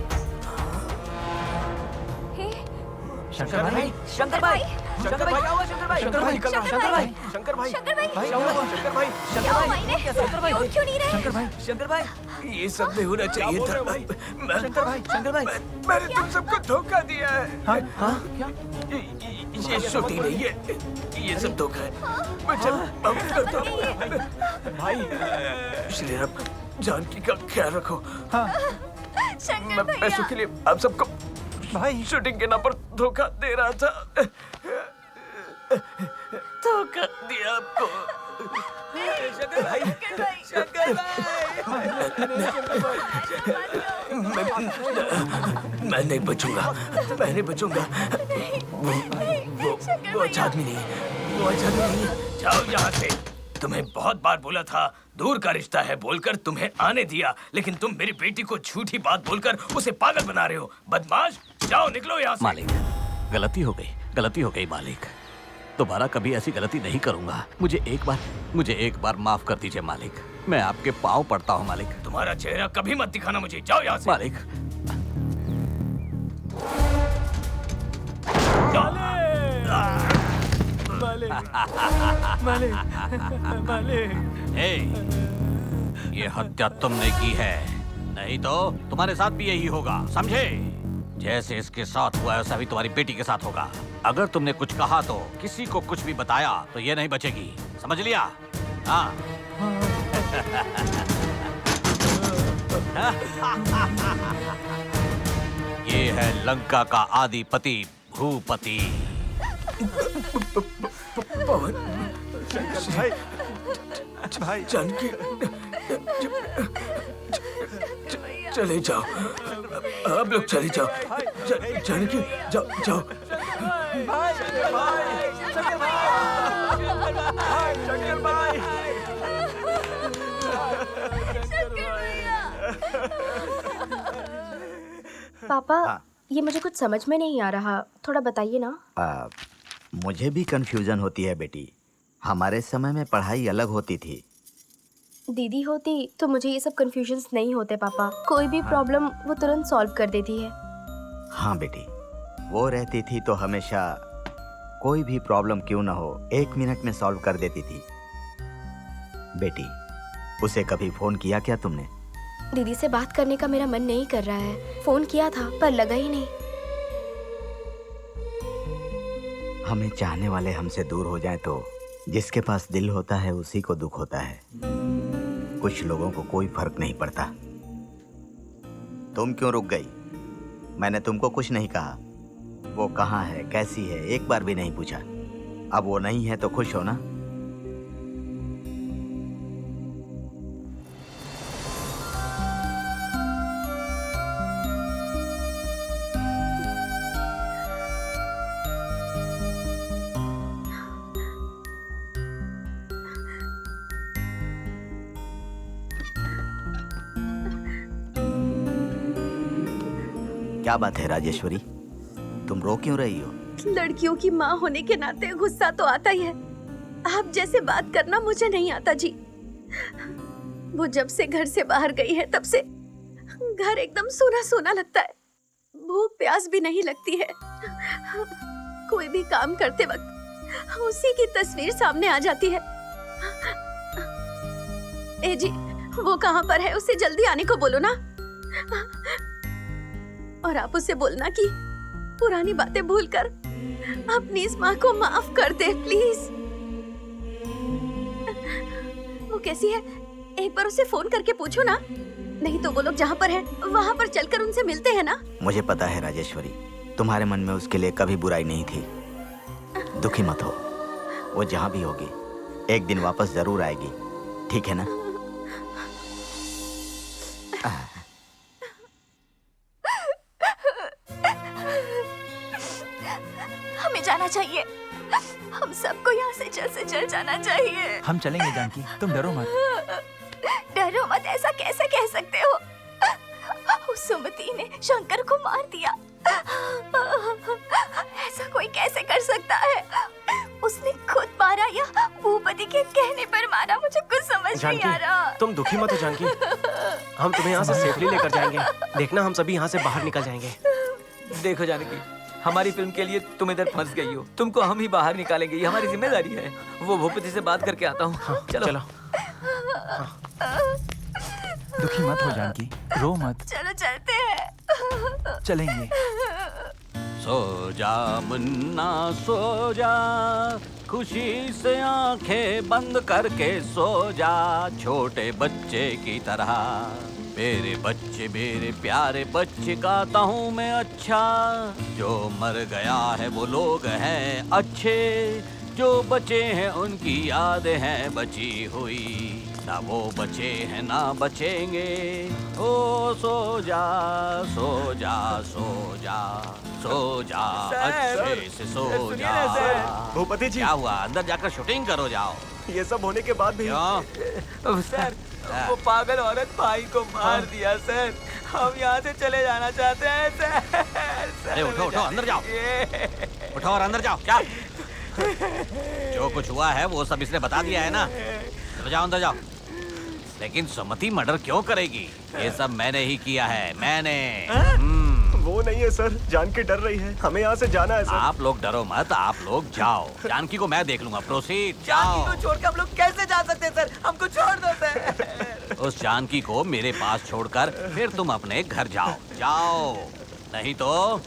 शंकर भाई, शंकर भाई, शंकर भाई, शंकर भाई, शंकर भाई निकल रहा है। शंकर भाई, शंकर भाई, शंकर भाई, शंकर भाई, क्या हुआ इन्हें? ये उठ क्यों नहीं रहे? शंकर भाई, शंकर भाई, ये सब नहीं होना चाहिए था भाई। शंकर भाई, शंकर भाई, मैंने तुम सबको धोखा दिया है। हाँ हाँ क्या? ये शूटिंग नहीं है, ये सब धोखा है। मुझे माफ कर दो भाई। श्रीराम, जानकी का ख्याल रखो। हाँ शंकर मैं पैसों के लिए आप सबको भाई, शूटिंग के नाम पर धोखा दे रहा था। धोखा दिया आपको। शंकर भाई, शंकर मैं नहीं बचूंगा, मैं नहीं बचूंगा। वो अच्छा आदमी नहीं है, वो अच्छा आदमी नहीं है। जाओ यहाँ से। तुम्हें बहुत बार बोला था दूर का रिश्ता है बोलकर तुम्हें आने दिया, लेकिन तुम मेरी बेटी को झूठी बात बोलकर उसे पागल बना रहे हो। बदमाश, जाओ निकलो यहाँ से। मालिक, गलती हो गई मालिक। दोबारा कभी ऐसी गलती नहीं करूंगा। मुझे एक बार माफ कर दीजिए मालिक। मैं आपके पाँव पड़ता हूँ मालिक। तुम्हारा चेहरा कभी मत दिखाना मुझे। जाओ यहाँ से। मालिक, ए, ये हत्या तुमने की है, नहीं तो तुम्हारे साथ भी यही होगा, समझे? जैसे इसके साथ हुआ है वैसा भी तुम्हारी बेटी के साथ होगा। अगर तुमने कुछ कहा तो, किसी को कुछ भी बताया तो ये नहीं बचेगी, समझ लिया? हाँ। ये है लंका का आदिपति भूपति। भाई जानकी, चले जाओ, आप लोग चले जाओ। जानकी, जाओ जाओ। पापा, ये मुझे कुछ समझ में नहीं आ रहा, थोड़ा बताइए ना। मुझे भी कंफ्यूजन होती है बेटी। हमारे समय में पढ़ाई अलग होती थी। दीदी होती तो मुझे ये सब कंफ्यूजन्स नहीं होते पापा। कोई भी प्रॉब्लम वो तुरंत सॉल्व कर देती है। हाँ बेटी, वो रहती थी तो हमेशा कोई भी प्रॉब्लम क्यों ना हो 1 मिनट में सॉल्व कर देती थी। बेटी, उसे कभी फोन किया क्या तुमने? दीदी से बात करने का मेरा मन नहीं कर रहा है। फोन किया था पर लगा ही नहीं। हमें चाहने वाले हमसे दूर हो जाएं तो जिसके पास दिल होता है उसी को दुख होता है। कुछ लोगों को कोई फर्क नहीं पड़ता। तुम क्यों रुक गई? मैंने तुमको कुछ नहीं कहा। वो कहाँ है, कैसी है, एक बार भी नहीं पूछा। अब वो नहीं है तो खुश हो ना? क्या बात है राजेश्वरी, तुम रो क्यों रही हो? लड़कियों की माँ होने के नाते गुस्सा तो आता ही है। आप जैसे बात करना मुझे नहीं आता जी। वो जब से घर से बाहर गई है तब से घर एकदम सूना सूना लगता है। भूख प्यास भी नहीं लगती है। कोई भी काम करते वक्त उसी की तस्वीर सामने आ जाती है। ए जी, वो कहाँ पर है? उसे जल्दी आने को बोलो ना। और आप उसे बोलना कि पुरानी बातें भूलकर अपनी इस माँ को माफ कर दे प्लीज। वो कैसी है एक बार उसे फोन करके पूछो ना। नहीं तो वो लोग जहाँ पर हैं वहाँ पर चलकर उनसे मिलते हैं ना। मुझे पता है राजेश्वरी, तुम्हारे मन में उसके लिए कभी बुराई नहीं थी। दुखी मत हो, वो जहाँ भी होगी एक दिन वापस जरूर आएगी, ठीक है ना? हमें जाना चाहिए। हम सबको यहाँ से जल्द से जाना चाहिए। हम चलेंगे जानकी, तुम डरो मत। डरो मत ऐसा कैसे कह सकते हो? उस सुमति ने शंकर को मार दिया। ऐसा कोई कैसे कर सकता है? उसने खुद मारा या भूपति के कहने पर मारा? मुझे कुछ समझ नहीं आ रहा। तुम दुखी मत हो जानकी, हम तुम्हें यहाँ से सेफली लेकर जाएंगे। देखना हम सभी यहाँ से बाहर निकल जाएंगे। देखो जानकी, हमारी फिल्म के लिए तुम इधर फंस गई हो, तुमको हम ही बाहर निकालेंगे, ये हमारी जिम्मेदारी है। वो भूपति से बात करके आता हूँ। चलो दुखी मत हो जानकी, रो मत। चलो चलते हैं। चलेंगे। सो जा मुन्ना सो जा, खुशी से आंखें बंद करके सो जा, छोटे बच्चे की तरह। मेरे बच्चे मेरे प्यारे बच्चे, गाता हूँ मैं अच्छा। जो मर गया है वो लोग हैं अच्छे, जो बचे हैं उनकी यादें हैं बची हुई। ना वो बचे हैं ना बचेंगे। ओ सो जा सो जा सो जा सो जा, अच्छे से सो जा। भूपति जी, क्या हुआ? अंदर जाकर शूटिंग करो जाओ। ये सब होने के बाद भी सर, वो पागल औरत भाई को मार दिया सर। हम यहाँ से चले जाना चाहते हैं सर। अरे उठो उठो, अंदर जाओ। उठो और अंदर जाओ। क्या जो कुछ हुआ है वो सब इसने बता दिया है ना। चलो जाओ अंदर जाओ। लेकिन सुमति मर्डर क्यों करेगी? ये सब मैंने ही किया है, मैंने। वो नहीं है सर, जानकी डर रही है, हमें यहाँ से जाना है सर। आप लोग डरो मत, आप लोग जाओ। जानकी को मैं देख लूंगा। प्रोसीड, जाओ। जानकी को छोड़ के हम लोग कैसे जा सकते हैं सर? हमको छोड़ दो सर। उस जानकी को मेरे पास छोड़कर फिर तुम अपने घर जाओ। जाओ, नहीं तो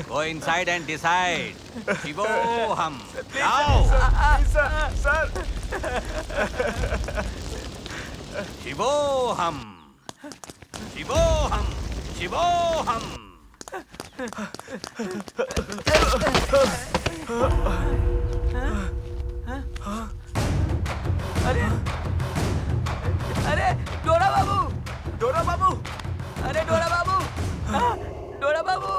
गो इनसाइड एंड डिसाइड। शिवो हम जाओ। सर शिवो हम, शिवो हम, शिवो हम। अरे अरे डोरा बाबू, डोरा बाबू, अरे डोरा बाबू, डोरा बाबू।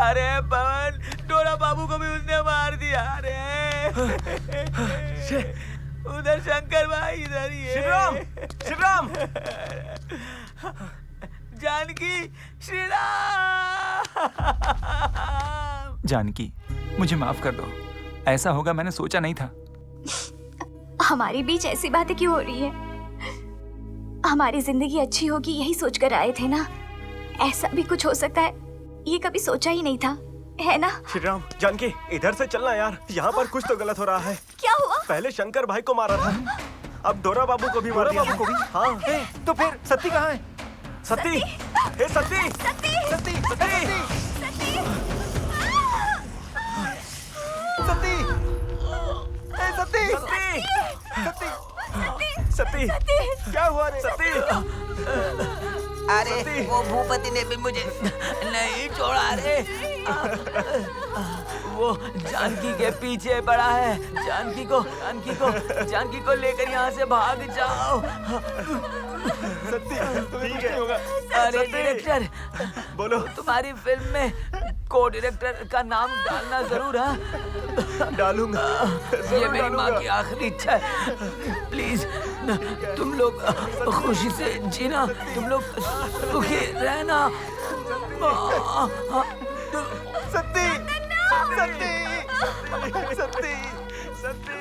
अरे पवन, डोरा बाबू को भी उसने मार दिया। अरे उधर शंकर भाई, इधर ही है। श्रीराम, श्रीराम। जानकी, श्रीराम। जानकी, मुझे माफ कर दो। ऐसा होगा मैंने सोचा नहीं था। हमारे बीच ऐसी बातें क्यों हो रही है? हमारी जिंदगी अच्छी होगी यही सोचकर आए थे ना। ऐसा भी कुछ हो सकता है, ये कभी सोचा ही नहीं था, है ना? श्रीराम, जानकी इधर से चलना यार, यहाँ पर कुछ तो गलत हो रहा है। क्या हुआ? पहले शंकर भाई को मारा था, अब डोरा बाबू को भी मार दिया। बाबू को भी? हाँ। तो फिर सत्ती कहाँ है? सत्ती, हे सत्ती, सत्ती, सत्ती, सत्ती, सत्ती, सत्ती, सत्ती, सत्ती, क्या हुआ रे? सत्ती, अरे वो भूपति ने भी मुझे नहीं छोड़ा रे। वो जानकी के पीछे पड़ा है। जानकी को लेकर यहाँ से भाग जाओ। सत्ती, ठीक है होगा। अरे डायरेक्टर, बोलो। तुम्हारी फिल्म में को डायरेक्टर का नाम डालना जरूर है। डालूंगा। ये मेरी माँ की आखिरी इच्छा है। प्लीज तुम लोग खुशी से जीना, तुम लोग सुखी रहना। सत्ती, सत्ती, सत्ती, सत्ती।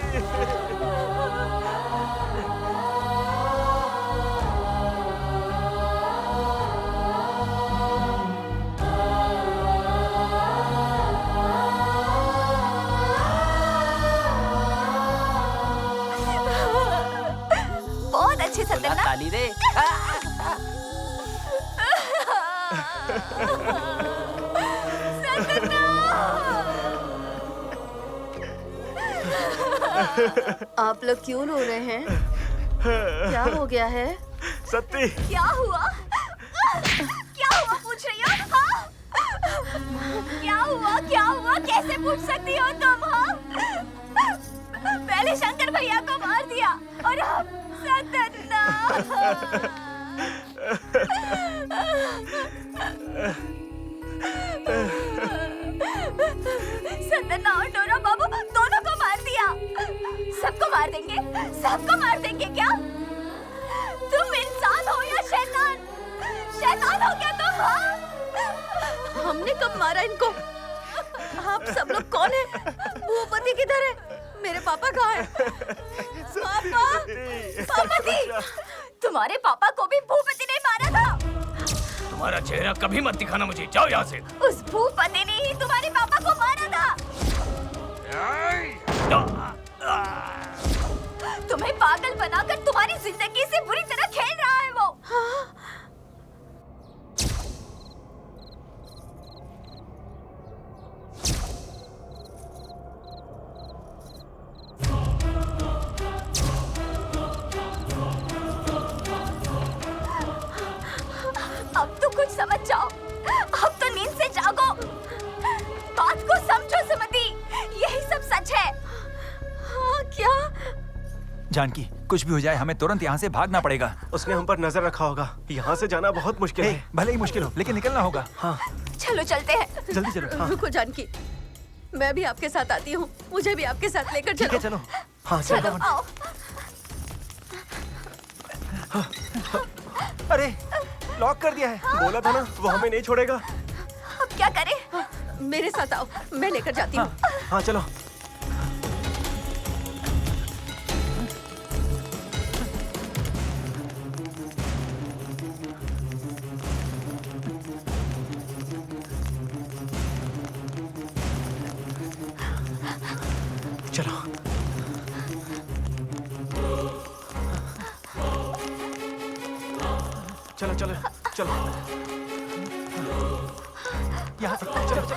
बहुत अच्छी सत्या ना? ताली रे। आप लोग क्यों रो रहे हैं? क्या हो गया है? सत्ती, क्या हुआ? क्या हुआ पूछ रही हो? हाँ? क्या हुआ? कैसे पूछ सकती हो तुम? हाँ? पहले शंकर भैया को मार दिया और अब सतना और डोरा बाबू दोनों को मार दिया। सबको मार देंगे क्या? तुम इंसान हो या शैतान? शैतान हो क्या तुम? हाँ? हमने कब मारा इनको? आप सब लोग कौन है? भूपति किधर है? मेरे पापा कहाँ हैं? पापा, भूपति, तुम्हारे पापा को भी भूपति ने मारा था। तुम्हारा चेहरा कभी मत दिखाना मुझे, जाओ यहाँ से। उस भूपति ने ही तुम्हारे पापा को मारा था। तुम्हें पागल बनाकर तुम्हारी जिंदगी से बुरी तरह खेल रहा है वो। अब तो कुछ समझ जाओ, अब तो नींद से जागो, बात को समझो सुमति, यही सब सच है। हाँ, क्या? जानकी, कुछ भी हो जाए हमें तुरंत यहाँ से भागना पड़ेगा। उसने हम पर नजर रखा होगा, यहाँ से जाना बहुत मुश्किल है। भले ही मुश्किल हो, लेकिन निकलना होगा। हाँ चलो चलते हैं। जल्दी चलो। हाँ। रुको जानकी, मैं भी आपके साथ आती हूँ, मुझे भी आपके साथ लेकर चलो। ठीक है, चलो। हाँ चलो आओ। अरे लॉक कर दिया है। बोला था ना वो हमें नहीं छोड़ेगा। अब क्या करें? मेरे साथ आओ, मैं लेकर जाती हूँ। हाँ चलो। चलो चलो चलो चलो यहाँ से चलो चलो।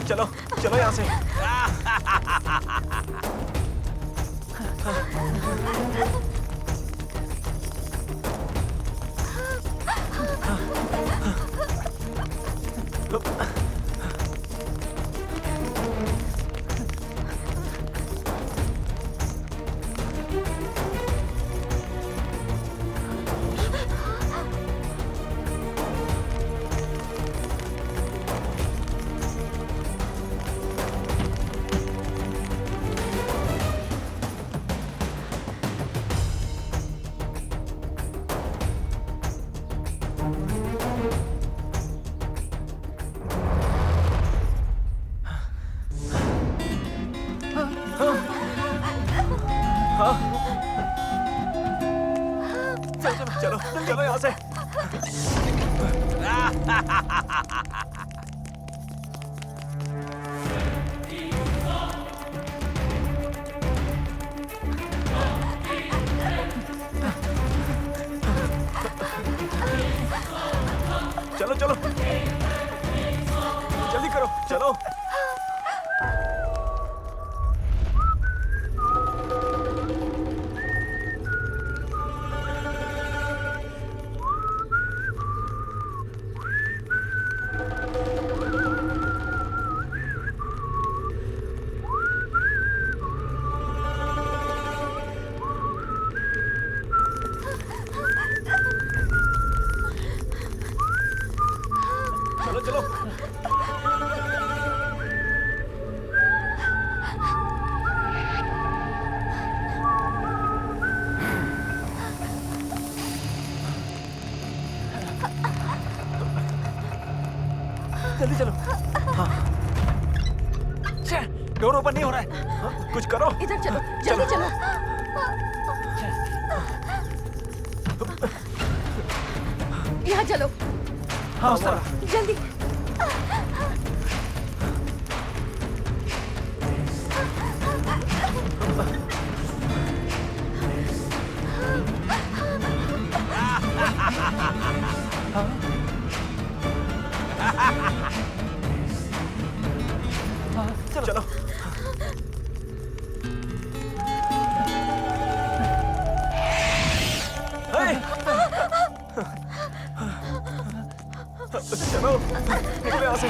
चलो चलो यहाँ से। चलो चलो यहाँ से। चलो चलो जल्दी करो, चलो। चलो चलो। जल्दी चलो। हाँ। डोर ओपन नहीं हो रहा है। हाँ, कुछ करो। इधर चलो, जल्दी चलो। यहाँ चलो। हाँ उस तरफ। जल्दी। चलो चलो निकलो यहाँ से।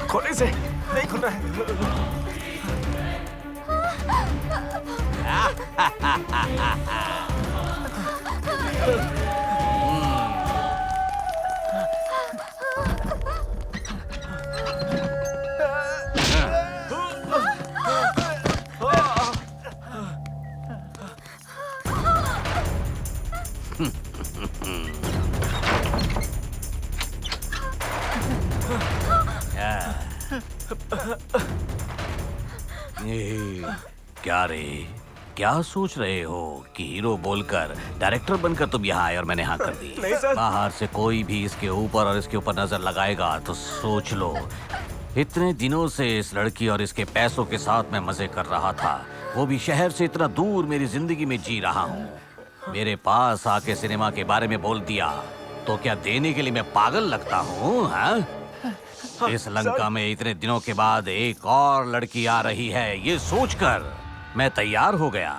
खोले से नहीं खुल रहा है। क्या रे, क्या सोच रहे हो कि हीरो बोलकर डायरेक्टर बनकर तुम यहाँ आए और मैंने हाँ कर दी? नहीं सर। बाहर से कोई भी इसके ऊपर और इसके ऊपर नजर लगाएगा तो सोच लो, इतने दिनों से इस लड़की और इसके पैसों के साथ मैं मजे कर रहा था, वो भी शहर से इतना दूर मेरी जिंदगी में जी रहा हूँ। मेरे पास आके सिनेमा के बारे में बोल दिया तो क्या देने के लिए मैं पागल लगता हूँ? हाँ? इस लंका में इतने दिनों के बाद एक और लड़की आ रही है, ये सोचकर मैं तैयार हो गया।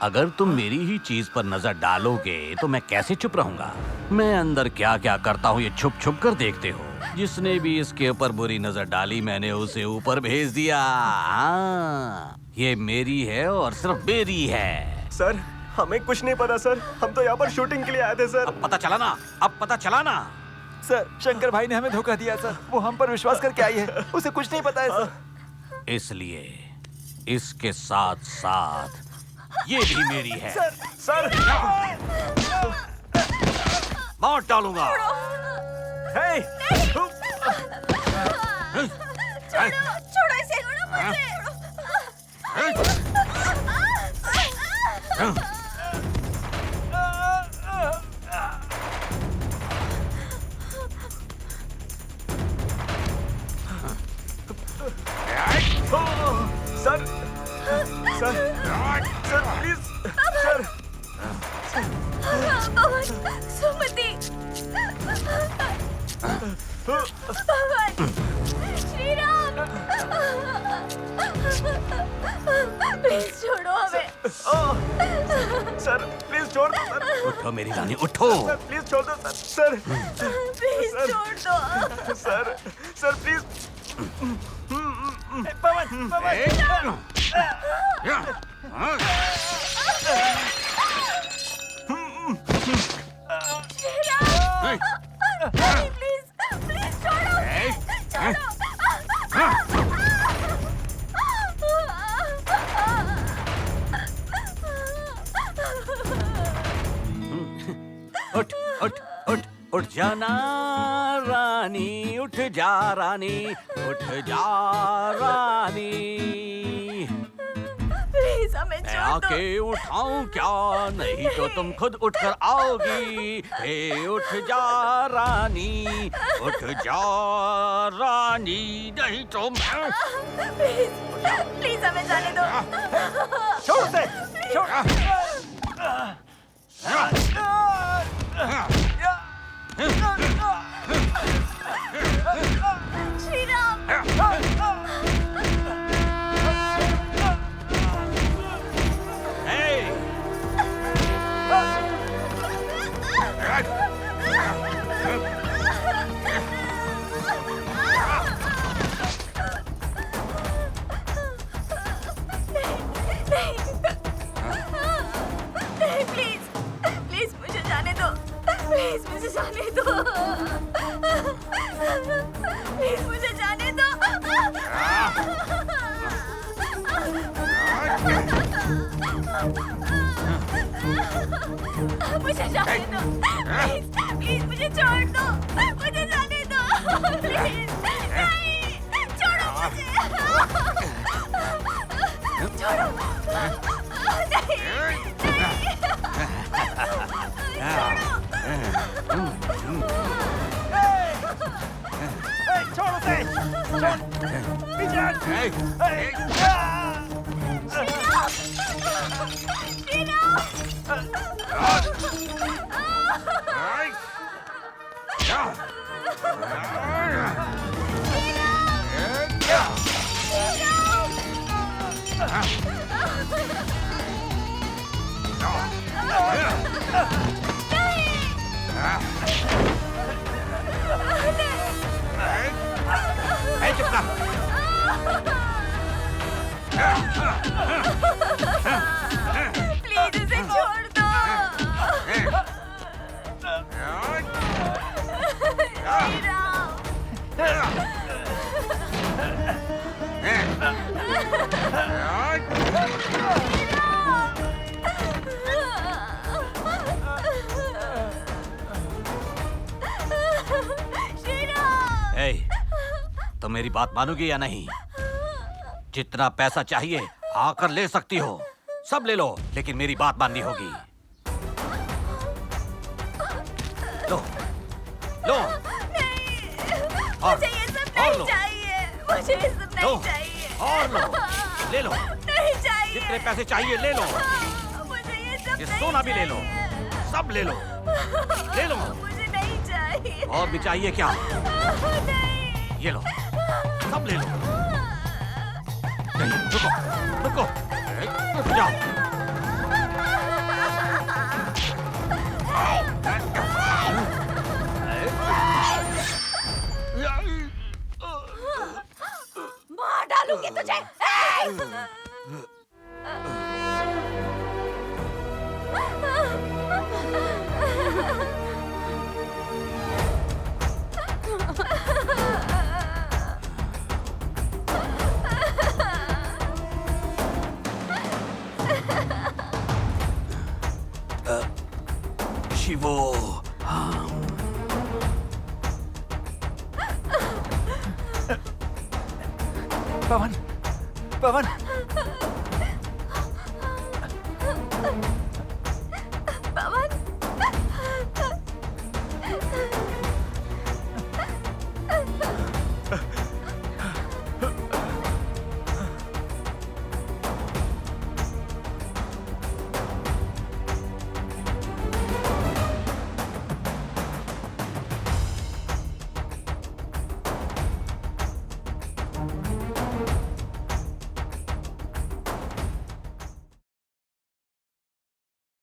अगर तुम मेरी ही चीज पर नजर डालोगे तो मैं कैसे चुप रहूंगा? मैं अंदर क्या क्या करता हूँ ये छुप छुप कर देखते हो। जिसने भी इसके ऊपर बुरी नजर डाली मैंने उसे ऊपर भेज दिया। हाँ, ये मेरी है और सिर्फ मेरी है। सर हमें कुछ नहीं पता सर, हम तो यहाँ पर शूटिंग के लिए आए थे सर। अब पता चला ना, अब पता चला ना। सर शंकर भाई ने हमें धोखा दिया सर, वो हम पर विश्वास करके आई है, उसे कुछ नहीं पता है सर। इसलिए इसके साथ साथ ये भी मेरी है। सर मार डालूंगा। हे! छोड़ो इसे, sir sir sir please sir. Sumati, भगवान श्री राम, प्लीज छोड़ो हमें। सर प्लीज छोड़ दो सर। उठो मेरी रानी, उठो। सर प्लीज छोड़ दो सर। प्लीज छोड़ दो sir. Sir please. Pawan, Pawan. Please please छोड़ो, छोड़ो। उठ उठ उठ उठ जाना रानी, उठ जा रानी, उठ जा रानी। प्लीज हमें मैं छोड़ दो। आके उठाऊं क्या? नहीं तो तुम खुद उठकर आओगी। हे उठ जा रानी, उठ जा रानी, नहीं तो मैं। प्लीज प्लीज हमें जाने दो। छोड़ दे, छोड़। श्री राम। नहीं, प्लीज प्लीज मुझे जाने दो, प्लीज मुझे जाने दो, प्लीज मुझे जाने दो। मुझे जाने दो, प्लीज प्लीज मुझे छोड़ दो, मुझे जाने दो, प्लीज। नहीं, छोड़ो मुझे, छोड़ो, नहीं, नहीं, छोड़ उसे, छोड़। पीछे प्लीज इसे छोड़ दो। मेरी बात मानोगी या नहीं? जितना पैसा चाहिए आकर ले सकती हो, सब ले लो, लेकिन मेरी बात माननी होगी। लो, लो। मुझे ये सब नहीं चाहिए। मुझे ये सब नहीं चाहिए। और लो, ले लो। नहीं चाहिए। जितने पैसे चाहिए ले लो। मुझे ये सब ये नहीं सोना भी ले लो, सब ले लो, ले लो। मुझे नहीं चाहिए। और भी चाहिए क्या? नहीं। ये लो, सब ले लो। नहीं, रुको, रुको, जाओ। मार डालूंगी तुझे। शिवो, पवन, पवन।